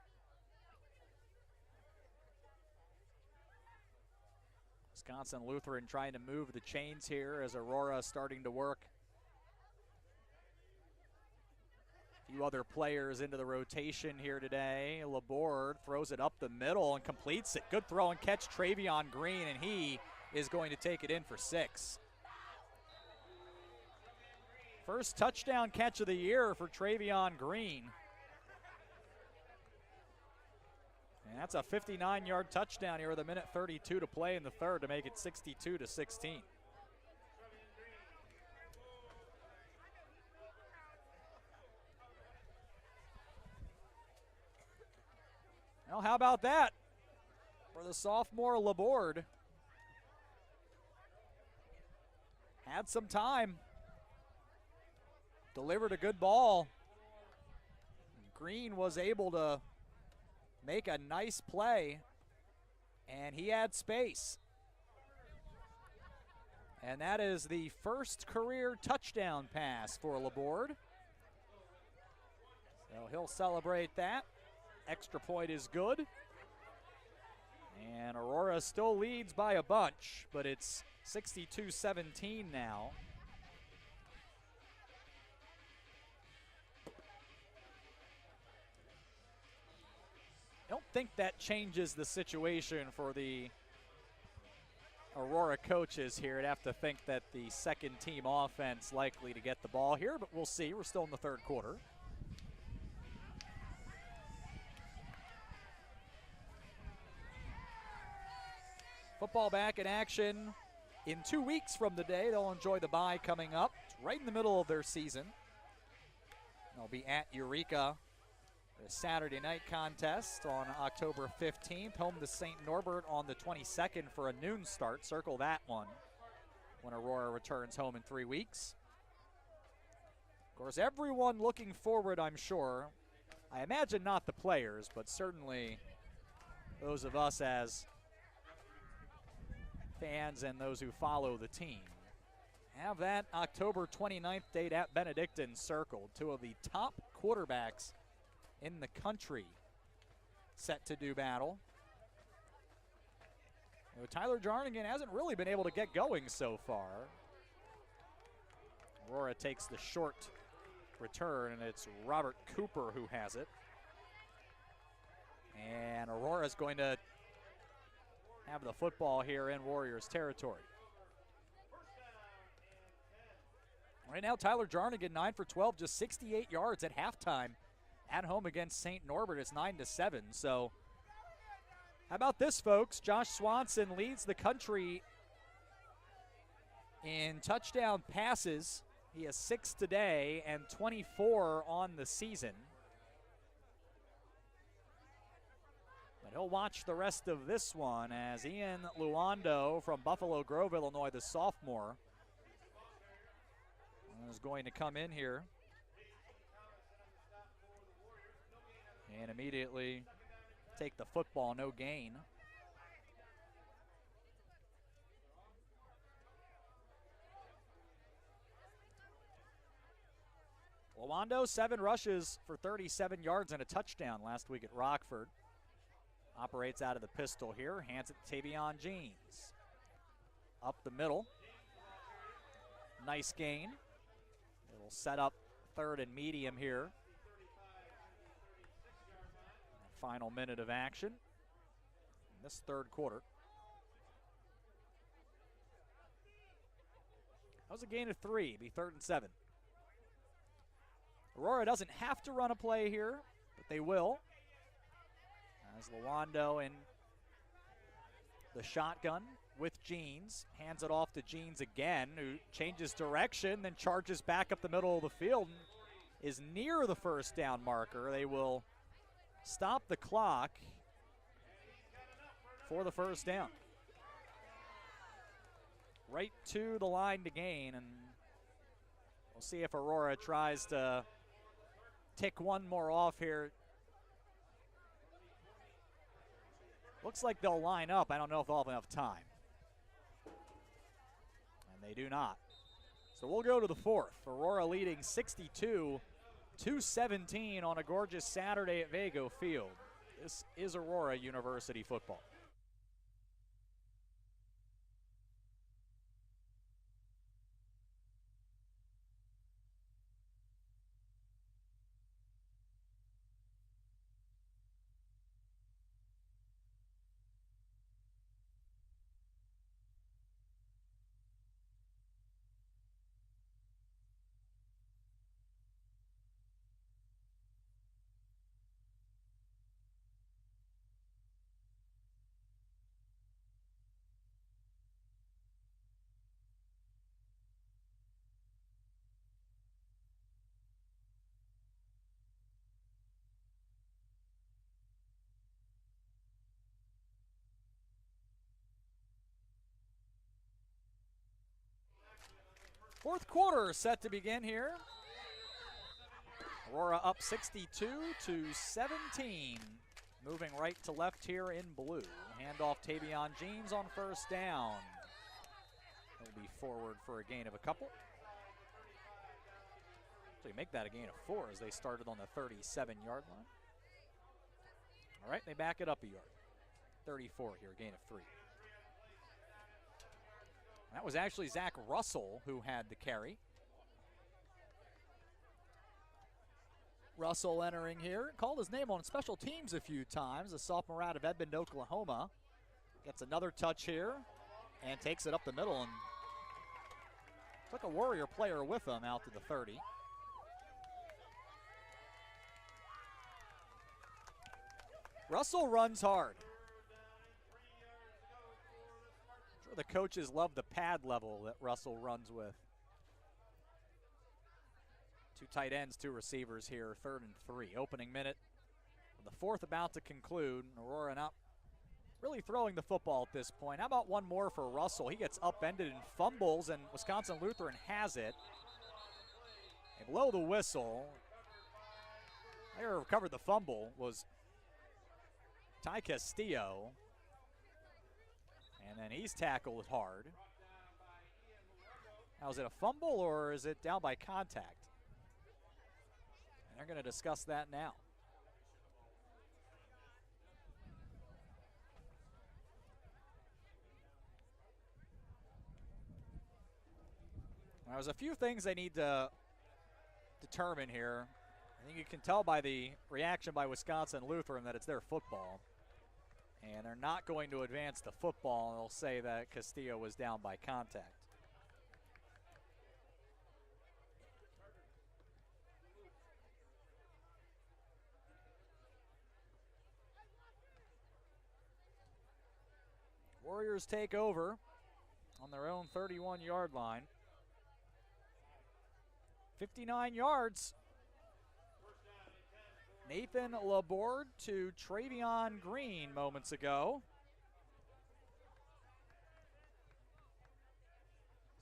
Wisconsin Lutheran trying to move the chains here as Aurora starting to work a few other players into the rotation here today. Laborde throws it up the middle and completes it. Good throw and catch, Travion Green, and he is going to take it in for 6. First touchdown catch of the year for Travion Green. And that's a 59-yard touchdown here with 1:32 to play in the third to make it 62-16. Well, how about that for the sophomore Laborde? Had some time, delivered a good ball. Green was able to make a nice play, and he had space. And that is the first career touchdown pass for Laborde. So he'll celebrate that. Extra point is good. And Aurora still leads by a bunch, but it's 62-17 now. I don't think that changes the situation for the Aurora coaches here. I'd have to think that the second team offense likely to get the ball here, but we'll see. We're still in the third quarter. Football back in action in 2 weeks from today. They'll enjoy the bye coming up. It's right in the middle of their season. They'll be at Eureka, the Saturday night contest on October 15th. Home to St. Norbert on the 22nd for a noon start. Circle that one when Aurora returns home in 3 weeks. Of course, everyone looking forward, I'm sure. I imagine not the players, but certainly those of us as fans and those who follow the team have that October 29th date at Benedictine circled. 2 of the top quarterbacks in the country set to do battle. You know, Tyler Jarnigan hasn't really been able to get going so far. Aurora takes the short return, and it's Robert Cooper who has it. And Aurora's going to have the football here in Warriors territory. Right now, Tyler Jarnigan 9 for 12, just 68 yards at halftime. At home against St. Norbert, it's 9-7. So, how about this, folks? Josh Swanson leads the country in touchdown passes. He has 6 today and 24 on the season. But he'll watch the rest of this one as Ian Luando from Buffalo Grove, Illinois, the sophomore, is going to come in here and immediately take the football, no gain. Luando, 7 rushes for 37 yards and a touchdown last week at Rockford. Operates out of the pistol here, hands it to Tavion Jeans. Up the middle. Nice gain. It'll set up 3rd and medium here. Final minute of action in this 3rd quarter. That was a gain of 3, be 3rd and 7. Aurora doesn't have to run a play here, but they will. As Luando in the shotgun with Jeans, hands it off to Jeans again, who changes direction, then charges back up the middle of the field and is near the first down marker. They will stop the clock for the first down. Right to the line to gain, and we'll see if Aurora tries to tick one more off here. Looks like they'll line up. I don't know if they'll have enough time. And they do not. So we'll go to the 4th. Aurora leading 62-17 on a gorgeous Saturday at Vago Field. This is Aurora University football. Fourth quarter set to begin here. Aurora up 62-17. Moving right to left here in blue. Handoff Tavion Jeans on first down. He'll be forward for a gain of a couple. So you make that a gain of 4 as they started on the 37-yard line. All right, they back it up a yard. 34 here, gain of 3. That was actually Zach Russell who had the carry. Russell entering here. Called his name on special teams a few times. A sophomore out of Edmond, Oklahoma. Gets another touch here and takes it up the middle and took a Warrior player with him out to the 30. Russell runs hard. The coaches love the pad level that Russell runs with. 2 tight ends, 2 receivers here, 3rd and 3. Opening minute, the 4th about to conclude. Aurora not really throwing the football at this point. How about one more for Russell? He gets upended and fumbles, and Wisconsin Lutheran has it. And blow the whistle. There recovered the fumble was Ty Castillo. And then he's tackled hard. Now, is it a fumble or is it down by contact? And they're going to discuss that now. Now, there's a few things they need to determine here. I think you can tell by the reaction by Wisconsin Lutheran that it's their football. And they're not going to advance the football, and they'll say that Castillo was down by contact. Warriors take over on their own 31-yard line. 59 yards. Nathan Laborde to Travion Green moments ago.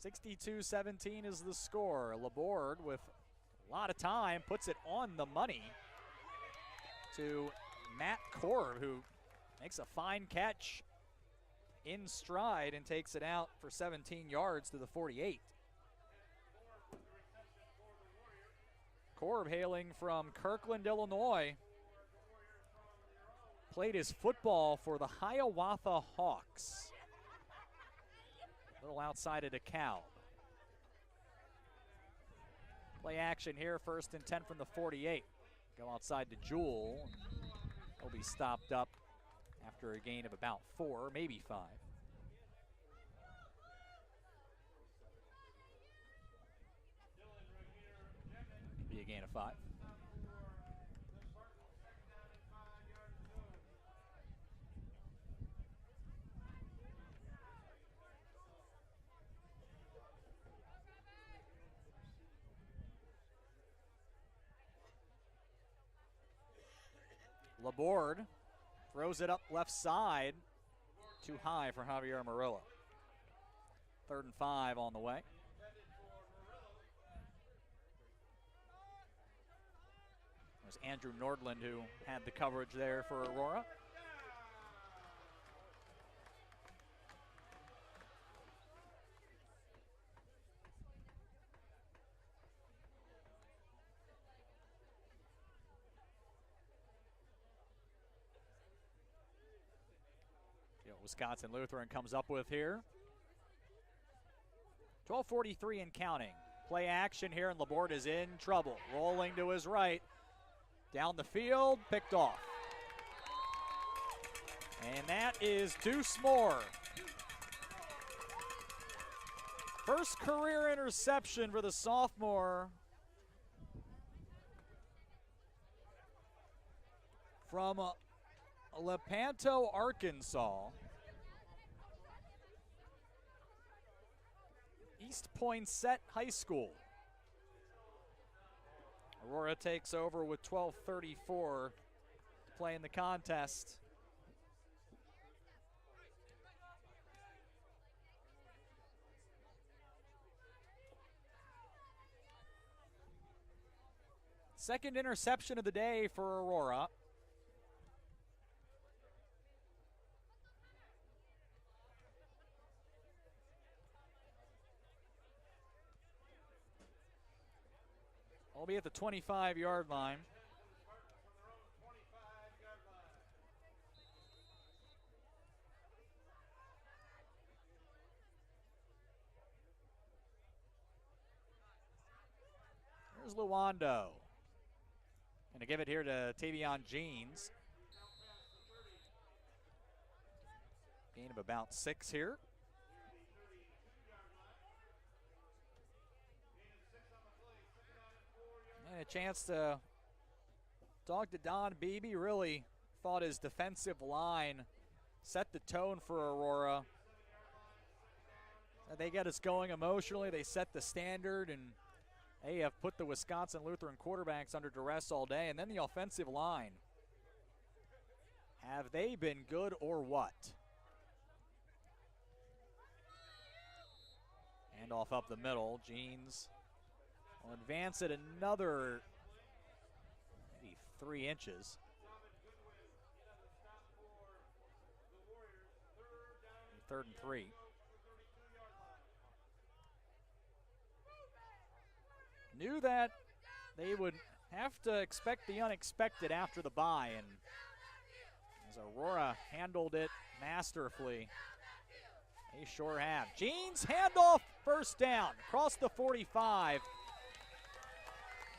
62-17 is the score. Laborde with a lot of time puts it on the money to Matt Korb, who makes a fine catch in stride and takes it out for 17 yards to the 48. Korb, hailing from Kirkland, Illinois, played his football for the Hiawatha Hawks. A little outside of DeKalb. Play action here, 1st and 10 from the 48. Go outside to Jewell. He'll be stopped up after a gain of about 4, maybe 5. Be a gain of 5. Laborde throws it up left side. Too high for Javier Murillo. 3rd and 5 on the way. There's Andrew Nordland who had the coverage there for Aurora. Wisconsin Lutheran comes up with here. 12:43 and counting. Play action here, and Laborde is in trouble. Rolling to his right. Down the field, picked off. And that is Deuce Moore. First career interception for the sophomore from Lepanto, Arkansas. East Poinsett High School. Aurora takes over with 12:34 to play in the contest. Second interception of the day for Aurora. Will be at the 25-yard line. Here's Luando. Going to give it here to Tavion Jeans. Gain of about 6 here. And a chance to talk to Don Beebe. Really thought his defensive line set the tone for Aurora. They get us going emotionally. They set the standard, and they have put the Wisconsin Lutheran quarterbacks under duress all day. And then the offensive line. Have they been good or what? Handoff up the middle. Jeans will advance it another maybe 3 inches. Third and 3. Knew that they would have to expect the unexpected after the bye, and as Aurora handled it masterfully, they sure have. Jeans, handoff, first down, across the 45.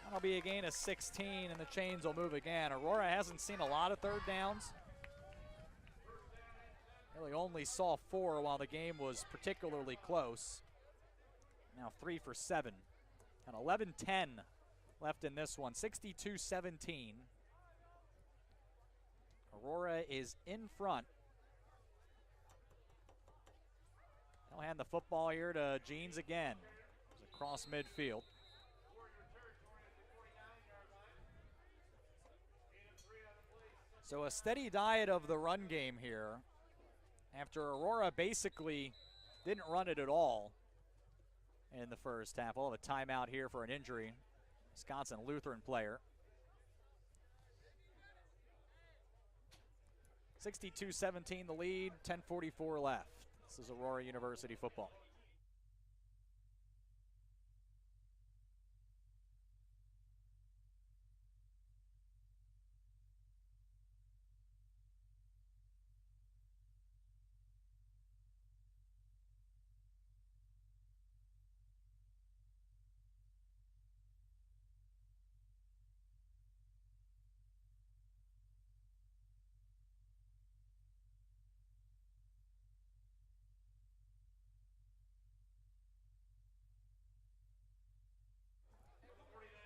That'll be a gain of 16, and the chains will move again. Aurora hasn't seen a lot of third downs. Really only saw 4 while the game was particularly close. Now 3 for 7. And 11-10 left in this one, 62-17. Aurora is in front They'll hand the football here to Jeans again. It's across midfield. So a steady diet of the run game here after Aurora basically didn't run it at all in the first half. We'll have a timeout here for an injury. Wisconsin Lutheran player. 62-17 the lead, 10:44 left. This is Aurora University football.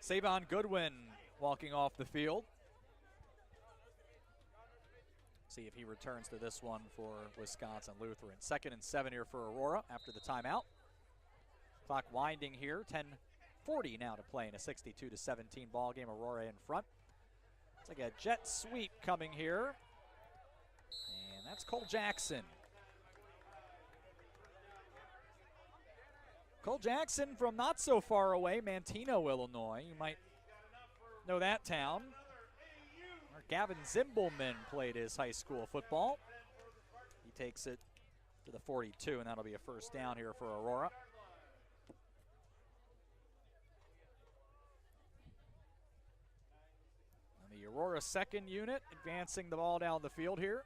Savon Goodwin walking off the field. See if he returns to this one for Wisconsin Lutheran. 2nd and 7 here for Aurora after the timeout. Clock winding here. 10:40 now to play in a 62-17 ball game. Aurora in front. It's like a jet sweep coming here. And that's Cole Jackson. Cole Jackson from not so far away, Manteno, Illinois. You might know that town. Where Gavin Zimbelman played his high school football. He takes it to the 42, and that'll be a first down here for Aurora. And the Aurora second unit advancing the ball down the field here.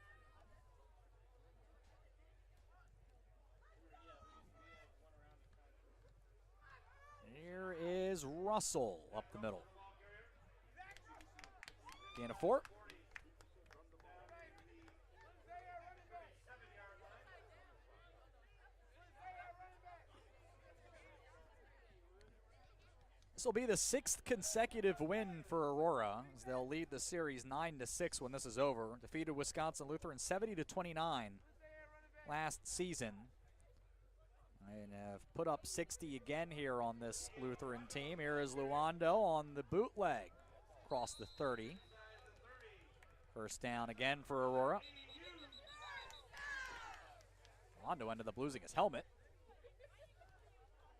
Here is Russell up the middle. Gain of 4. This will be the 6th consecutive win for Aurora as they'll lead the series 9-6 when this is over. Defeated Wisconsin Lutheran 70-29 last season. And have put up 60 again here on this Lutheran team. Here is Luando on the bootleg across the 30. First down again for Aurora. Luando ended up losing his helmet.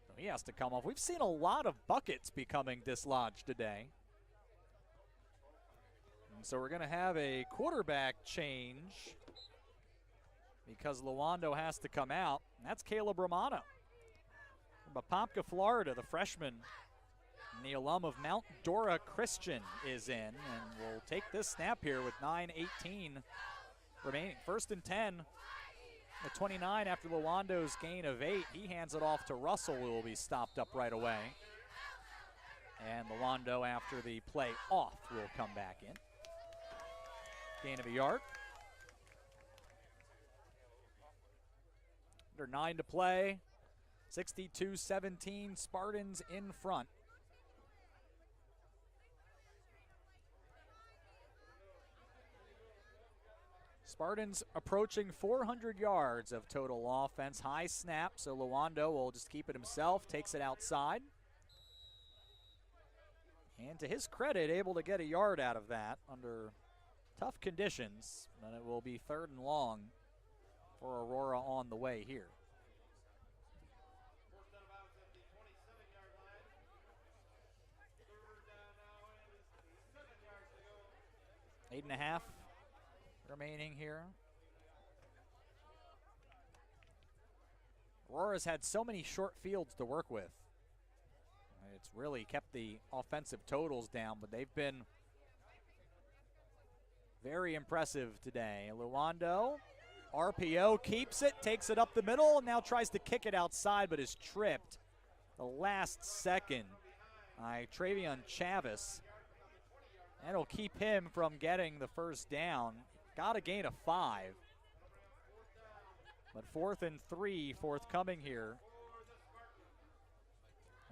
So he has to come off. We've seen a lot of buckets becoming dislodged today. And so we're going to have a quarterback change because Luando has to come out. And that's Caleb Romano from Apopka, Florida. The freshman and the alum of Mount Dora Christian is in, and will take this snap here with 9:18 remaining. 1st and 10 at 29 after Luando's gain of 8. He hands it off to Russell, who will be stopped up right away. And Luando, after the play off, will come back in. Gain of a yard. Under 9 to play. 62-17, Spartans in front. Spartans approaching 400 yards of total offense. High snap, so Luando will just keep it himself, takes it outside. And to his credit, able to get a yard out of that under tough conditions. And it will be 3rd and long for Aurora on the way here. Eight and a half remaining here. Aurora's had so many short fields to work with. It's really kept the offensive totals down, but they've been very impressive today. Luando, RPO, keeps it, takes it up the middle, and now tries to kick it outside, but is tripped the last second by Travion Chavis. And it'll keep him from getting the first down. Got a gain of 5. But 4th and 3 forthcoming here.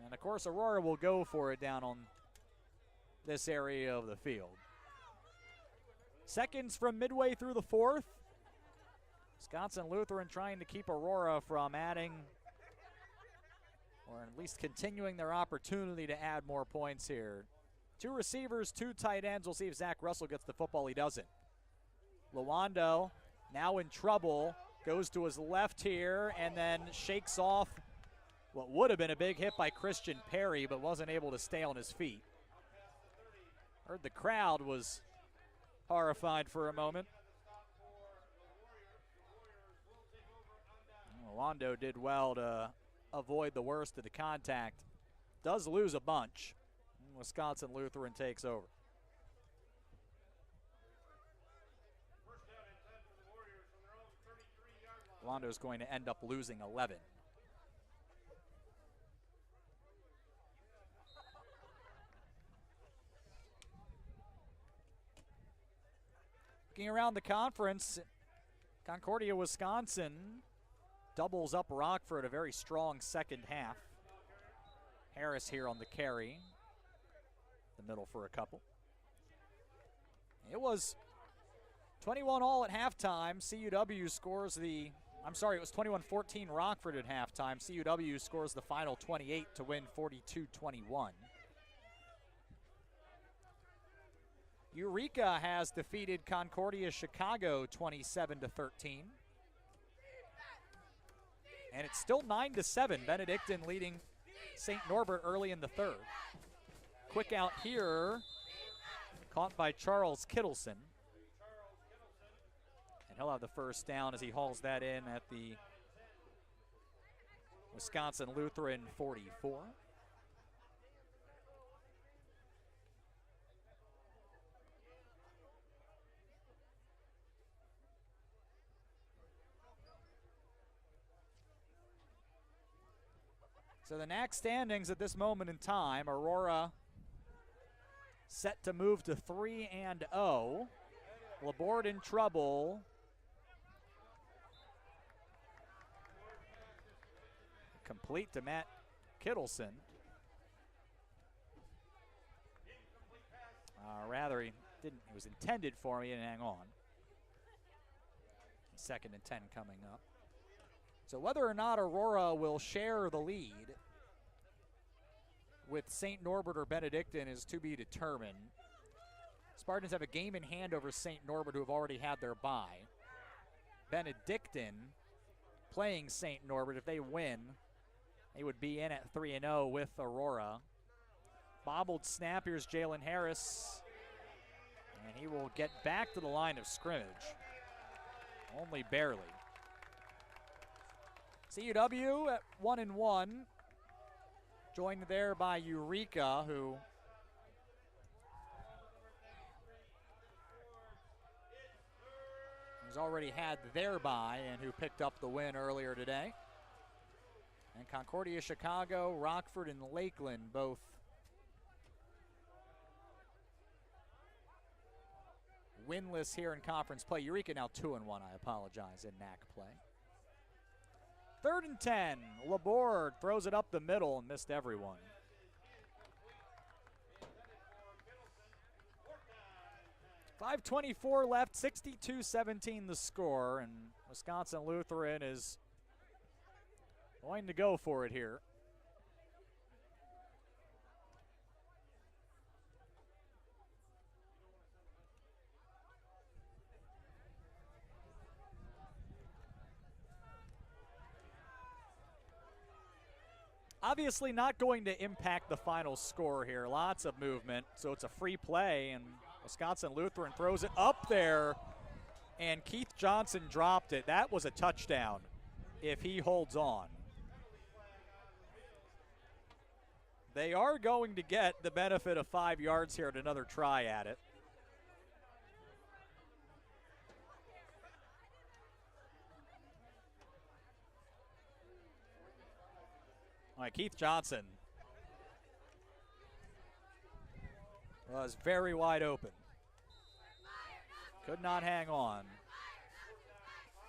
And of course, Aurora will go for it down on this area of the field. Seconds from midway through the 4th. Wisconsin Lutheran trying to keep Aurora from adding, or at least continuing their opportunity to add more points here. 2 receivers, 2 tight ends. We'll see if Zach Russell gets the football. He doesn't. Lawando now in trouble, goes to his left here and then shakes off what would have been a big hit by Christian Perry, but wasn't able to stay on his feet. Heard the crowd was horrified for a moment. Lawando did well to avoid the worst of the contact. Does lose a bunch. Wisconsin Lutheran takes over. Lawando is going to end up losing 11. Looking around the conference, Concordia, Wisconsin doubles up Rockford, a very strong second half. Harris here on the carry. The middle for a couple. It was 21 all at halftime. CUW scores the, it was 21-14 Rockford at halftime. CUW scores the final 28 to win 42-21. Eureka has defeated Concordia Chicago 27-13. And it's still 9-7. Benedictine leading St. Norbert early in the third. Quick out here, caught by Charles Kittleson. And he'll have the first down as he hauls that in at the Wisconsin Lutheran 44. So the NAC standings at this moment in time, Aurora set to move to 3-0. Laborde in trouble. Complete to Matt Kittleson. Rather, he was intended for him, he didn't hang on. 2nd and 10 coming up. So whether or not Aurora will share the lead with St. Norbert or Benedictine is to be determined. Spartans have a game in hand over St. Norbert, who have already had their bye. Benedictine playing St. Norbert. If they win, they would be in at 3-0 with Aurora. Bobbled snap, here's Jalen Harris. And he will get back to the line of scrimmage. Only barely. CUW at 1-1. Joined there by Eureka, who has already had their bye and who picked up the win earlier today. And Concordia, Chicago, Rockford, and Lakeland both winless here in conference play. Eureka now 2-1, I apologize, in NAC play. 3rd and 10. Laborde throws it up the middle and missed everyone. .524 left, 62-17 the score, and Wisconsin Lutheran is going to go for it here. Obviously not going to impact the final score here. Lots of movement, so it's a free play, and Wisconsin Lutheran throws it up there, and Keith Johnson dropped it. That was a touchdown if he holds on. They are going to get the benefit of 5 yards here at another try at it. All right, Keith Johnson was very wide open. Could not hang on.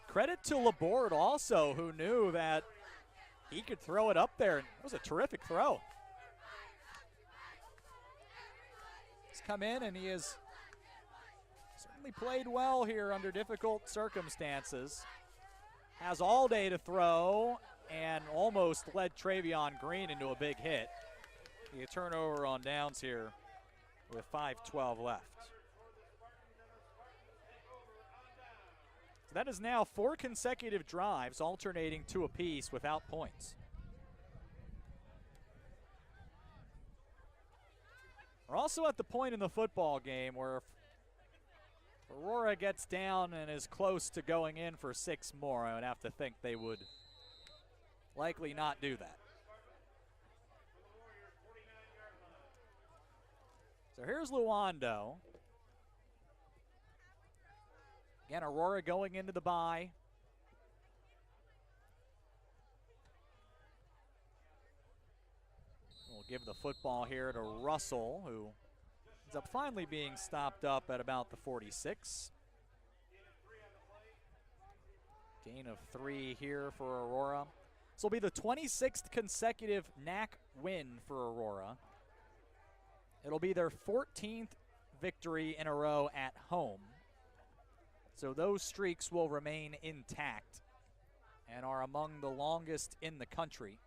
Credit to Laborde also, who knew that he could throw it up there. It was a terrific throw. He's come in and he has certainly played well here under difficult circumstances. has all day to throw and almost led Travion Green into a big hit. A turnover on downs here with 5:12 left. So that is now 4 consecutive drives alternating 2 apiece without points. We're also at the point in the football game where if Aurora gets down and is close to going in for 6 more, I would have to think they would likely not do that. So here's Luando. Again, Aurora going into the bye. We'll give the football here to Russell, who ends up finally being stopped up at about the 46. Gain of 3 here for Aurora. This will be the 26th consecutive NAC win for Aurora. It'll be their 14th victory in a row at home. So those streaks will remain intact and are among the longest in the country.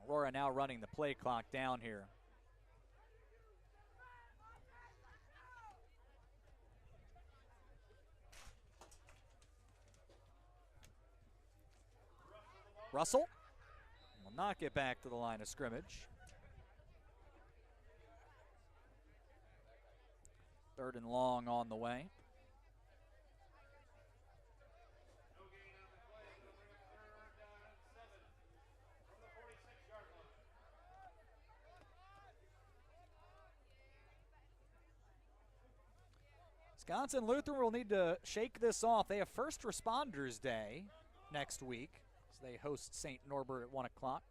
Aurora now running the play clock down here. Russell will not get back to the line of scrimmage. 3rd and long on the way. Wisconsin Lutheran will need to shake this off. They have First Responders Day next week, as they host St. Norbert at 1 o'clock.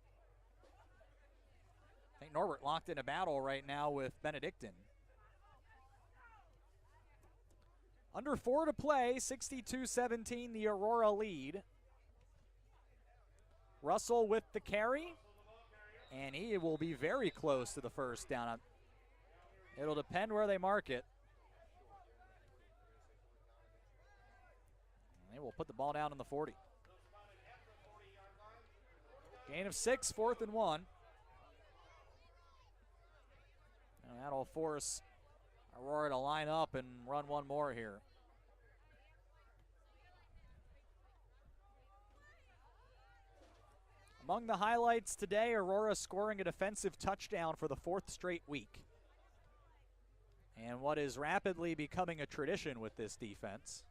St. Norbert locked in a battle right now with Benedictine. Under 4 to play, 62-17, the Aurora lead. Russell with the carry, and he will be very close to the first down. It'll depend where they mark it. They will put the ball down on the 40. Gain of 6, 4th and 1. And that'll force Aurora to line up and run one more here. Among the highlights today, Aurora scoring a defensive touchdown for the 4th straight week. And what is rapidly becoming a tradition with this defense.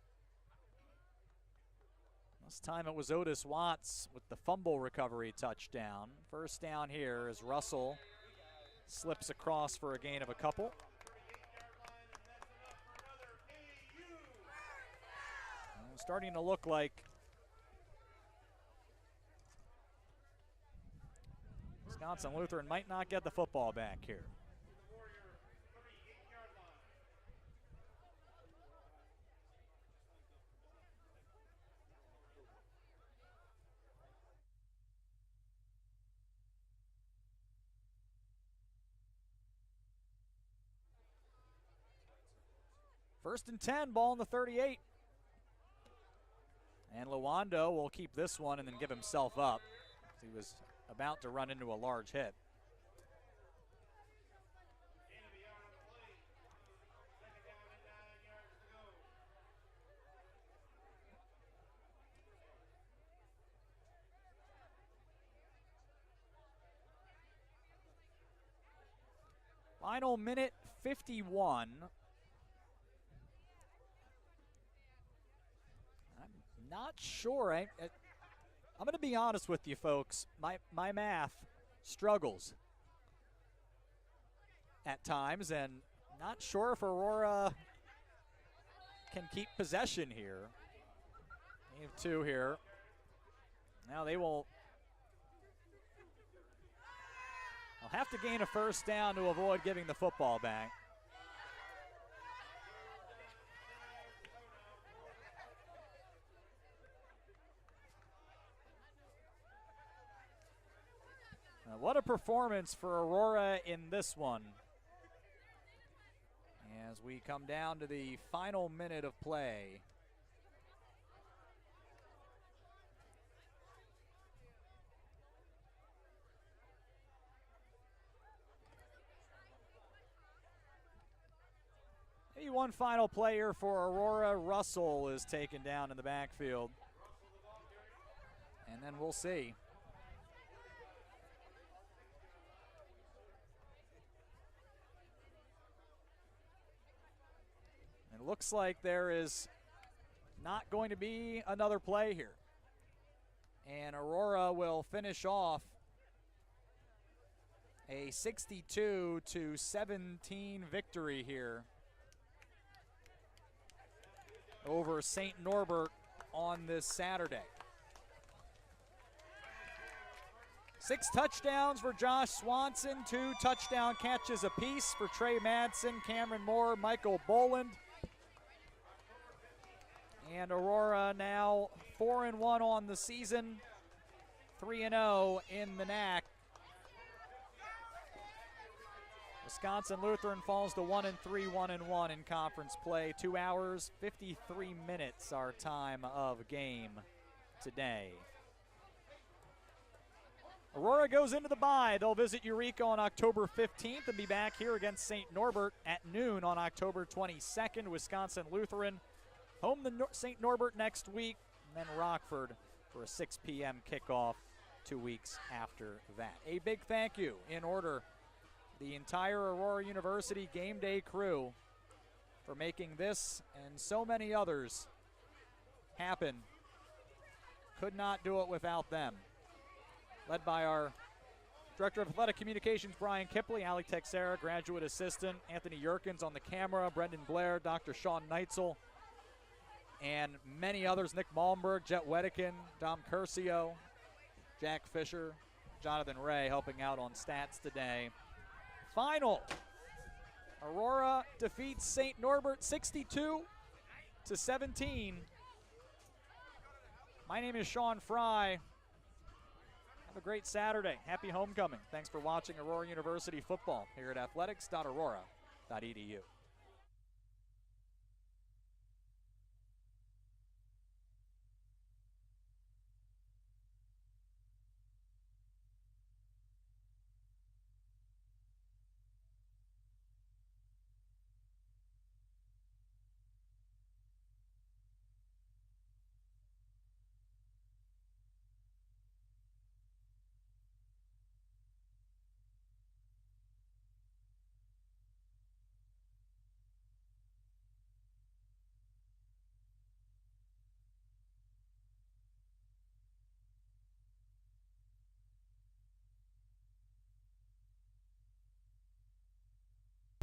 This time it was Otis Watts with the fumble recovery touchdown. First down here as Russell slips across for a gain of a couple. And starting to look like Wisconsin Lutheran might not get the football back here. First and 10, ball in the 38. And Luando will keep this one and then give himself up. He was about to run into a large hit. Final minute 51. Not sure. I'm going to be honest with you, folks. My math struggles at times, and not sure if Aurora can keep possession here. They have 2 here. Now they'll have to gain a first down to avoid giving the football back. What a performance for Aurora in this one. as we come down to the final minute of play. Maybe one final player for Aurora. Russell is taken down in the backfield. And then we'll see. It looks like there is not going to be another play here. And Aurora will finish off a 62-17 victory here over St. Norbert on this Saturday. 6 touchdowns for Josh Swanson, 2 touchdown catches apiece for Trey Madsen, Cameron Moore, Michael Boland. And Aurora now 4-1 on the season, 3-0 in the NAC. Wisconsin Lutheran falls to 1-3, 1-1 in conference play. 2 hours, 53 minutes our time of game today. Aurora goes into the bye. They'll visit Eureka on October 15th and be back here against St. Norbert at noon on October 22nd. Wisconsin Lutheran home to St. Norbert next week, and then Rockford for a 6 p.m. kickoff 2 weeks after that. A big thank you in order the entire Aurora University game day crew for making this and so many others happen. Could not do it without them. Led by our Director of Athletic Communications, Brian Kipley, Ali Texera, Graduate Assistant, Anthony Yerkins on the camera, Brendan Blair, Dr. Sean Neitzel, and many others, Nick Malmberg, Jet Wedekin, Dom Curcio, Jack Fisher, Jonathan Ray helping out on stats today. Final, Aurora defeats St. Norbert 62-17. My name is Sean Fry. Have a great Saturday. Happy homecoming. Thanks for watching Aurora University football here at athletics.aurora.edu.